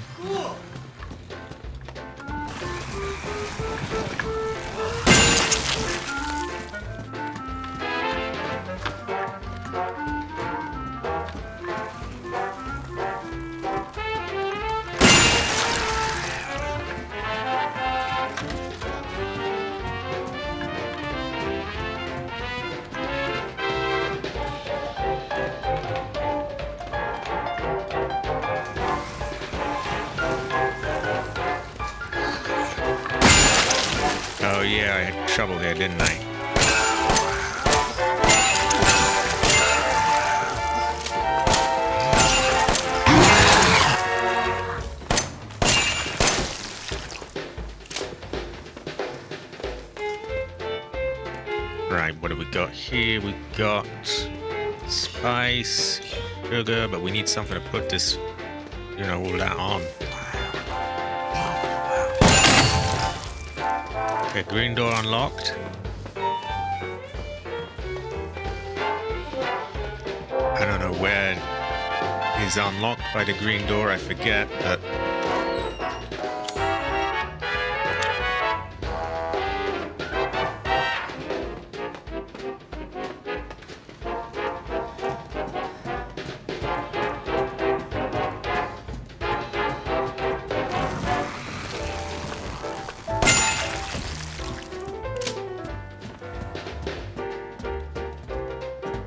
A: Oh yeah, I had trouble here, didn't I? Right, what do we got here? We got spice, sugar, but we need something to put this, you know, all that on. Okay, green door unlocked. I don't know where is unlocked by the green door, I forget, but...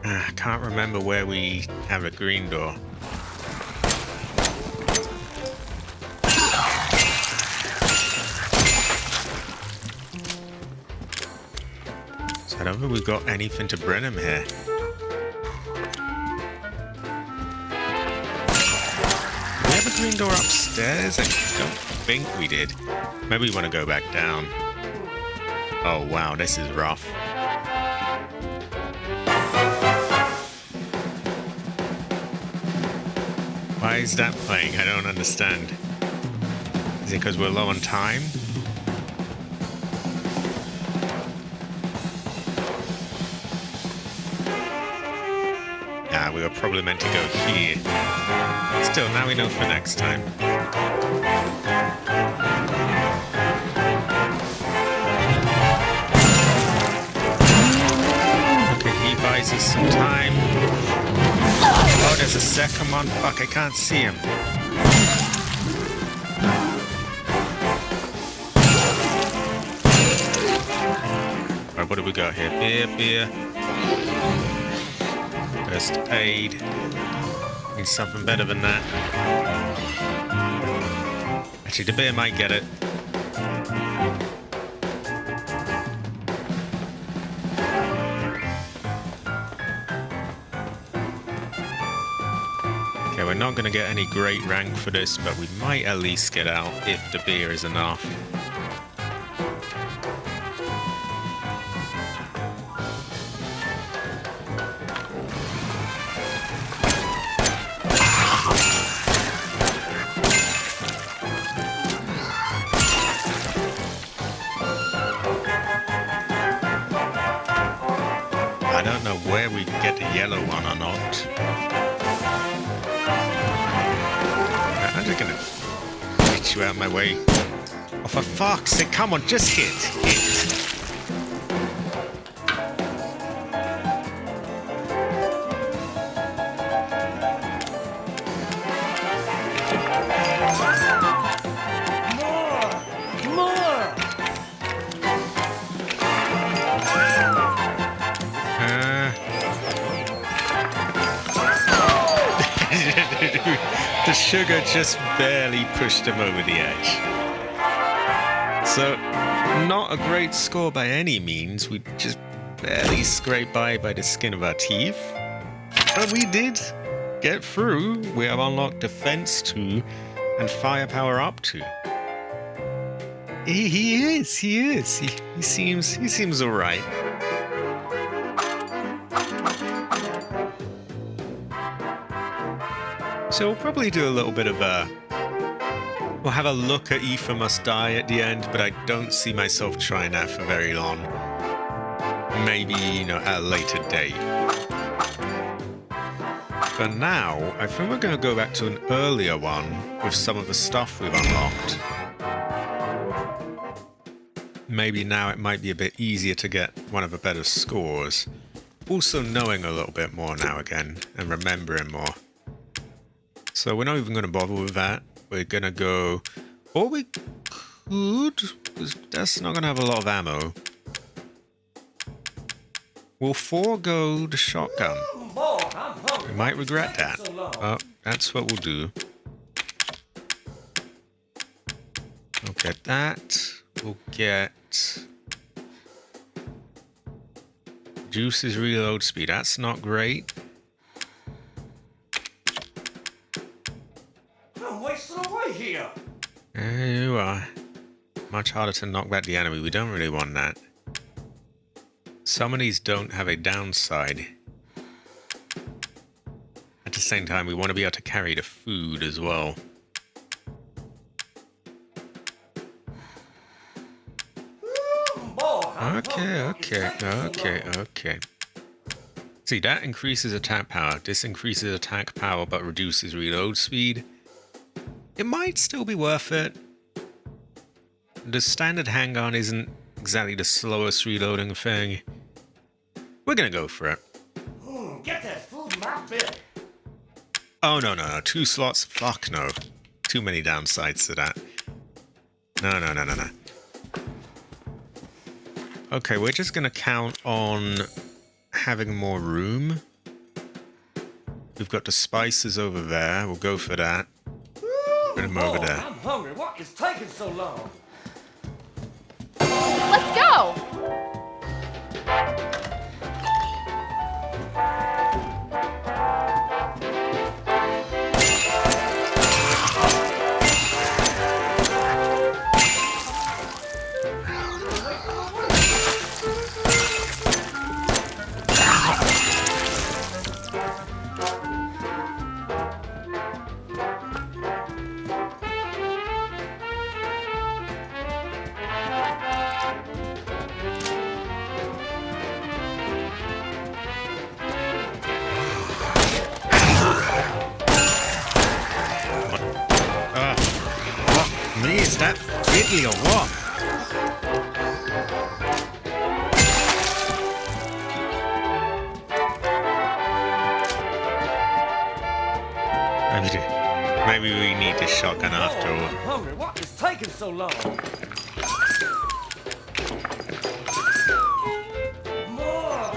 A: I can't remember where we have a green door. So I don't think we've got anything to bring him here. Do we have a green door upstairs? I don't think we did. Maybe we want to go back down. Oh wow, this is rough. Why is that playing? I don't understand. Is it because we're low on time? Yeah, we were probably meant to go here. Still, now we know for next time. Okay, he buys us some time. Oh, there's a second one. Fuck, I can't see him. Alright, what do we got here? Beer. First aid. Need something better than that. Actually, the beer might get it. Okay, we're not going to get any great rank for this, but we might at least get out if the beer is enough. I don't know where we get the yellow one or not. I'm just gonna get you out of my way. Oh, for fuck's sake, come on, just hit.
B: More!
A: The sugar just barely pushed him over the edge. So, not a great score by any means. We just barely scraped by the skin of our teeth. But we did get through. We have unlocked defense 2 and firepower up 2. He is. He seems alright. So we'll probably do a little bit of We'll have a look at Ether Must Die at the end, but I don't see myself trying that for very long. Maybe, at a later date. For now, I think we're going to go back to an earlier one with some of the stuff we've unlocked. Maybe now it might be a bit easier to get one of the better scores. Also knowing a little bit more now again, and remembering more. So we're not even going to bother with that. We're going to go... Or we could, because that's not going to have a lot of ammo. We'll forego the shotgun. We might regret that. Oh, that's what we'll do. We'll get that. We'll get... Juice's reload speed. That's not great.
B: I'm wasting away here.
A: There you are. Much harder to knock back the enemy. We don't really want that. Some of these don't have a downside. At the same time, we want to be able to carry the food as well. Okay. See, that increases attack power. This increases attack power but reduces reload speed. It might still be worth it. The standard handgun isn't exactly the slowest reloading thing. We're gonna go for it.
B: Get that food in my belly.
A: Oh, no. 2 slots? Fuck no. Too many downsides to that. No. Okay, we're just gonna count on having more room. We've got the spices over there. We'll go for that. Put them over there.
B: I'm hungry. What is taking so long?
F: Let's go!
A: Me, is that fiddly or what? Maybe we need the shotgun after all.
B: I'm hungry. What is taking so long? More!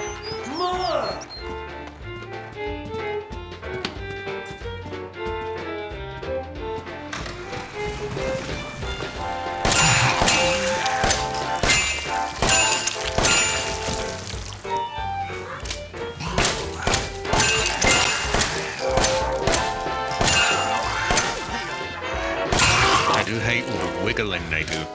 A: I do hate all the wiggling they do.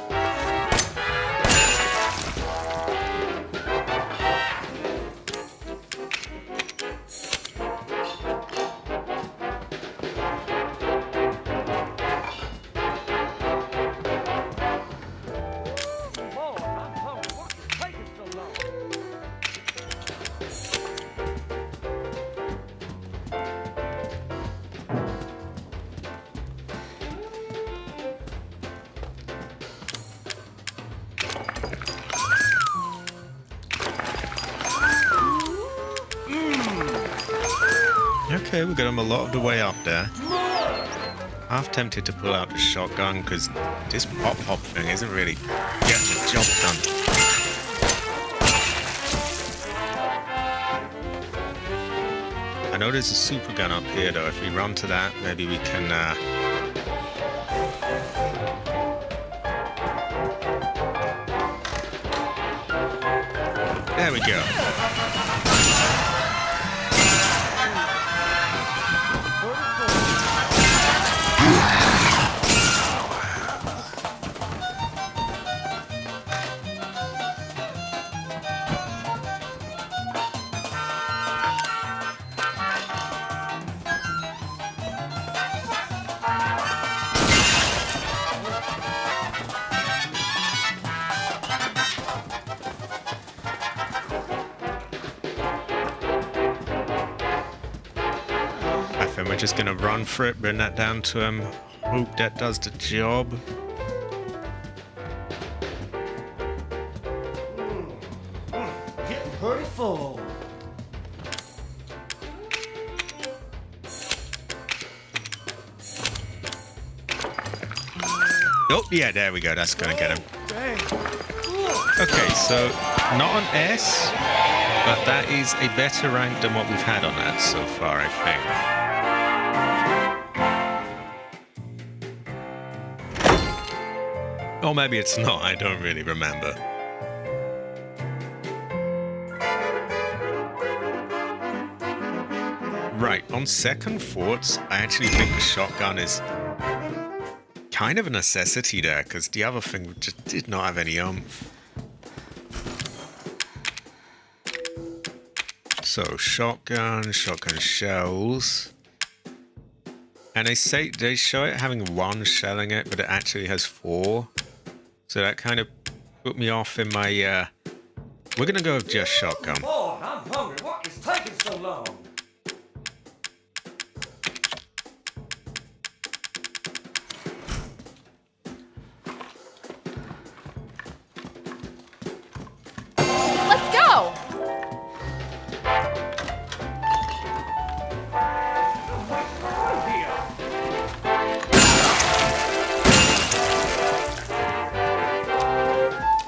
B: I'm hungry. What is taking so long?
A: Okay, we got him a lot of the way up there. Half tempted to pull out the shotgun because this pop thing isn't really getting the job done. I know there's a super gun up here though. If we run to that, maybe we can there we go. just gonna run for it, bring that down to him. Hope that does the job.
B: Getting pretty full.
A: Oh, yeah, there we go. That's gonna get him. Okay, so not an S, but that is a better rank than what we've had on that so far, I think. Or maybe it's not. I don't really remember. Right, on second thoughts, I actually think the shotgun is kind of a necessity there, because the other thing just did not have any oomph. So shotgun shells, and they show it having one shell in it, but it actually has 4. So that kind of put me off in my. We're gonna go with just shotgun.
B: Boy, I'm hungry. What is taking so long?
F: Let's go!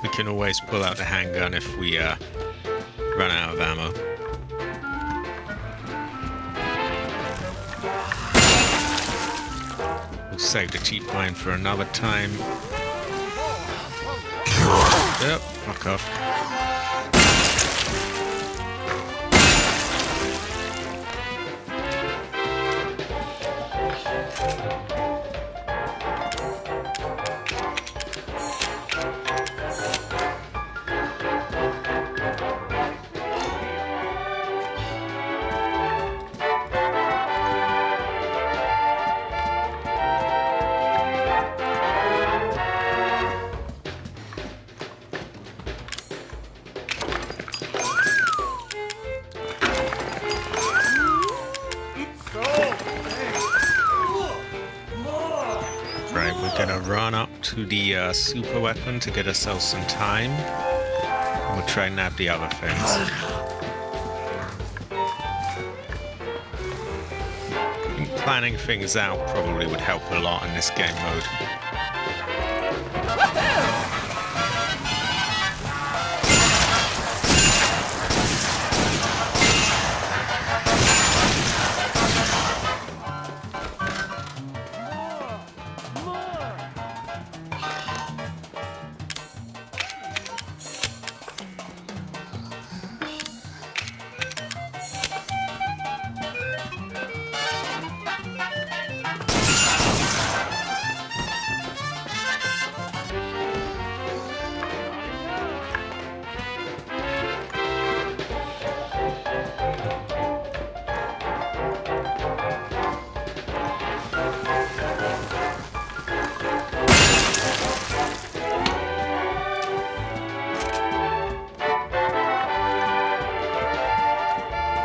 A: We can always pull out the handgun if we run out of ammo. We'll save the cheap line for another time. Yep, fuck off. Right, we're gonna run up to the super weapon to get ourselves some time. And we'll try and nab the other things. I think planning things out probably would help a lot in this game mode.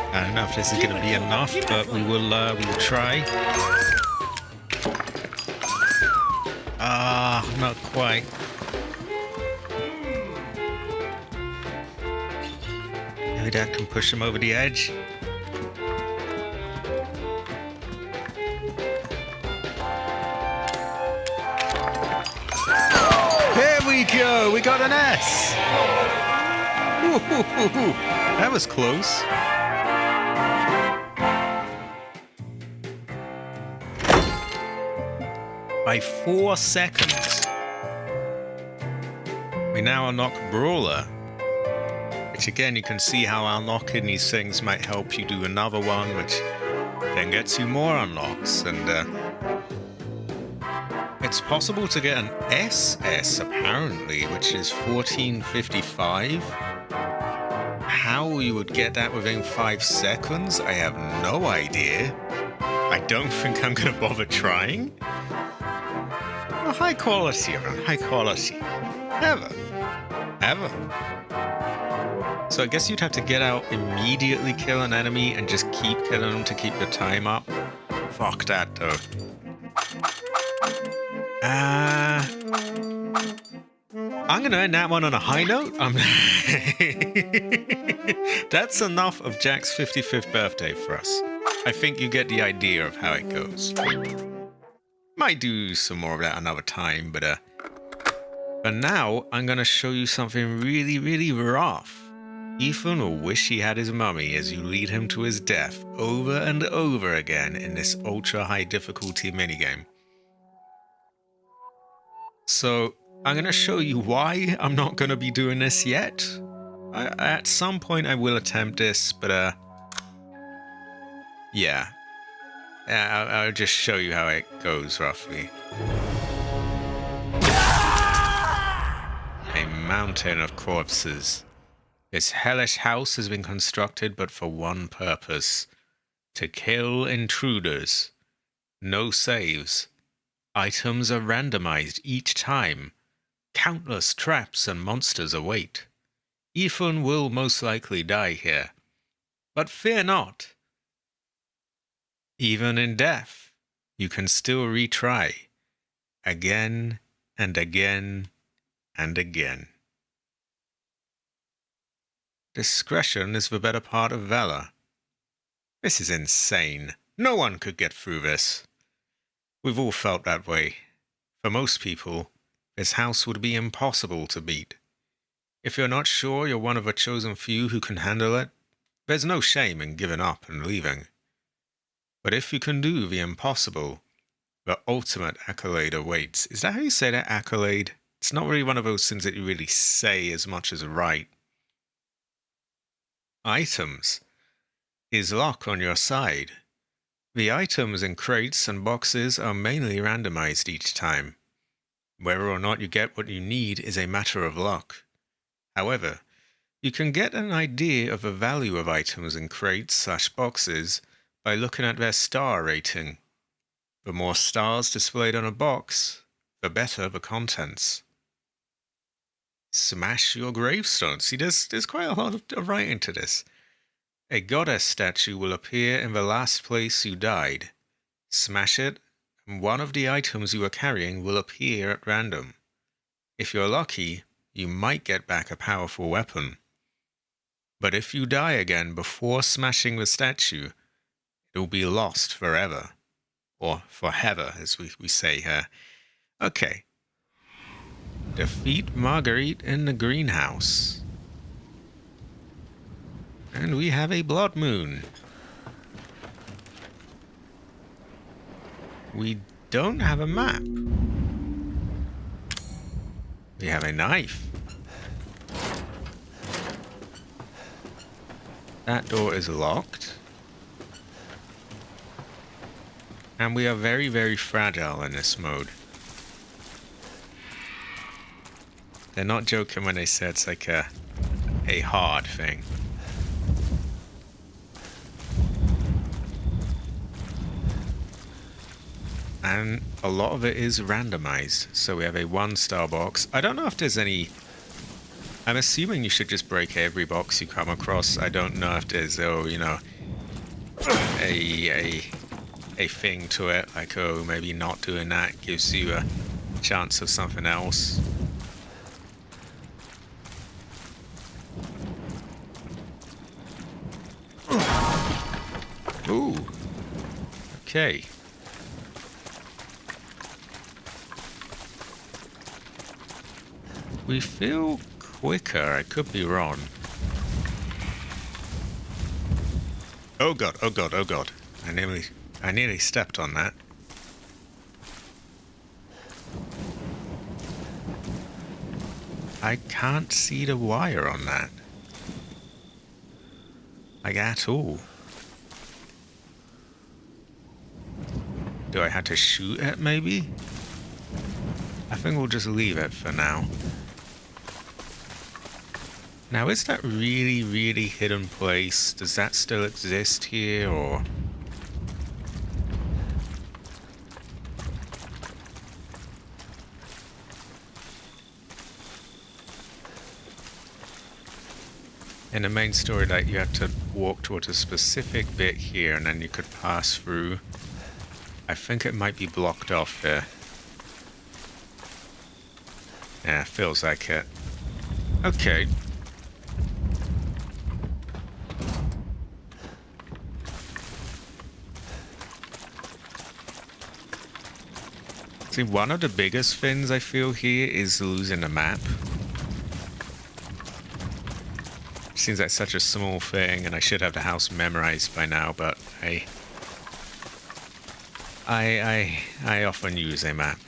A: I don't know if this is going to be enough, but we will try. Not quite. Maybe that can push him over the edge. There we go! We got an S! Ooh, that was close. By 4 seconds. We now unlock Brawler. Which again, you can see how unlocking these things might help you do another one, which then gets you more unlocks. And it's possible to get an SS apparently, which is 1455. How you would get that within 5 seconds, I have no idea. I don't think I'm gonna bother trying. Well, high quality, everyone. High quality. Ever. So I guess you'd have to get out, immediately kill an enemy, and just keep killing them to keep the time up Fuck that, though. I'm gonna end that one on a high note. That's enough of Jack's 55th birthday for us. I think you get the idea of how it goes. Might do some more of that another time, but now I'm gonna show you something really, really rough. Ethan will wish he had his mummy as you lead him to his death over and over again in this ultra high difficulty minigame. So I'm gonna show you why I'm not gonna be doing this yet. At some point I will attempt this, but yeah. I'll just show you how it goes roughly. A mountain of corpses. This hellish house has been constructed but for one purpose: to kill intruders. No saves. Items are randomized each time. Countless traps and monsters await. Ethan will most likely die here. But fear not. Even in death, you can still retry. Again and again and again. Discretion is the better part of valor. This is insane. No one could get through this. We've all felt that way. For most people, this house would be impossible to beat. If you're not sure you're one of a chosen few who can handle it, there's no shame in giving up and leaving. But if you can do the impossible, the ultimate accolade awaits. Is that how you say that, accolade? It's not really one of those things that you really say as much as write. Items is luck on your side. The items in crates and boxes are mainly randomized each time. Whether or not you get what you need is a matter of luck. However, you can get an idea of the value of items in crates/boxes by looking at their star rating. The more stars displayed on a box, the better the contents. Smash your gravestone. See, there's quite a lot of writing to this. A goddess statue will appear in the last place you died. Smash it, and one of the items you are carrying will appear at random. If you're lucky, you might get back a powerful weapon. But if you die again before smashing the statue, it will be lost forever. Or forever, as we say here. Okay. Defeat Marguerite in the greenhouse. And we have a blood moon. We don't have a map. We have a knife. That door is locked. And we are very, very fragile in this mode. They're not joking when they say it's like a hard thing. And a lot of it is randomized. So we have a 1-star box. I don't know if there's any... I'm assuming you should just break every box you come across. I don't know if there's, a thing to it. Like, maybe not doing that gives you a chance of something else. Ooh. Okay. We feel quicker. I could be wrong. Oh god, oh god, oh god. I nearly stepped on that. I can't see the wire on that. Like at all. Do I have to shoot it maybe? I think we'll just leave it for now. Now, is that really, really hidden place? Does that still exist here, or...? In the main story, like, you have to walk towards a specific bit here, and then you could pass through. I think it might be blocked off here. Yeah, feels like it. Okay. See, one of the biggest things I feel here is losing a map. Seems like such a small thing, and I should have the house memorized by now, but I often use a map.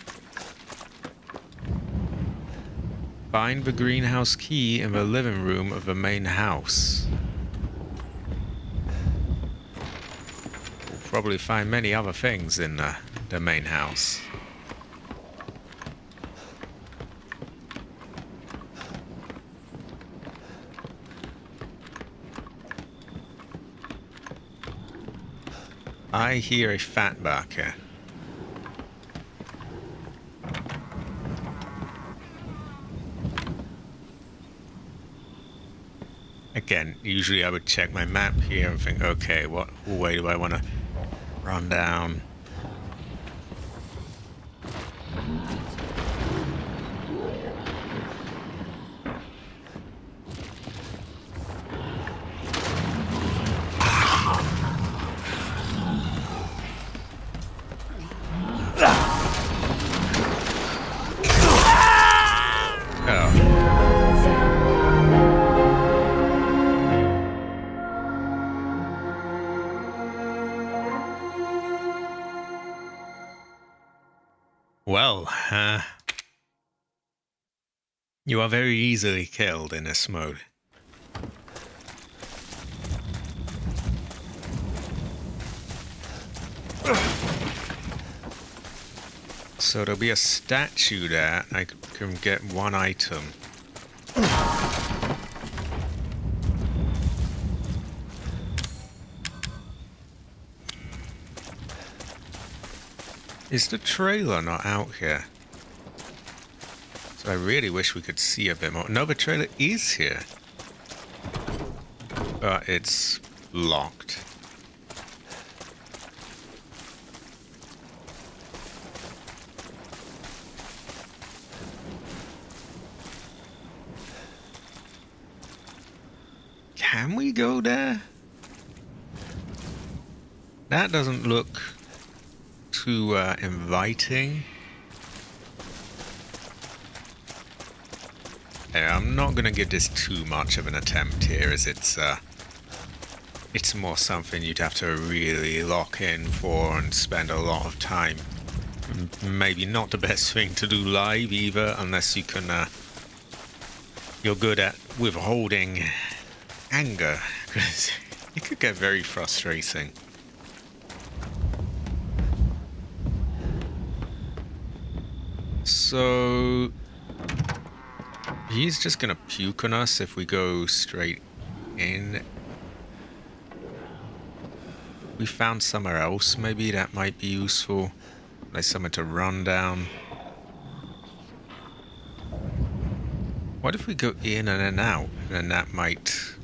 A: Find the greenhouse key in the living room of the main house. We'll probably find many other things in the main house. I hear a fatbacker. Again, usually I would check my map here and think, okay, what way do I want to run down? Well, you are very easily killed in this mode. So there'll be a statue there. I can get one item. Is the trailer not out here? So I really wish we could see a bit more. No, the trailer is here. But it's locked. Can we go there? That doesn't look too inviting. Yeah, I'm not gonna give this too much of an attempt here, as it's more something you'd have to really lock in for and spend a lot of time. Maybe not the best thing to do live either, unless you can you're good at withholding anger, because it could get very frustrating. So he's just gonna puke on us if we go straight in. We found somewhere else, maybe that might be useful. Like somewhere to run down. What if we go in and then out? Then that might...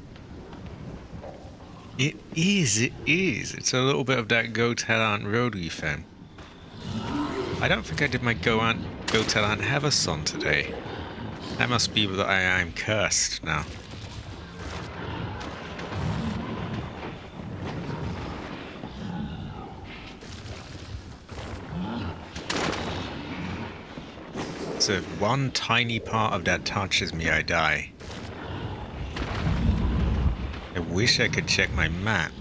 A: It is. It's a little bit of that Go Tell Aunt Rhodey thing. I don't think I did my Go Tell Aunt Heather song today. That must be that I'm cursed now. So if one tiny part of that touches me, I die. I wish I could check my map.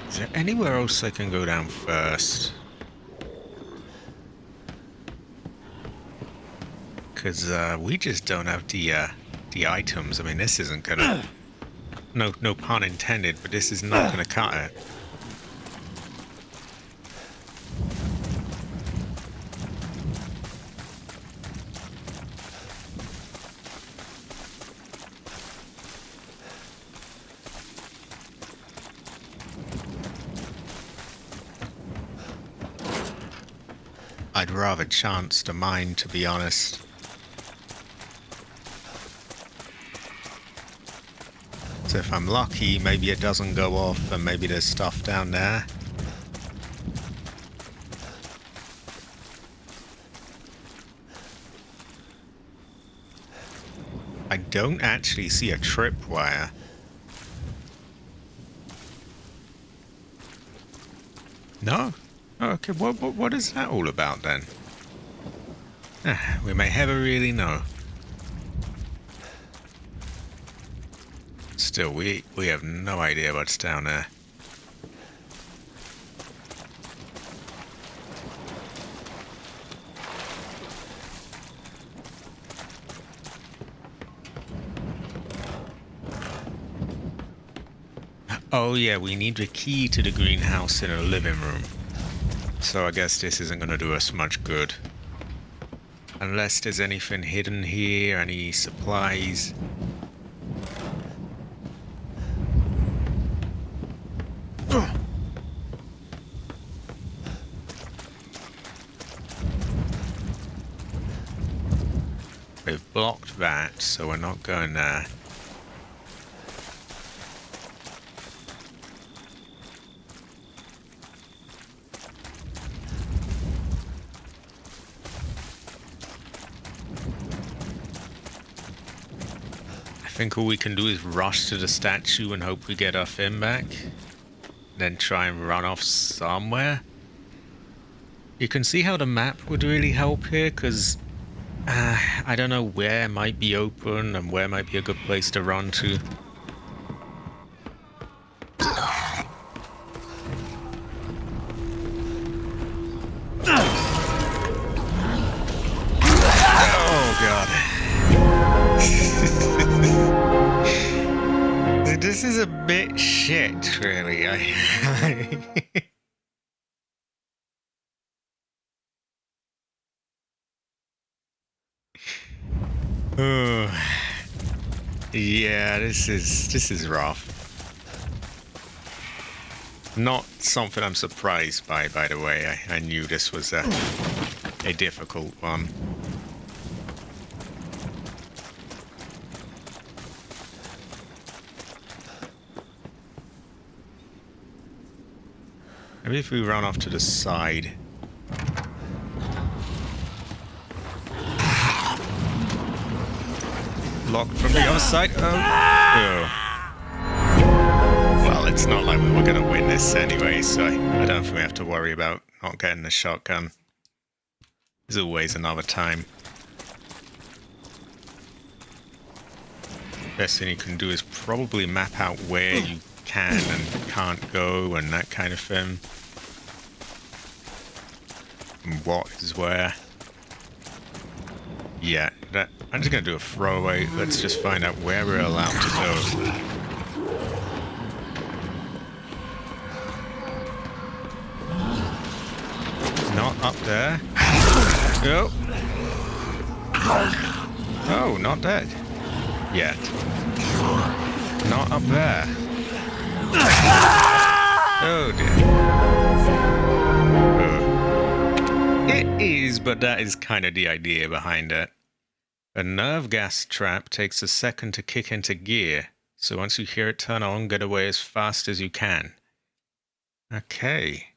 A: Is there anywhere else I can go down first? Because we just don't have the items. I mean, this isn't gonna... No pun intended, but this is not gonna cut it. I'd rather chance the mine, to be honest. So if I'm lucky, maybe it doesn't go off and maybe there's stuff down there. I don't actually see a tripwire. No? Okay, what is that all about then? We may never really know. Still, we have no idea what's down there. Oh yeah, we need the key to the greenhouse in the living room. So I guess this isn't going to do us much good. Unless there's anything hidden here, any supplies. We've blocked that, so we're not going there. I think all we can do is rush to the statue and hope we get our fin back. Then try and run off somewhere. You can see how the map would really help here, because I don't know where might be open and where might be a good place to run to. Oh god. This is a bit shit, really. Oh, yeah, this is rough. Not something I'm surprised by the way. I knew this was a difficult one. Maybe if we run off to the side. Locked from the other side. Oh. Well, it's not like we were going to win this anyway, so I don't think we have to worry about not getting the shotgun. There's always another time. Best thing you can do is probably map out where you can and can't go and that kind of thing. And what is where. Yeah, I'm just going to do a throwaway. Let's just find out where we're allowed to go. Not up there. Oh. Oh, not dead. Yet. Not up there. Oh dear. It is, but that is kind of the idea behind it. A nerve gas trap takes a second to kick into gear, so once you hear it turn on, get away as fast as you can. Okay.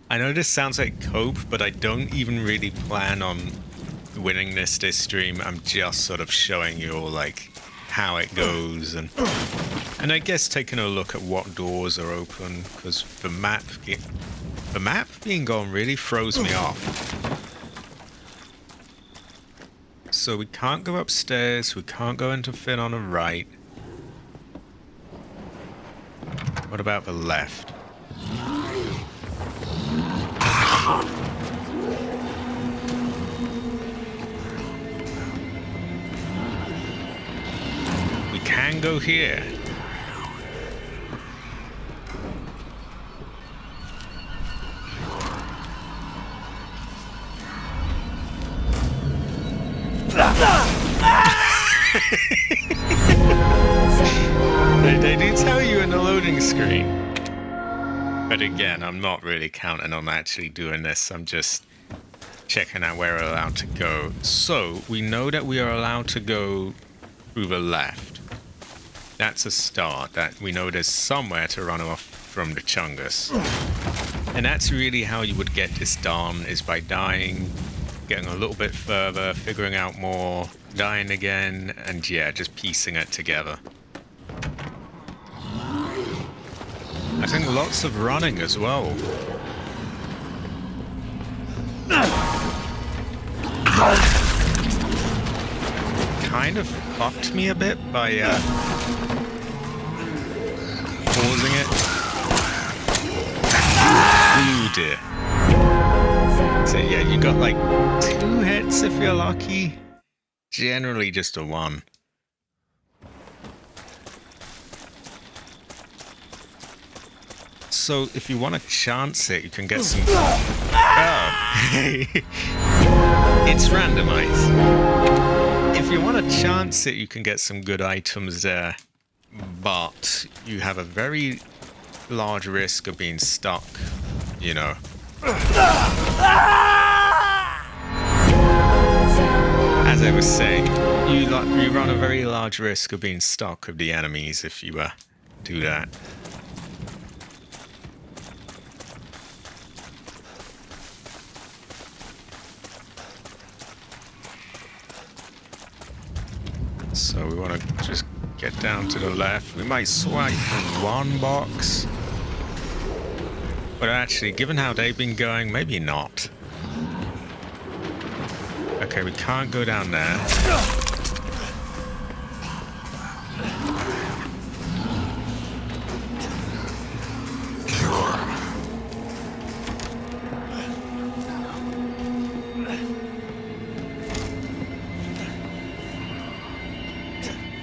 A: I know this sounds like cope, but I don't even really plan on winning this stream. I'm just sort of showing you all like how it goes and I guess taking a look at what doors are open, because the map being gone really throws me off. So we can't go upstairs, we can't go into Finn on the right. What about the left? We can go here. They do tell you in the loading screen. But again, I'm not really counting on actually doing this. I'm just checking out where we're allowed to go. So we know that we are allowed to go through the left. That's a start. That we know there's somewhere to run off from the Chungus. And that's really how you would get this done, is by dying, getting a little bit further, figuring out more, dying again, and yeah, just piecing it together. I think lots of running as well. Kind of fucked me a bit by pausing it. Ooh dear. So yeah, you got like 2 hits if you're lucky. Generally just a 1. So if you want to chance it, you can get some... Oh. It's randomized. If you want to chance it, you can get some good items there. But you have a very large risk of being stuck, you know. As I was saying, you run a very large risk of being stuck with the enemies if you do that. So we want to just get down to the left. We might swipe one box. But actually, given how they've been going, maybe not. Okay, we can't go down there.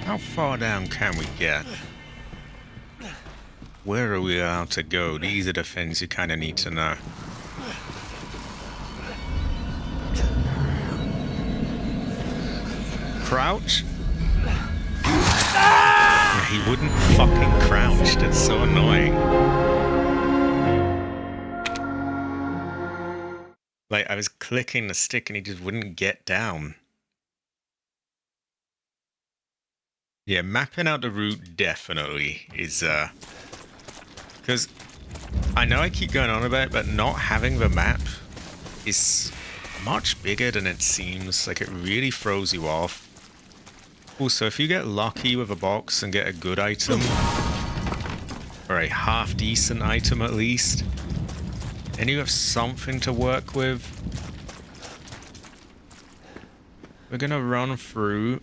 A: How far down can we get? Where are we allowed to go? These are the things you kind of need to know. Crouch? Yeah, he wouldn't fucking crouch. That's so annoying. Like, I was clicking the stick and he just wouldn't get down. Yeah, mapping out the route definitely is, because I know I keep going on about it, but not having the map is much bigger than it seems. Like, it really throws you off. Also, if you get lucky with a box and get a good item, or a half-decent item at least, then you have something to work with. We're gonna run through.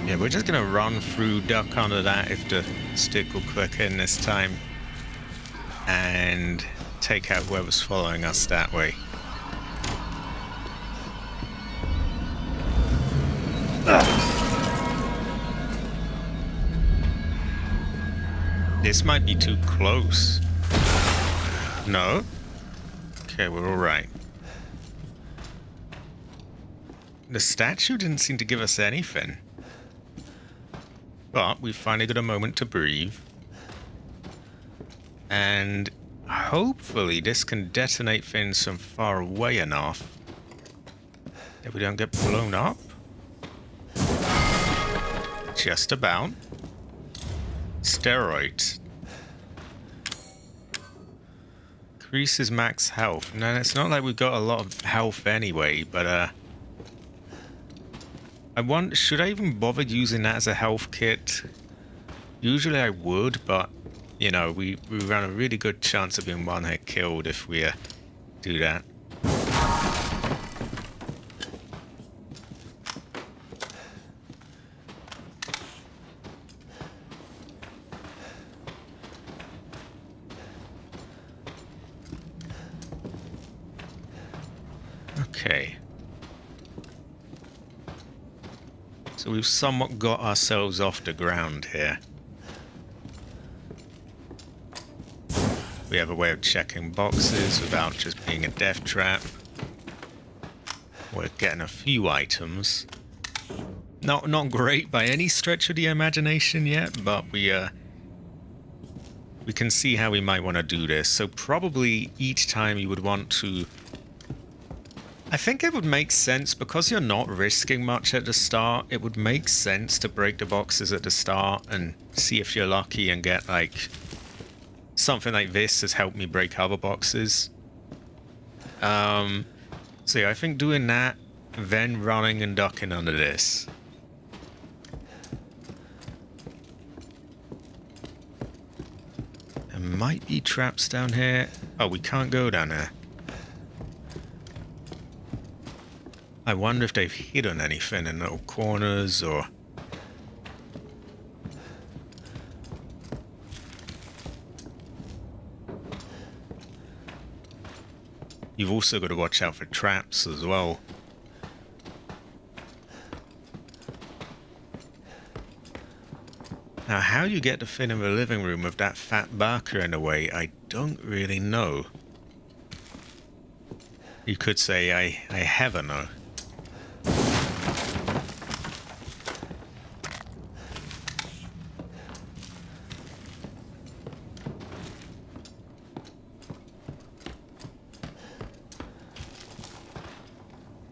A: Yeah, we're just gonna run through, duck under that if the stick will click in this time, and take out whoever's following us that way. This might be too close. No? Okay, we're alright. The statue didn't seem to give us anything. But we finally got a moment to breathe. And hopefully this can detonate things from far away enough that we don't get blown up. Just about. Steroids. Increases max health. No, it's not like we've got a lot of health anyway, but should I even bother using that as a health kit? Usually I would, but you know, we run a really good chance of being one-hit killed if we do that. Okay. So we've somewhat got ourselves off the ground here. We have a way of checking boxes without just being a death trap. we're getting a few items. Not great by any stretch of the imagination yet, but we can see how we might want to do this. So probably each time you would want to... I think it would make sense, because you're not risking much at the start, it would make sense to break the boxes at the start and see if you're lucky and get, like, something like this has helped me break other boxes. So yeah, I think doing that, then running and ducking under this. There might be traps down here. Oh, we can't go down there. I wonder if they've hidden anything in little corners or... You've also got to watch out for traps as well. Now, how you get to fit in the living room with that fat barker in the way, I don't really know. You could say I have a know.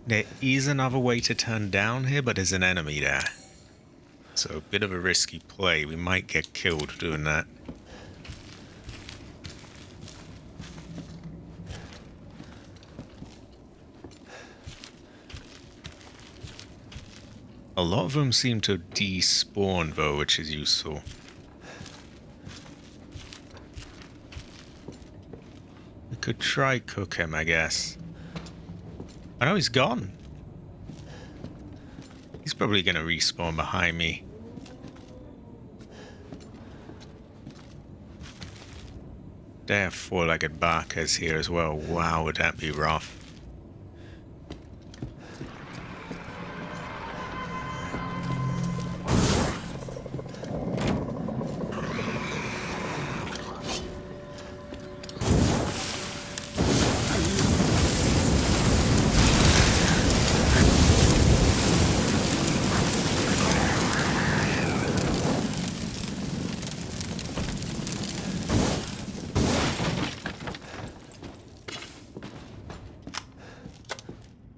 A: There is another way to turn down here, but there's an enemy there. So a bit of a risky play. We might get killed doing that. A lot of them seem to despawn though, which is useful. We could try cook him, I guess. I know he's gone. He's probably going to respawn behind me. They have four-legged barkers here as well. Wow, would that be rough.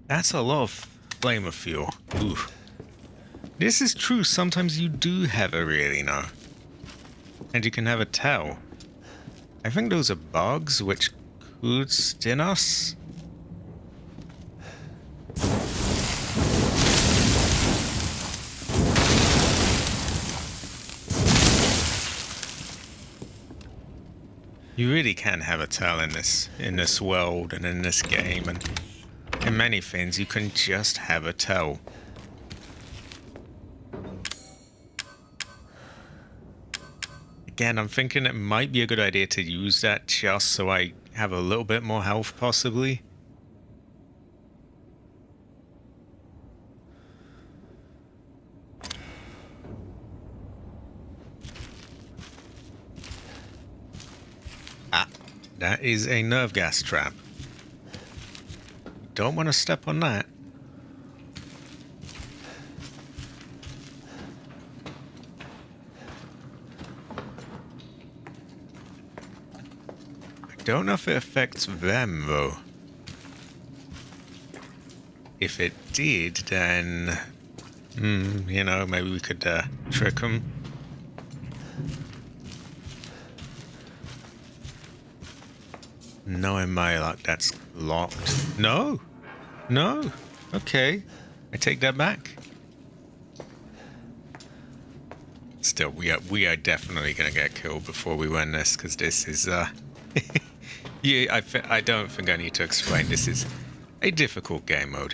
A: That's a lot of flamer fuel. Ooh. This is true. Sometimes you do have a really know. And you can have a tell. I think those are bugs which could sting us. You really can have a tell in this world and in this game, and in many things you can just have a tell. Again, I'm thinking it might be a good idea to use that just so I have a little bit more health, possibly. Ah, that is a nerve gas trap. Don't want to step on that. I don't know if it affects them, though. If it did, then... you know, maybe we could trick them. Knowing my luck, that's locked. No! No! Okay. I take that back. Still, we are definitely gonna get killed before we win this, because this is, yeah, I don't think I need to explain. This is a difficult game mode.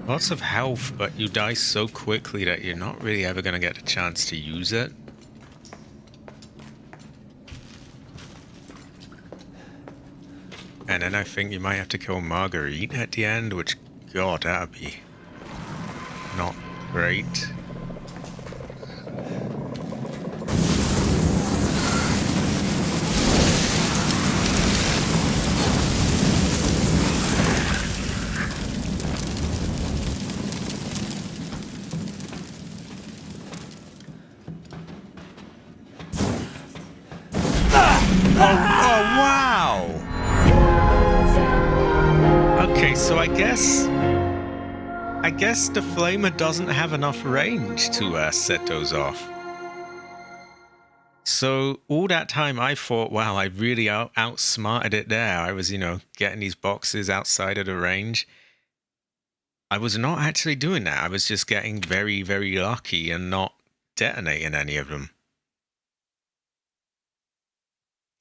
A: Lots of health, but you die so quickly that you're not really ever going to get a chance to use it. And then I think you might have to kill Marguerite at the end, which, God, that would be not great. wow. Okay, so I guess the flamer doesn't have enough range to set those off. So all that time I thought, wow, I really outsmarted it there. I was, getting these boxes outside of the range. I was not actually doing that. I was just getting very, very lucky and not detonating any of them.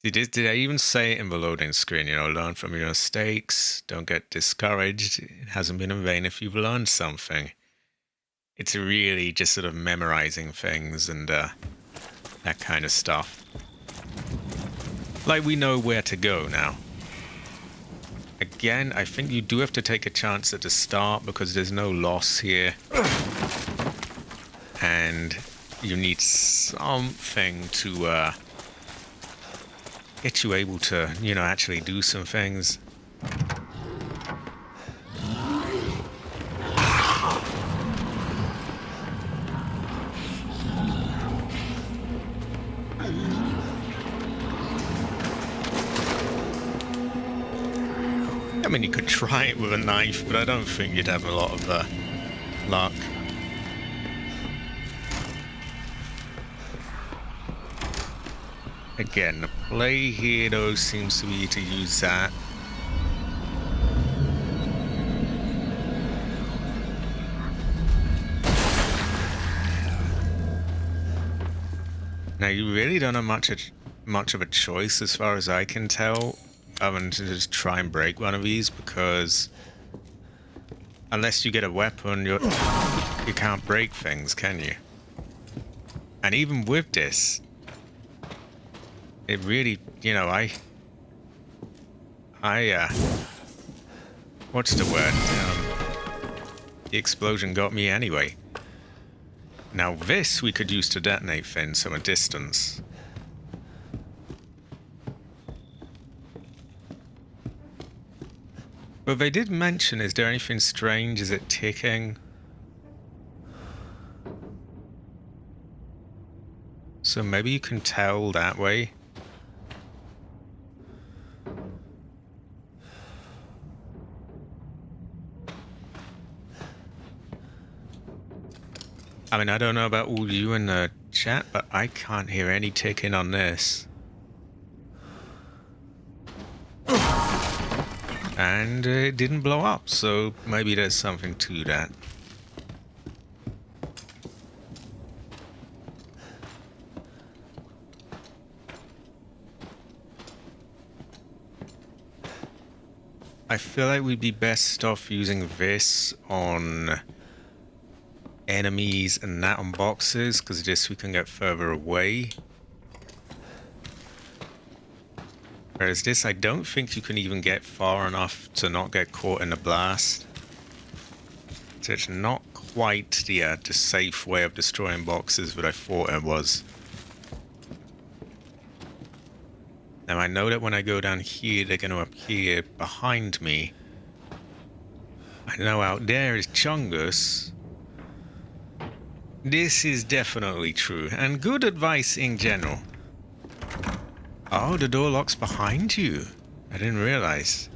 A: Did I even say it in the loading screen? Learn from your mistakes. Don't get discouraged. It hasn't been in vain if you've learned something. It's really just sort of memorizing things and that kind of stuff. Like we know where to go now. Again, I think you do have to take a chance at the start because there's no loss here. And you need something to get you able to, actually do some things. I mean, you could try it with a knife, but I don't think you'd have a lot of luck. Again, the play here, though, seems to be to use that. Now, you really don't have much of a choice, as far as I can tell, other than to just try and break one of these, because unless you get a weapon, you can't break things, can you? And even with this, it really, what's the word? The explosion got me anyway. Now this we could use to detonate things from a distance. But they did mention, is there anything strange? Is it ticking? So maybe you can tell that way. I mean, I don't know about all you in the chat, but I can't hear any ticking on this. And it didn't blow up, so maybe there's something to that. I feel like we'd be best off using this on enemies and that on boxes, because this we can get further away. Whereas this, I don't think you can even get far enough to not get caught in the blast. So it's not quite the safe way of destroying boxes that I thought it was. Now I know that when I go down here, they're going to appear behind me. I know out there is Chungus. This is definitely true, and good advice in general. Oh, the door locks behind you. I didn't realize.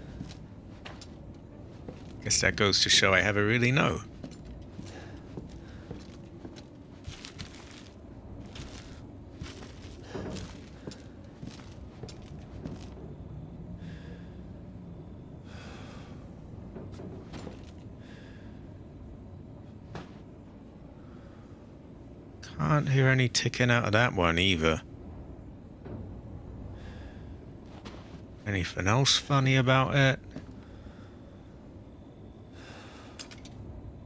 A: Guess that goes to show I never really know. Can't hear any ticking out of that one either. Anything else funny about it?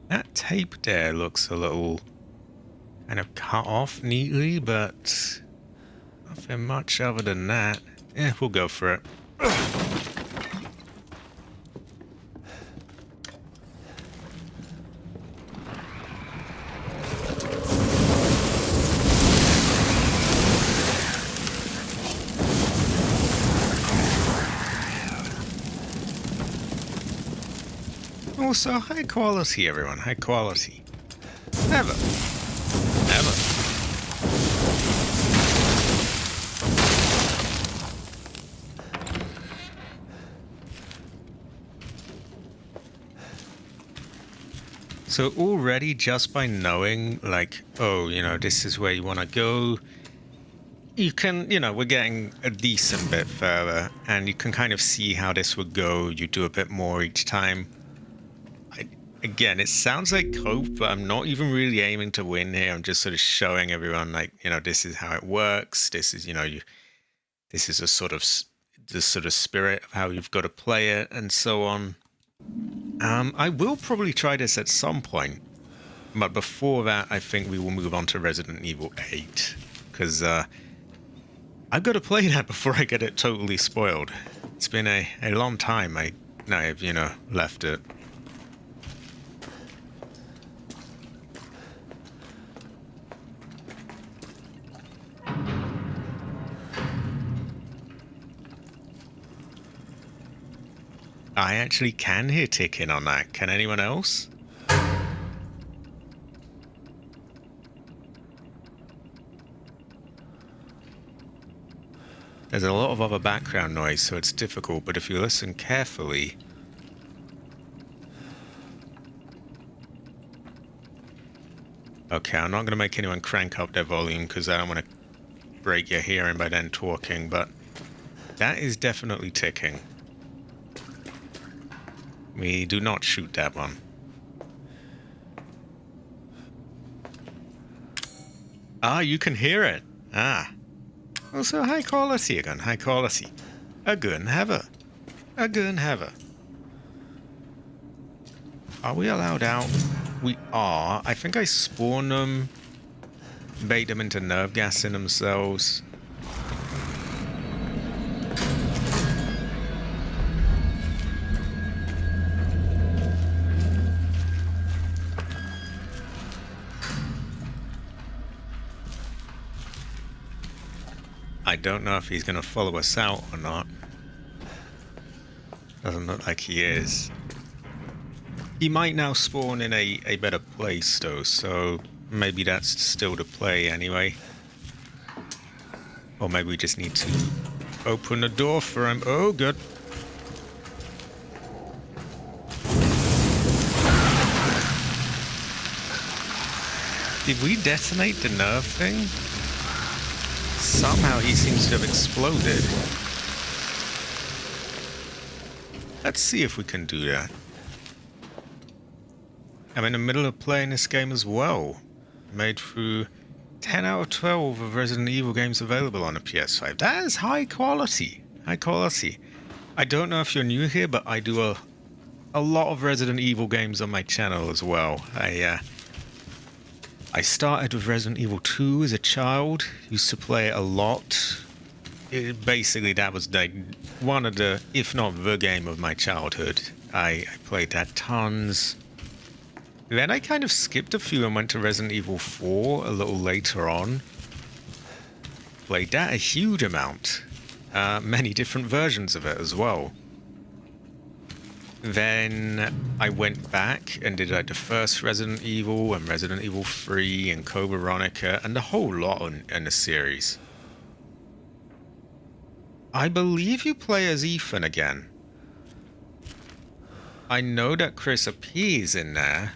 A: That tape there looks a little kind of cut off neatly, but nothing much other than that. Yeah, we'll go for it. Also, high quality, everyone. High quality. Never. Never. So already just by knowing, like, oh, you know, this is where you want to go, you can, you know, we're getting a decent bit further, and you can kind of see how this would go. You do a bit more each time. Again, it sounds like cope, but I'm not even really aiming to win here. I'm just sort of showing everyone, like, you know, this is how it works. This is, you know, this is a sort of the sort of spirit of how you've got to play it, and so on. I will probably try this at some point, but before that, I think we will move on to Resident Evil 8, because I've got to play that before I get it totally spoiled. It's been a long time I've, you know, left it. I actually can hear ticking on that. Can anyone else? There's a lot of other background noise, so it's difficult, but if you listen carefully... Okay, I'm not going to make anyone crank up their volume because I don't want to break your hearing by then talking, but that is definitely ticking. We do not shoot that one. Ah, you can hear it. Ah. Also, high quality again. High quality. A gun haver. A gun haver. Are we allowed out? We are. I think I spawn them. Bait them into nerve gassing themselves. I don't know if he's going to follow us out or not. Doesn't look like he is. He might now spawn in a better place though, so maybe that's still the play anyway. Or maybe we just need to open the door for him. Oh, good. Did we detonate the nerve thing? Somehow he seems to have exploded. Let's see if we can do that. I'm in the middle of playing this game as well. Made through 10 out of 12 of Resident Evil games available on the PS5. That is high quality. High quality. I don't know if you're new here, but I do a lot of Resident Evil games on my channel as well. I started with Resident Evil 2 as a child. Used to play it a lot. Basically, that was one of the, if not the game of my childhood. I played that tons. Then I kind of skipped a few and went to Resident Evil 4 a little later on. Played that a huge amount. Many different versions of it as well. Then I went back and did like the first Resident Evil and Resident Evil 3 and Code Veronica and the whole lot in the series. I believe you play as Ethan again. I know that Chris appears in there.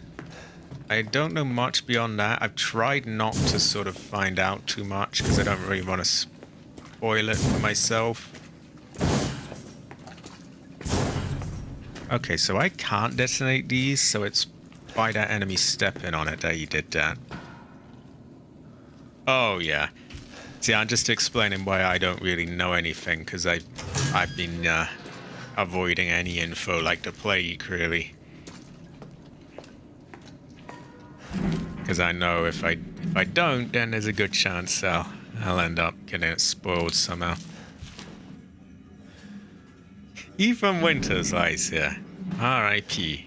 A: I don't know much beyond that. I've tried not to sort of find out too much because I don't really want to spoil it for myself. Okay, so I can't detonate these, so it's by that enemy stepping on it that you did that. Oh, yeah. See, I'm just explaining why I don't really know anything, because I've been avoiding any info like the plague, really. Because I know if I don't, then there's a good chance I'll end up getting it spoiled somehow. Ethan Winters lies here. R.I.P.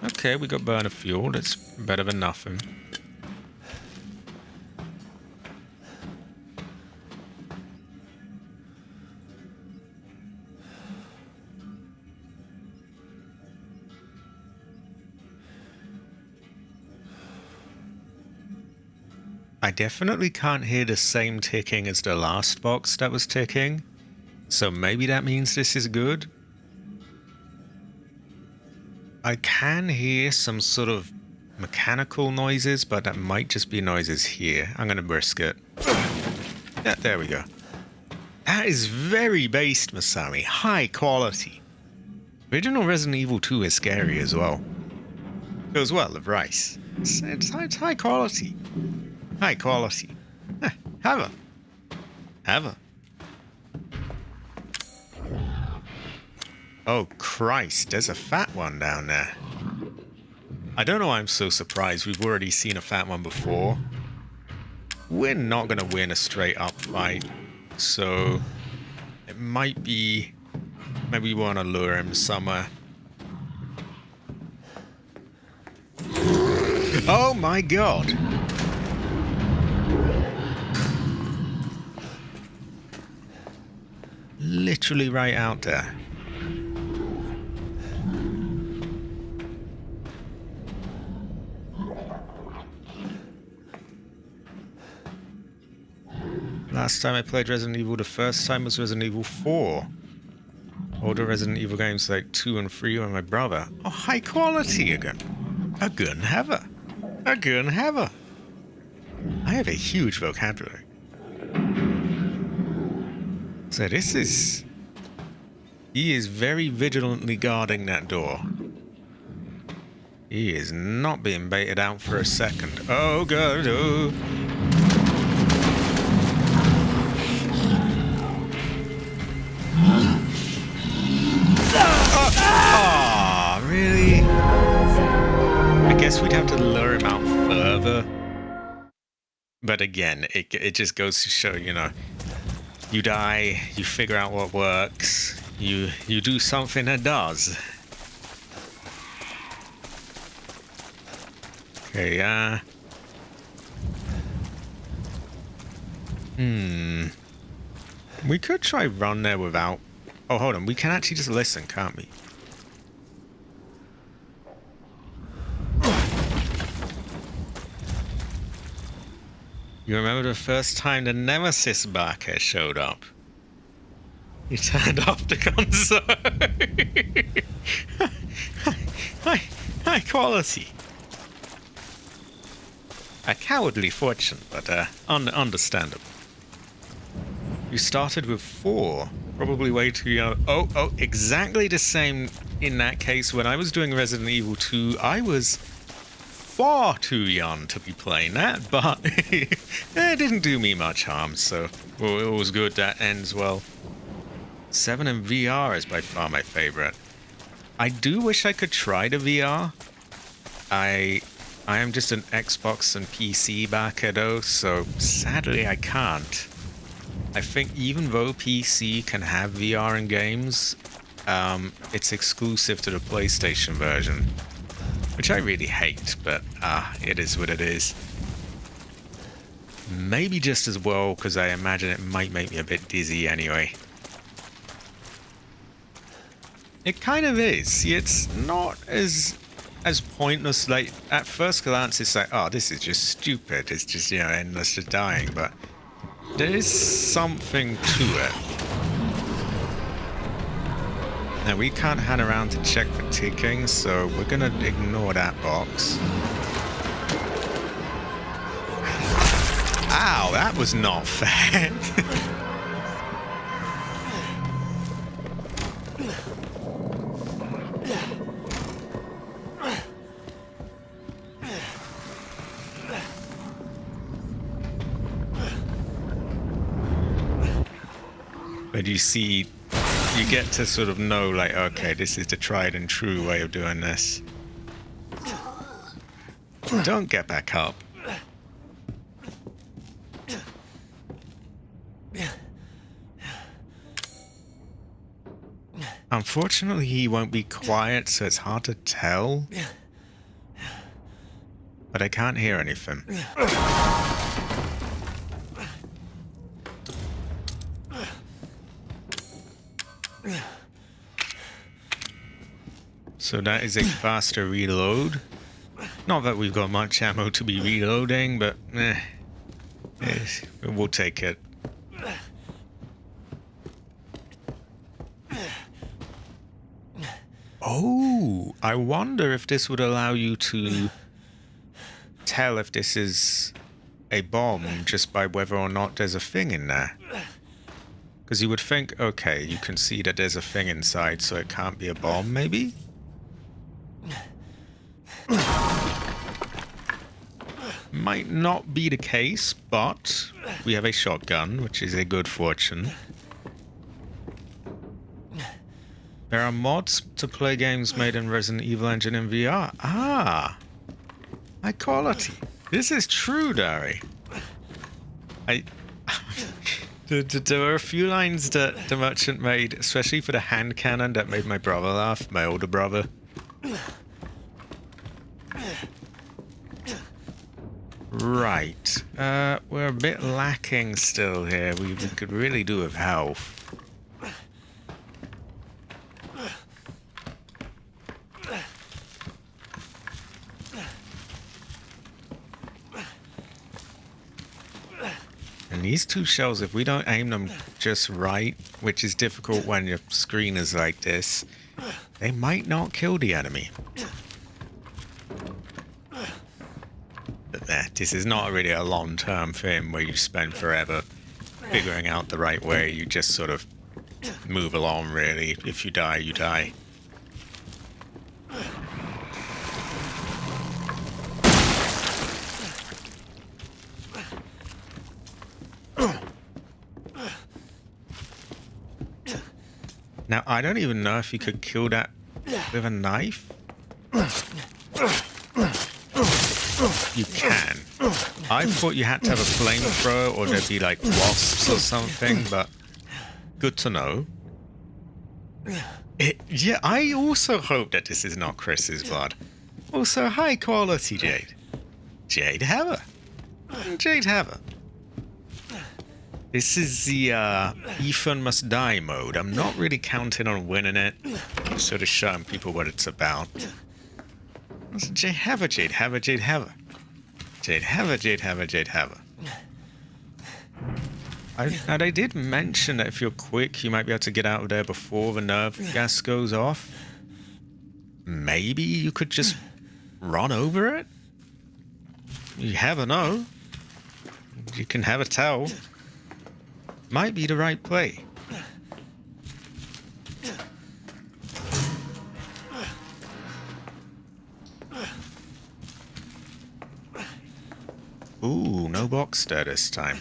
A: Okay, we got burner fuel. That's better than nothing. I definitely can't hear the same ticking as the last box that was ticking. So maybe that means this is good. I can hear some sort of mechanical noises, but that might just be noises here. I'm gonna risk it. Yeah, there we go. That is very based, Masami. High quality. Original Resident Evil 2 is scary as well. Goes well with Rice. It's high quality. High quality. Have a. Have a. Oh, Christ. There's a fat one down there. I don't know why I'm so surprised. We've already seen a fat one before. We're not going to win a straight up fight. So it might be... Maybe we want to lure him somewhere. Oh my god! Literally right out there. Last time I played Resident Evil, the first time was Resident Evil 4. Older Resident Evil games like 2 and 3 were my brother. Oh, high quality again. A gun haver. A gun haver. I have a huge vocabulary. So this is... He is very vigilantly guarding that door. He is not being baited out for a second. Oh god, oh. Oh, really? I guess we'd have to lure him out further. But again, it just goes to show, you know, you die, you figure out what works, you do something that does. Okay, we could try run there without... Oh, hold on, we can actually just listen, can't we? You remember the first time the Nemesis Barker showed up? He turned off the console. high quality. A cowardly fortune, but understandable. You started with 4. Probably way too young. Oh, exactly the same in that case. When I was doing Resident Evil 2, I was far too young to be playing that, but it didn't do me much harm, so it was good. That ends well. 7 in VR is by far my favorite. I do wish I could try the VR. I am just an Xbox and PC backer though, so sadly I can't. I think even though PC can have VR in games, it's exclusive to the PlayStation version. Which I really hate, but it is what it is. Maybe just as well, because I imagine it might make me a bit dizzy anyway. It kind of is. It's not as pointless. Like, at first glance, it's like, oh, this is just stupid. It's just, you know, endless to dying, but there is something to it. Now, we can't hang around to check for ticking, so we're gonna ignore that box. Ow, that was not fair. But you see, you get to sort of know, like, okay, this is the tried and true way of doing this. Don't get back up. Unfortunately, he won't be quiet, so it's hard to tell. But I can't hear anything. So that is a faster reload. Not that we've got much ammo to be reloading, but we'll take it. Oh, I wonder if this would allow you to tell if this is a bomb just by whether or not there's a thing in there. Because you would think, okay, you can see that there's a thing inside, so it can't be a bomb, maybe? Might not be the case, but we have a shotgun, which is a good fortune. There are mods to play games made in Resident Evil Engine in VR. Ah! High quality. This is true, Dari. There were a few lines that the merchant made, especially for the hand cannon, that made my brother laugh, my older brother. Right. We're a bit lacking still here. We could really do with health. And these two shells, if we don't aim them just right, which is difficult when your screen is like this, they might not kill the enemy. But this is not really a long-term thing where you spend forever figuring out the right way. You just sort of move along, really. If you die, you die. Now, I don't even know if you could kill that with a knife. You can. I thought you had to have a flamethrower or there'd be like wasps or something, but good to know. Yeah, I also hope that this is not Chris's blood. Also, high quality Jade. Jade Heather. Jade Heather. This is the Ethan Must Die mode. I'm not really counting on winning it. I'm sort of showing people what it's about. Jade Heather, Jade Heather, Jade Heather. Jade Heather, Jade Heather, Jade Heather. Now, they did mention that if you're quick, you might be able to get out of there before the nerve gas goes off. Maybe you could just run over it? You never know. You can have a tell. Might be the right play. Ooh, no box there this time.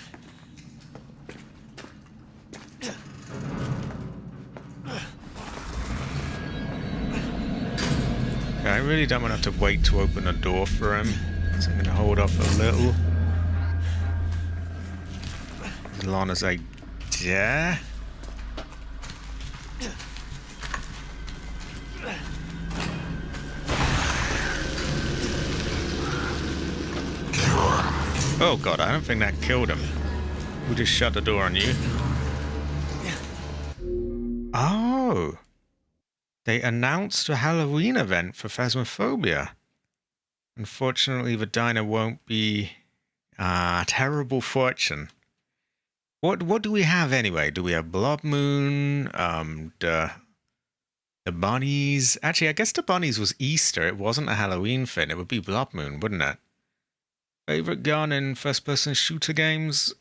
A: Okay, I really don't want to have to wait to open the door for him, so I'm going to hold off a little. As long as I dare. Oh god, I don't think that killed him. We just shut the door on you. Oh! They announced a Halloween event for Phasmophobia. Unfortunately, the diner won't be... terrible fortune. What do we have anyway? Do we have Blood Moon? The bunnies? Actually, I guess the bunnies was Easter. It wasn't a Halloween thing. It would be Blood Moon, wouldn't it? Favorite gun in first-person shooter games?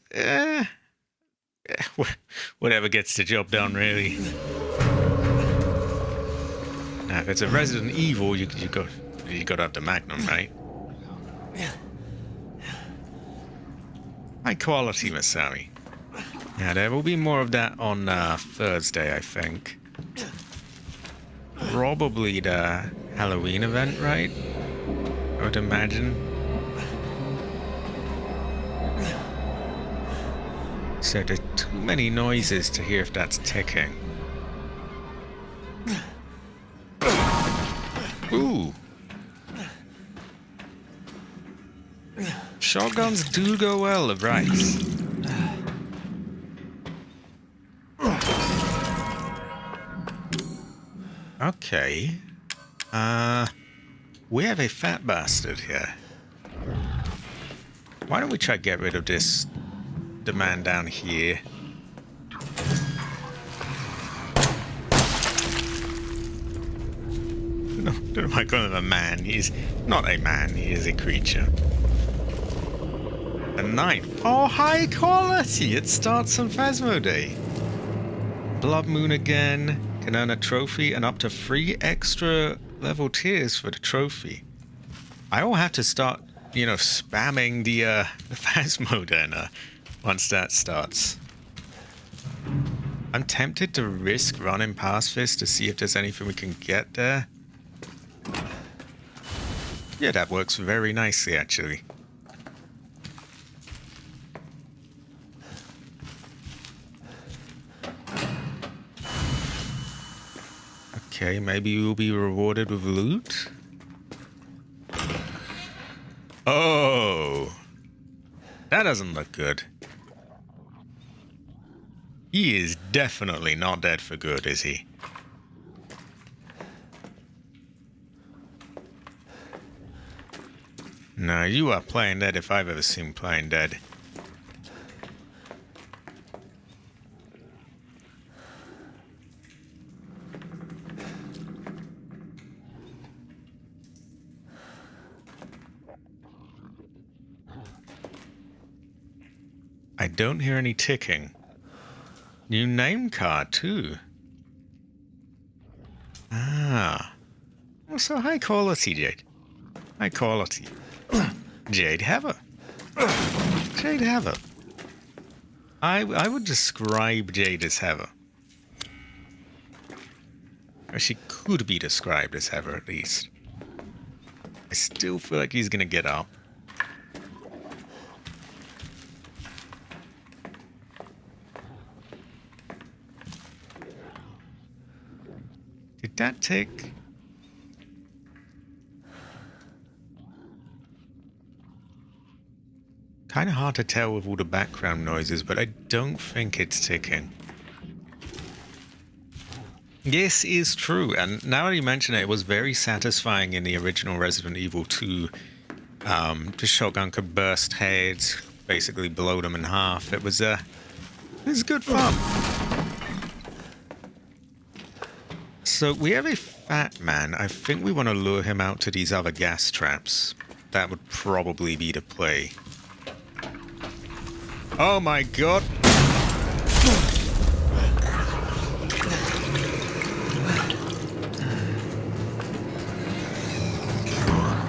A: Whatever gets the job done, really. Now, if it's a Resident Evil, you got to have the Magnum, right? High quality, Masami. Yeah, there will be more of that on Thursday, I think. Probably the Halloween event, right? I would imagine. So there's too many noises to hear if that's ticking. Ooh. Shotguns do go well, right? Okay. We have a fat bastard here. Why don't we try to get rid of this man down here? don't know if I call him a man. He's not a man. He is a creature. A knife. Oh, high quality. It starts on Phasmo Day. Blood Moon again. Can earn a trophy and up to 3 extra level tiers for the trophy. I will have to start, spamming the Phasmo then once that starts. I'm tempted to risk running past this to see if there's anything we can get there. Yeah, that works very nicely, actually. Okay, maybe we'll be rewarded with loot. Oh, that doesn't look good. He is definitely not dead for good, is he? No, you are playing dead if I've ever seen playing dead. I don't hear any ticking. New name card, too. Ah. Also high quality, Jade. High quality. Jade Heather. Jade Heather. I would describe Jade as Heather. Or she could be described as Heather, at least. I still feel like he's gonna get up. Did that take... Kind of hard to tell with all the background noises, but I don't think it's ticking. This is true, and now that you mention it, it was very satisfying in the original Resident Evil 2. The shotgun could burst heads, basically blow them in half. It was good fun. So we have a fat man. I think we want to lure him out to these other gas traps. That would probably be the play. Oh my god!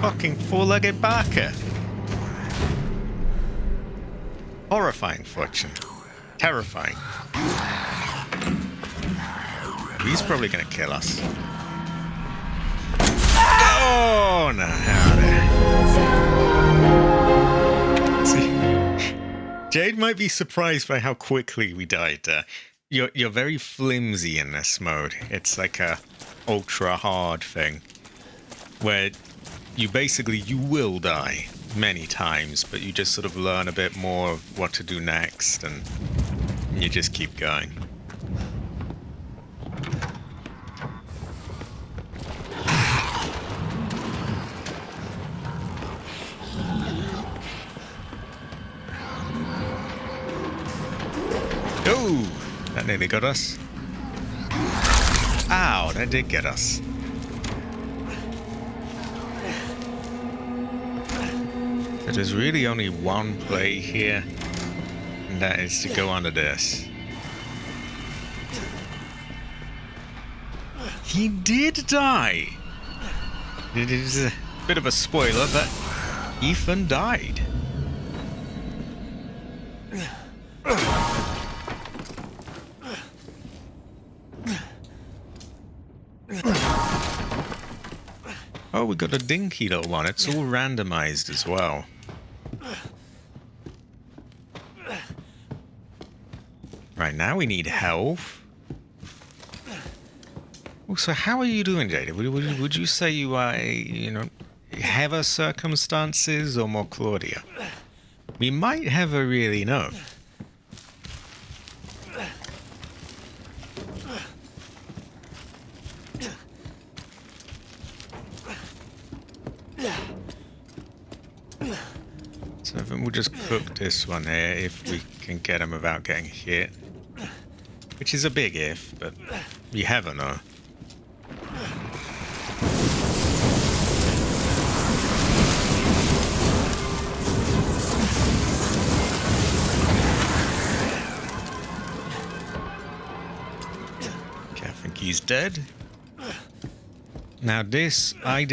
A: Fucking four-legged Barker. Horrifying fortune. Terrifying. He's probably gonna kill us. Oh no! See, Jade might be surprised by how quickly we died. You're very flimsy in this mode. It's like a ultra hard thing where you will die many times, but you just sort of learn a bit more of what to do next, and you just keep going. Oh, that nearly got us. Ow, that did get us. So there's really only one play here, and that is to go under this. He did die. It is a bit of a spoiler, but Ethan died. Oh, we got a dinky little one. It's all randomized as well. Right, now we need health. Also, how are you doing, Jada? Would you say you are Heather circumstances or more Claudia? We might Heather really know. So I think we'll just cook this one here if we can get him without getting hit. Which is a big if, but you never know. think he's dead. Now this, I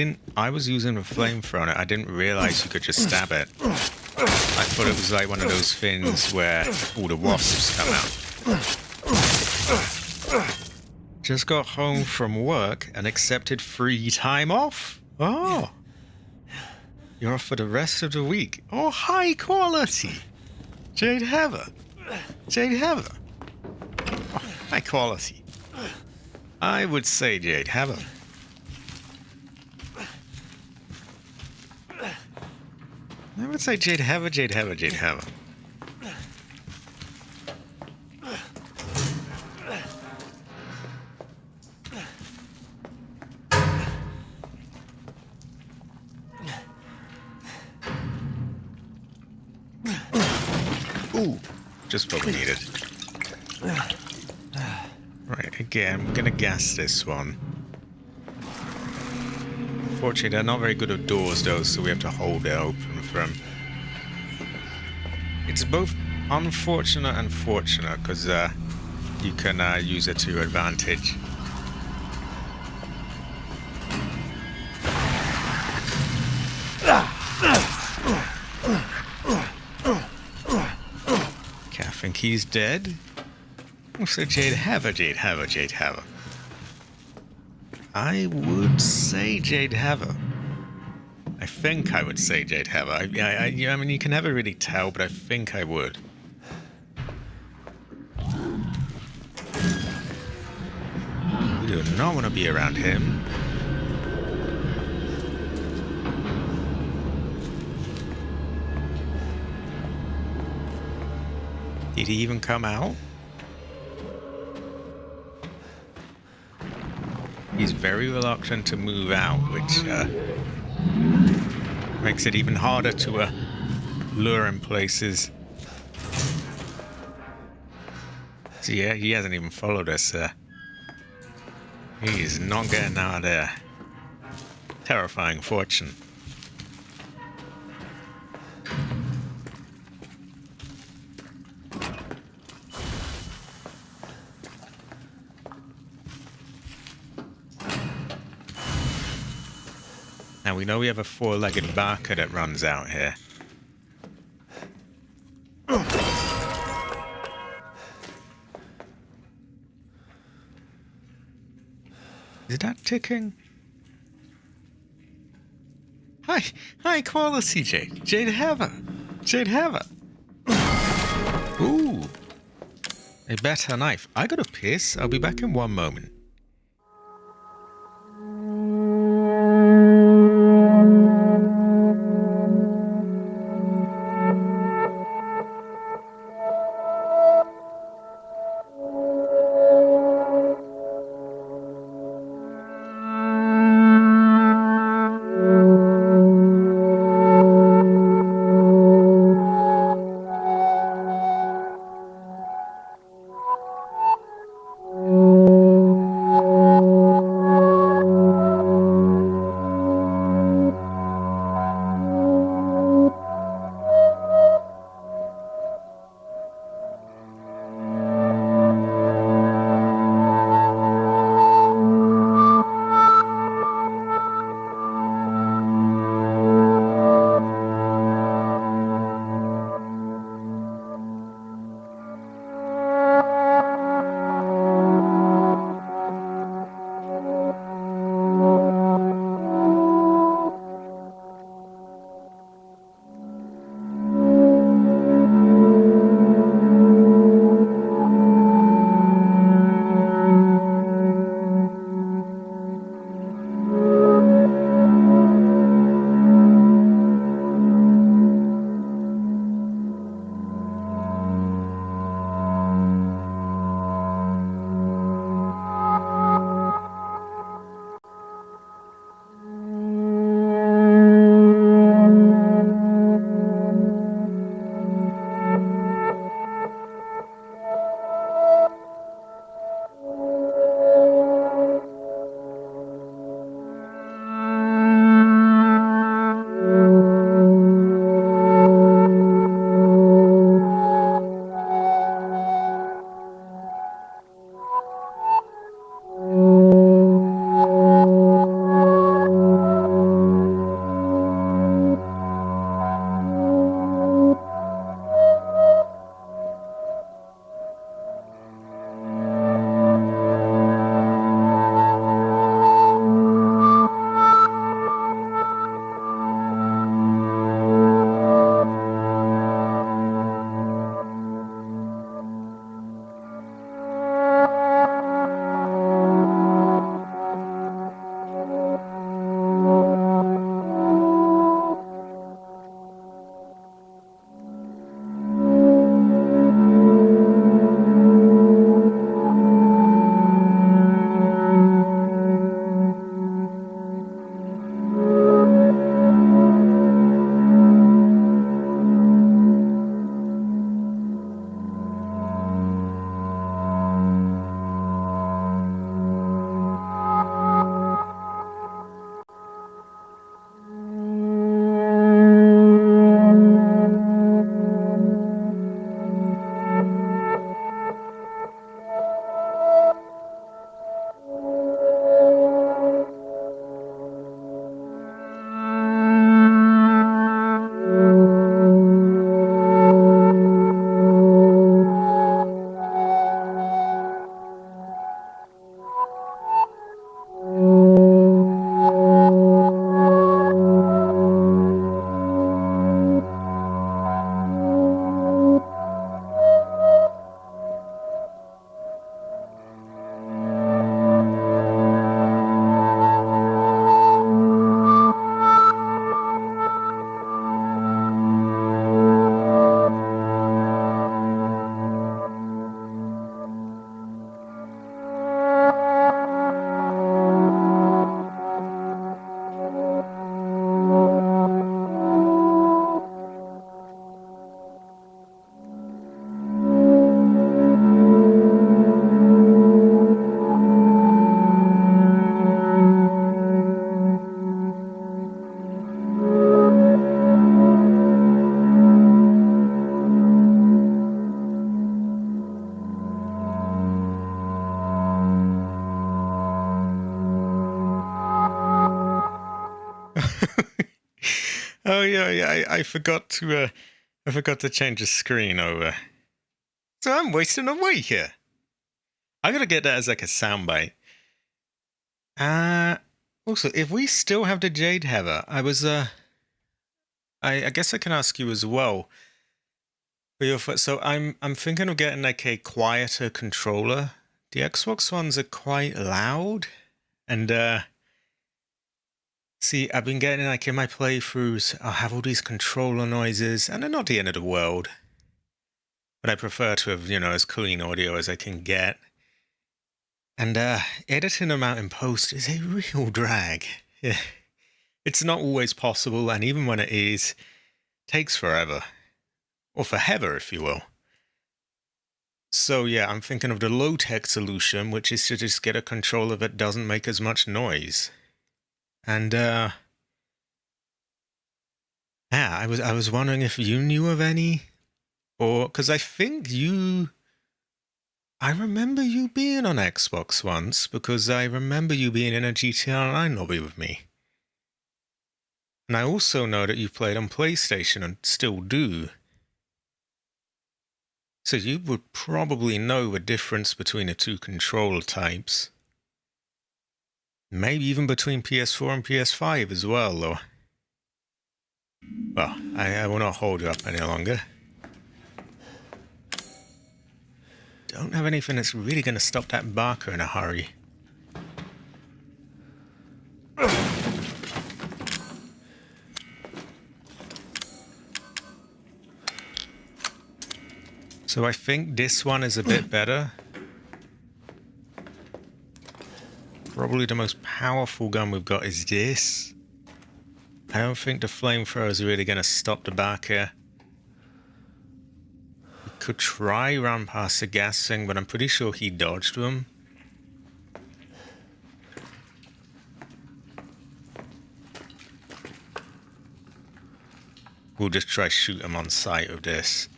A: was using a flamethrower. I didn't realize you could just stab it. I thought it was like one of those things where all the wasps come out. Just got home from work and accepted free time off. Oh. You're off for the rest of the week. Oh, high quality. Jade Heather. Jade Heather. Oh, high quality. I would say Jade Heather. I would say Jade Heather, Jade Heather, Jade Heather. Ooh, just what we needed. Right, again, I'm gonna gas this one. Unfortunately, they're not very good at doors, though, so we have to hold it open for them. It's both unfortunate and fortunate, because you can use it to your advantage. Okay, I think he's dead. So Jade Heather, Jade Heather, Jade Heather. I would say Jade Heather. I think I would say Jade Heather. I mean, you can never really tell, but I think I would. We do not want to be around him. Did he even come out? He's very reluctant to move out, which makes it even harder to lure him places. So yeah, he hasn't even followed us. He is not getting out of there. Terrifying fortune. Now we know we have a four-legged barker that runs out here. Is that ticking? High quality, Jade. Jade Heather. Jade Heather. Ooh. A better knife. I gotta piss. I'll be back in one moment. Oh yeah, yeah. I forgot to change the screen over. So I'm wasting away here. I gotta get that as like a soundbite. Also, if we still have the Jade Heather, I guess I can ask you as well. So I'm thinking of getting like a quieter controller. The Xbox ones are quite loud, and see, I've been getting like in my playthroughs, I'll have all these controller noises, and they're not the end of the world. But I prefer to have, as clean audio as I can get. And editing them out in post is a real drag. Yeah. It's not always possible, and even when it is, takes forever. Or forever, if you will. So yeah, I'm thinking of the low-tech solution, which is to just get a controller that doesn't make as much noise. And yeah, I was wondering if you knew of any, or because I remember you being on Xbox once, because I remember you being in a GTA Online lobby with me. And I also know that you played on PlayStation and still do. So you would probably know the difference between the two controller types. Maybe even between PS4 and PS5 as well, though. Well, I will not hold you up any longer. Don't have anything that's really going to stop that barker in a hurry. So I think this one is a bit better. Probably the most powerful gun we've got is this. I don't think the flamethrower is really going to stop the barker. We could try run past the gas thing, but I'm pretty sure he dodged them. We'll just try shoot him on sight of this.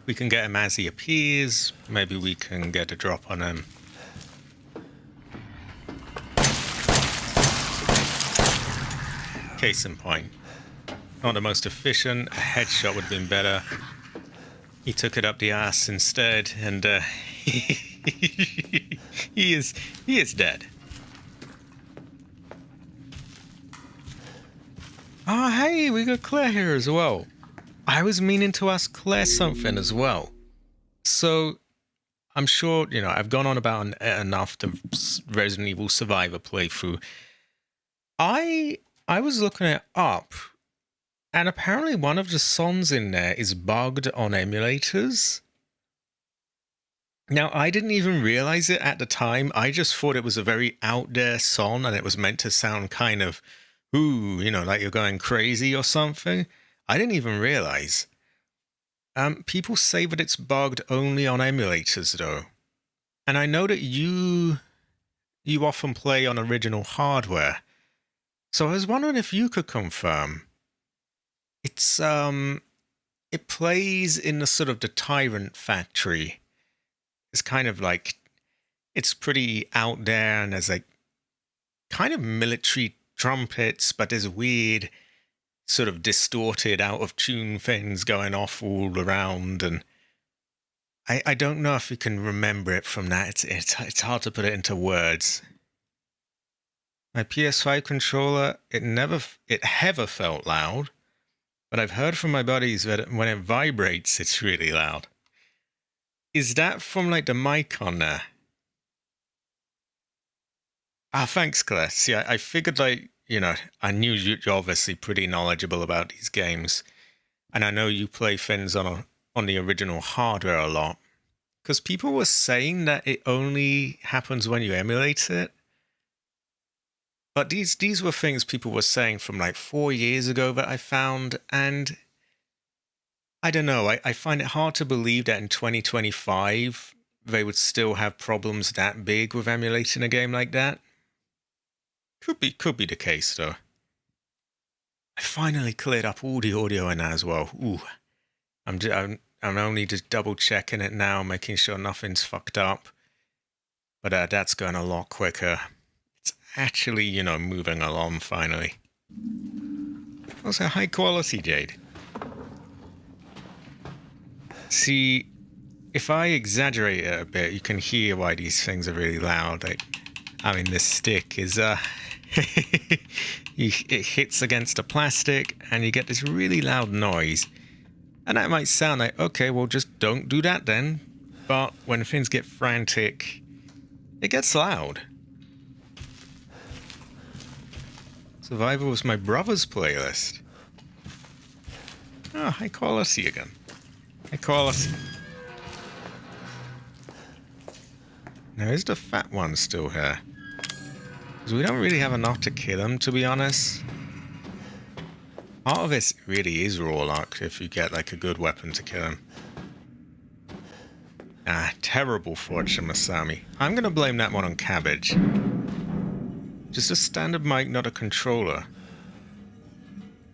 A: We can get him as he appears. Maybe we can get a drop on him. Case in point. Not the most efficient. A headshot would have been better. He took it up the ass instead, and he is dead. Oh, hey, we got Claire here as well. I was meaning to ask Claire something as well. So, I'm sure, I've gone on about enough the Resident Evil Survivor playthrough. I was looking it up, and apparently one of the songs in there is bugged on emulators. Now, I didn't even realize it at the time. I just thought it was a very out there song, and it was meant to sound kind of, ooh, like you're going crazy or something. I didn't even realize. People say that it's bugged only on emulators, though. And I know that you often play on original hardware. So I was wondering if you could confirm. It plays in the sort of the Tyrant factory. It's kind of like, it's pretty out there, and there's like kind of military trumpets, but there's weird sort of distorted out of tune things going off all around, and I don't know if you can remember it from that. It's hard to put it into words. My PS5 controller, it never felt loud, but I've heard from my buddies that when it vibrates, it's really loud. Is that from like the mic on there? Ah, thanks, Claire. See, I figured like, I knew you're obviously pretty knowledgeable about these games, and I know you play things on the original hardware a lot, because people were saying that it only happens when you emulate it. But these were things people were saying from like 4 years ago that I found, and I don't know, I find it hard to believe that in 2025 they would still have problems that big with emulating a game like that. Could be the case, though. I finally cleared up all the audio in that as well. Ooh. I'm only just double checking it now, making sure nothing's fucked up. But that's going a lot quicker. It's actually, moving along finally. Also high quality jade. See, if I exaggerate it a bit, you can hear why these things are really loud. Like, I mean, this stick is, it hits against a plastic and you get this really loud noise. And that might sound like, okay, well, just don't do that then. But when things get frantic, it gets loud. Survival was my brother's playlist. Oh, high quality again. High quality. Now, is the fat one still here? Because we don't really have enough to kill him, to be honest. Part of it really is raw luck if you get like a good weapon to kill him. Ah, terrible fortune, Masami. I'm gonna blame that one on Cabbage. Just a standard mic, not a controller.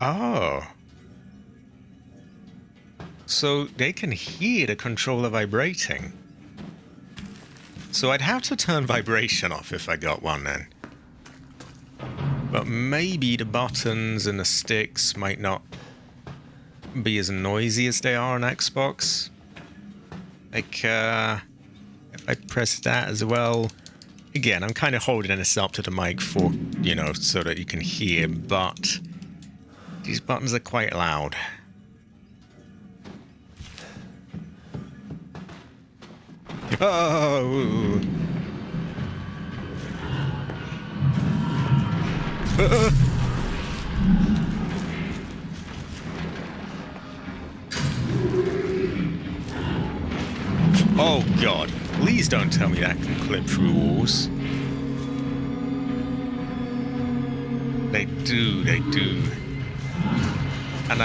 A: Oh. So they can hear the controller vibrating. So I'd have to turn vibration off if I got one then. But maybe the buttons and the sticks might not be as noisy as they are on Xbox. Like, if I press that as well... Again, I'm kind of holding this up to the mic for, you know, so that you can hear, but these buttons are quite loud. Oh! Oh god, please don't tell me that can clip through walls. They do. And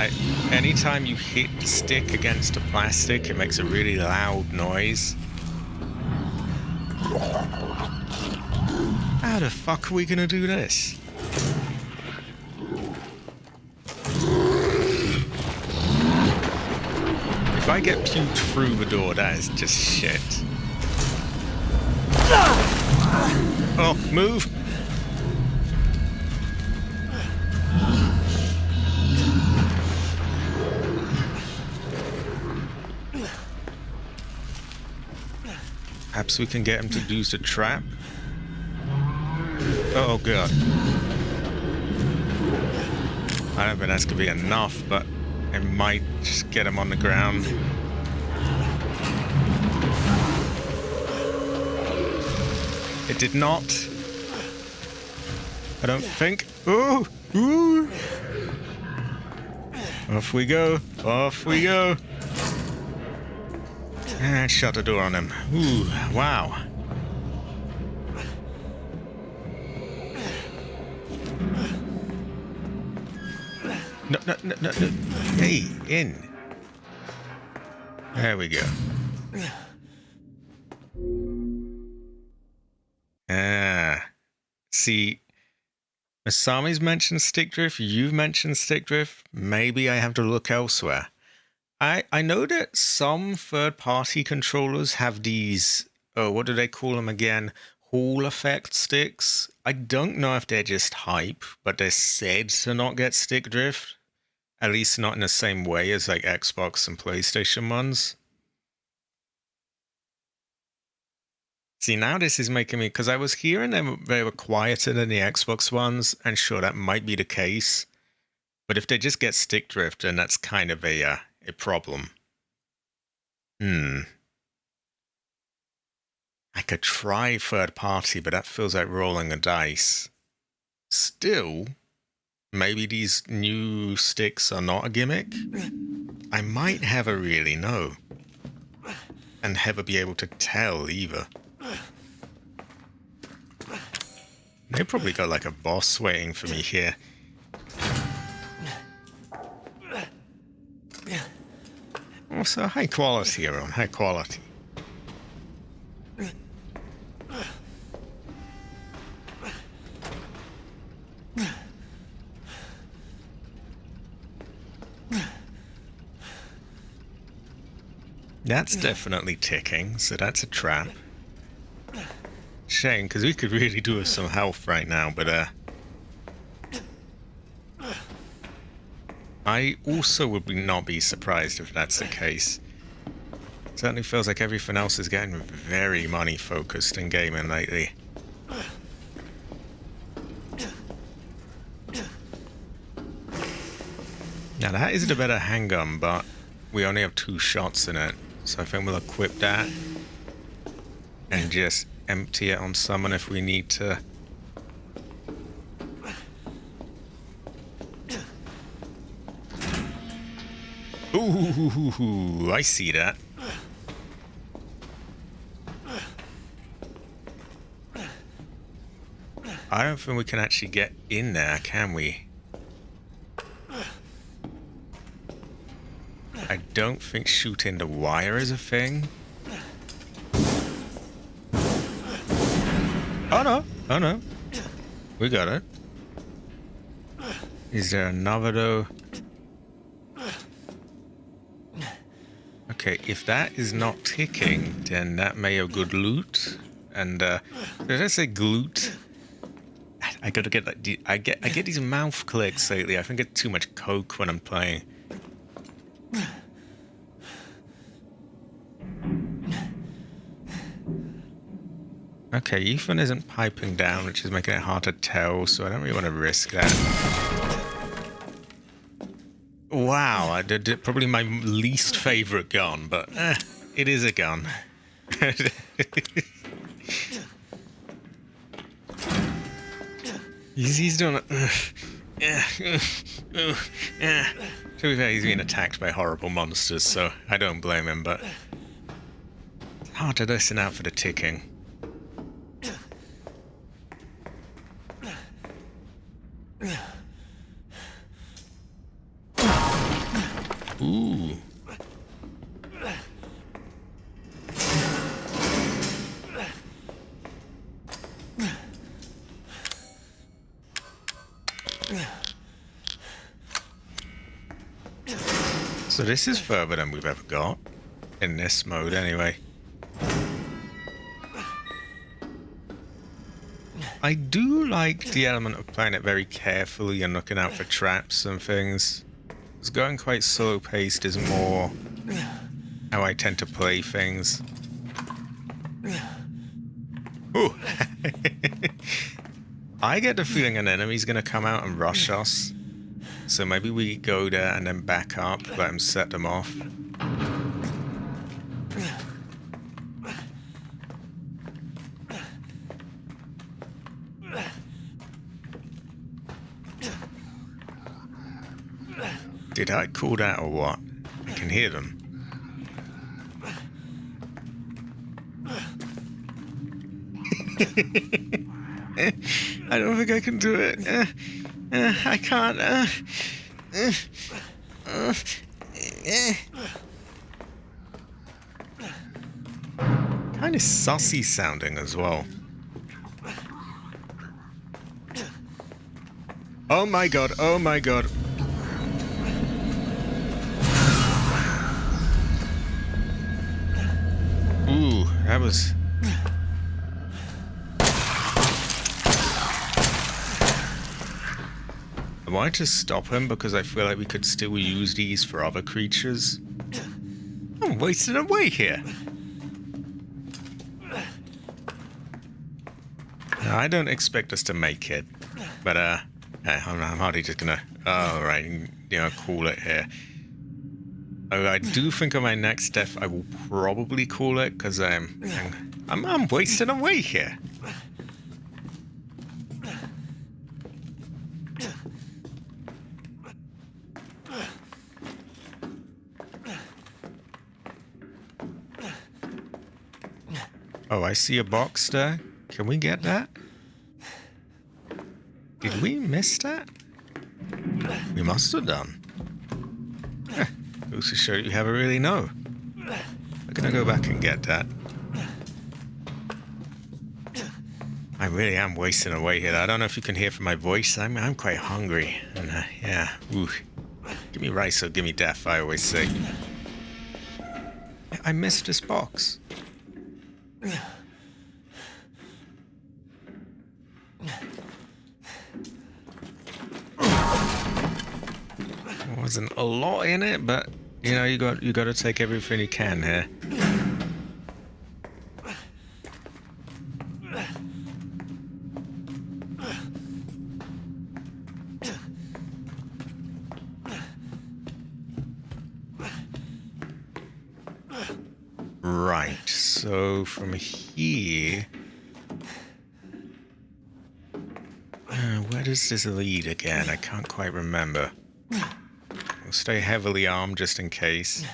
A: anytime you hit the stick against the plastic, it makes a really loud noise. How the fuck are we gonna do this? If I get puked through the door, that is just shit. Oh, move! Perhaps we can get him to use the trap. Oh god. I don't think that's gonna be enough, but it might just get him on the ground. It did not. I don't think. Ooh! Ooh! Off we go. Off we go. And shut the door on him. Ooh, wow. No. Hey, in. There we go. See, Masami's mentioned stick drift, you've mentioned stick drift, maybe I have to look elsewhere. I know that some third-party controllers have these, what do they call them again? Hall effect sticks. I don't know if they're just hype, but they're said to not get stick drift. At least not in the same way as like Xbox and PlayStation ones. See, now this is making me... Because I was hearing they were quieter than the Xbox ones, and sure, that might be the case. But if they just get stick drift, then that's kind of a problem. I could try third party, but that feels like rolling the dice. Still, maybe these new sticks are not a gimmick. I might never really know. And never be able to tell either. They probably got like a boss waiting for me here. Also, high quality, everyone. High quality. That's definitely ticking, so that's a trap. Shame, because we could really do with some health right now, but I also would not be surprised if that's the case. Certainly feels like everything else is getting very money focused in gaming lately. Now that is the better handgun, but we only have 2 shots in it, so I think we'll equip that and just empty it on someone if we need to. Ooh, I see that. I don't think we can actually get in there, can we? I don't think shooting the wire is a thing. Oh no, oh no. We got it. Is there another though? Okay, if that is not ticking, then that may have good loot. And did I say glute? I gotta get that. I get these mouth clicks lately. I think I get too much coke when I'm playing. Okay, Ethan isn't piping down, which is making it hard to tell, so I don't really want to risk that. Wow, I did probably my least favorite gun, but it is a gun. He's doing it. To be fair, he's being attacked by horrible monsters, so I don't blame him, but it's hard to listen out for the ticking. Ooh. So this is further than we've ever got. In this mode, anyway. I do like the element of playing it very carefully and looking out for traps and things. It's going quite slow-paced is more how I tend to play things. Ooh. I get the feeling an enemy's gonna come out and rush us. So maybe we go there and then back up, let him set them off. Did I call that or what? I can hear them. I don't think I can do it. I can't. Kind of sussy sounding as well. Oh my god, oh my god. Ooh, that was... I wanted to stop him because I feel like we could still use these for other creatures. I'm wasting away here. No, I don't expect us to make it, but I'm hardly just gonna. Oh, right, call it here. Oh, I do think on my next death I will probably call it because I'm wasting away here. Oh, I see a box there. Can we get that? Did we miss that? We must have done. Goes to show you never really know. We're gonna go back and get that. I really am wasting away here. I don't know if you can hear from my voice. I'm quite hungry. And yeah, ooh. Give me rice or give me death, I always say. I missed this box. What wasn't a lot in it, but you know, you got to take everything you can here. Right, so from here, where does this lead again? I can't quite remember. We'll stay heavily armed just in case.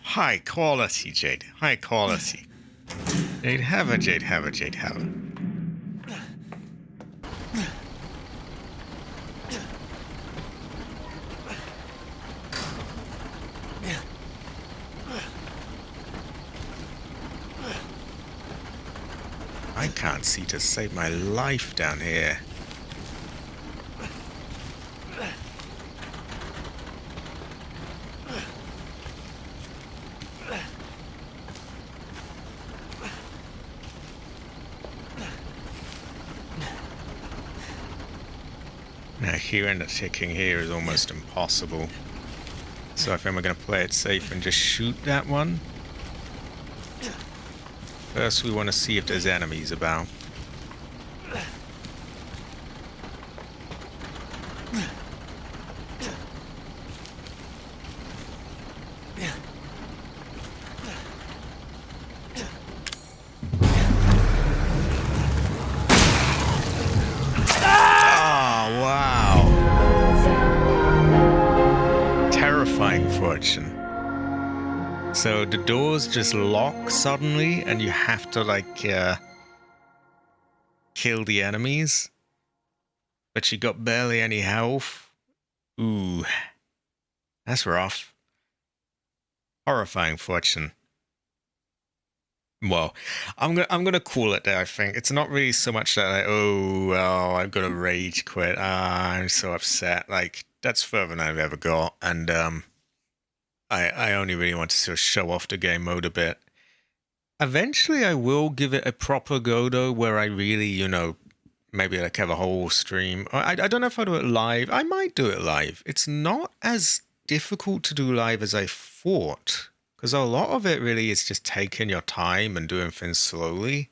A: High quality, Jade. High quality. Jade Heather, Jade Heather, Jade Heather. I can't see to save my life down here. Now hearing the ticking here is almost impossible. So I think we're going to play it safe and just shoot that one. First we want to see if there's enemies about. Fortune. So the doors just lock suddenly and you have to like kill the enemies, but you got barely any health. Ooh, that's rough. Horrifying fortune. Well, I'm gonna call it there. I think it's not really so much that I've got to rage quit. I'm so upset. Like that's further than I've ever got, and I only really want to sort of show off the game mode a bit. Eventually, I will give it a proper go, though, where I really, you know, maybe like have a whole stream. I don't know if I'll do it live. I might do it live. It's not as difficult to do live as I thought, because a lot of it really is just taking your time and doing things slowly,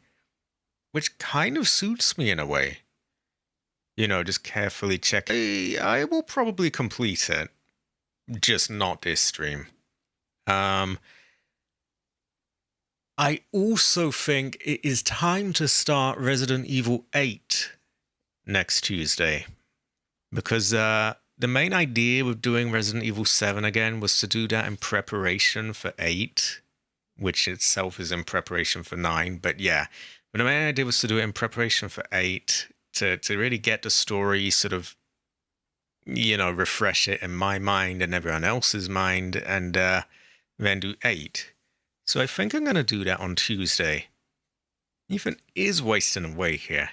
A: which kind of suits me in a way. You know, just carefully check. I will probably complete it. Just not this stream. I also think it is time to start Resident Evil 8 next Tuesday. Because the main idea with doing Resident Evil 7 again was to do that in preparation for 8, which itself is in preparation for 9. But yeah, but the main idea was to do it in preparation for 8, to really get the story sort of, you know, refresh it in my mind and everyone else's mind, and then do 8. So I think I'm going to do that on Tuesday. Ethan is wasting away here.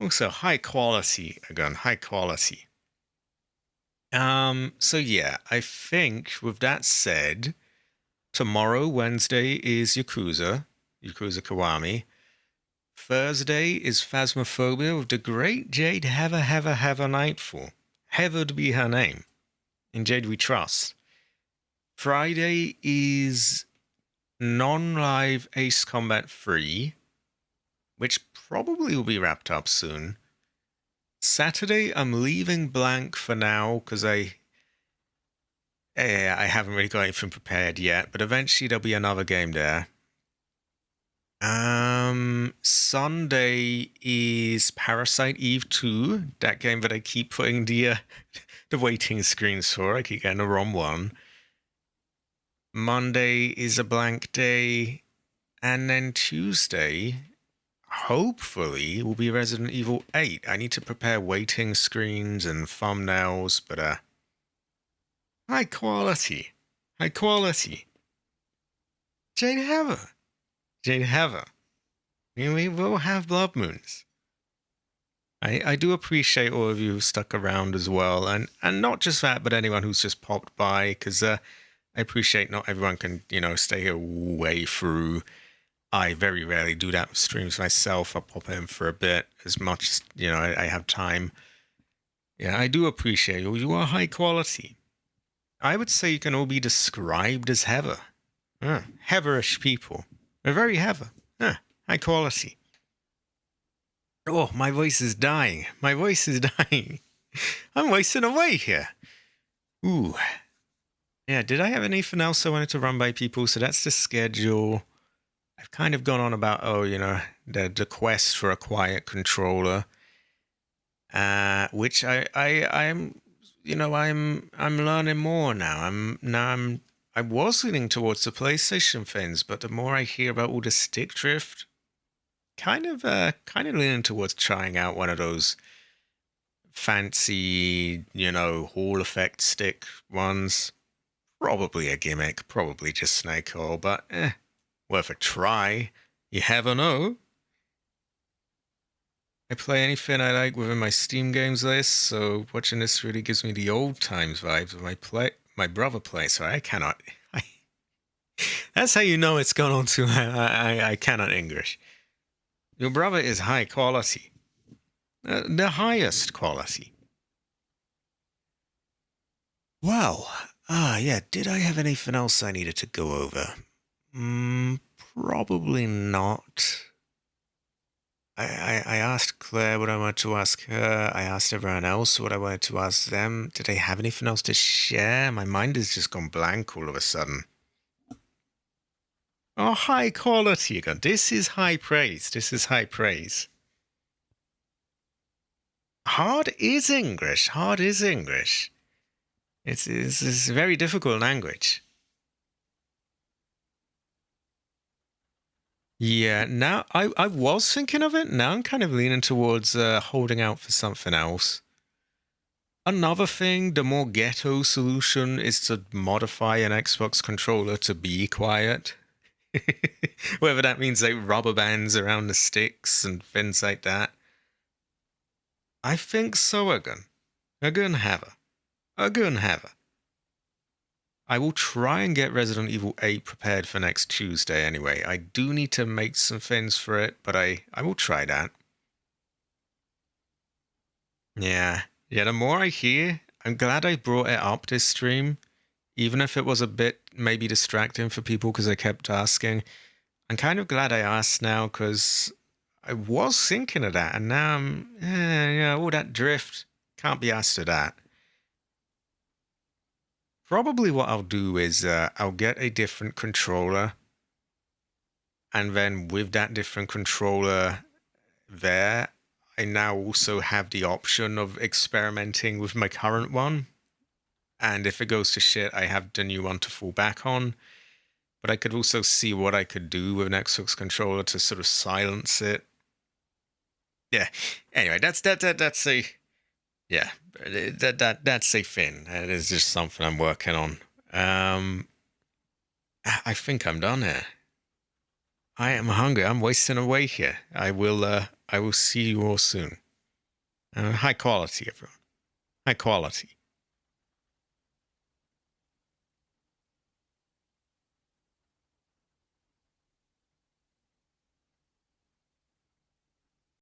A: Also, high quality, again, high quality. So yeah, I think with that said, tomorrow, Wednesday, is Yakuza Kiwami. Thursday is Phasmophobia with the great Jade Heather Nightfall. Heather to be her name. In Jade we trust. Friday is non-live Ace Combat 3, which probably will be wrapped up soon. Saturday, I'm leaving blank for now because I haven't really got anything prepared yet, but eventually there'll be another game there. Sunday is Parasite Eve 2, that game that I keep putting the waiting screens for. I keep getting the wrong one. Monday is a blank day, and then Tuesday, hopefully, will be Resident Evil 8. I need to prepare waiting screens and thumbnails, but high quality. Jade Heather. We will have blood moons. I do appreciate all of you who stuck around as well, and not just that, but anyone who's just popped by, because I appreciate not everyone can, you know, stay here way through. I very rarely do that with streams myself. I'll pop in for a bit as much as, you know, I have time. Yeah, I do appreciate you. You are high quality. I would say you can all be described as heather. Heatherish people. They're very heather. High quality. Oh, my voice is dying. My voice is dying. I'm wasting away here. Ooh. Yeah, did I have anything else I wanted to run by people? So that's the schedule. I've kind of gone on about, the quest for a quiet controller. Which I'm learning more now. I was leaning towards the PlayStation things, but the more I hear about all the stick drift, kind of leaning towards trying out one of those fancy, Hall effect stick ones. Probably a gimmick, probably just snake oil, but worth a try. You never know. I play anything I like within my Steam games list, so watching this really gives me the old times vibes of my brother play, so I cannot. That's how you know it's gone on to. I cannot English. Your brother is high quality. The highest quality. Well, yeah, did I have anything else I needed to go over? Probably not. I asked Claire what I wanted to ask her. I asked everyone else what I wanted to ask them. Did they have anything else to share? My mind has just gone blank all of a sudden. Oh, high quality again. This is high praise. This is high praise. Hard is English. Hard is English. It's a very difficult language. Yeah, now I was thinking of it. Now I'm kind of leaning towards holding out for something else. Another thing, the more ghetto solution is to modify an Xbox controller to be quiet. Whether that means like rubber bands around the sticks and things like that. I think so again. Again have a. I will try and get Resident Evil 8 prepared for next Tuesday anyway. I do need to make some things for it, but I will try that. Yeah, the more I hear, I'm glad I brought it up this stream. Even if it was a bit maybe distracting for people because I kept asking. I'm kind of glad I asked now because I was thinking of that, and now I'm, all that drift, can't be asked of that. Probably what I'll do is I'll get a different controller, and then with that different controller there, I now also have the option of experimenting with my current one. And if it goes to shit, I have the new one to fall back on. But I could also see what I could do with an Xbox controller to sort of silence it. Yeah. Anyway, that's a yeah. That's a thing. That is just something I'm working on. I think I'm done here. I am hungry. I'm wasting away here. I will see you all soon. High quality, everyone. High quality.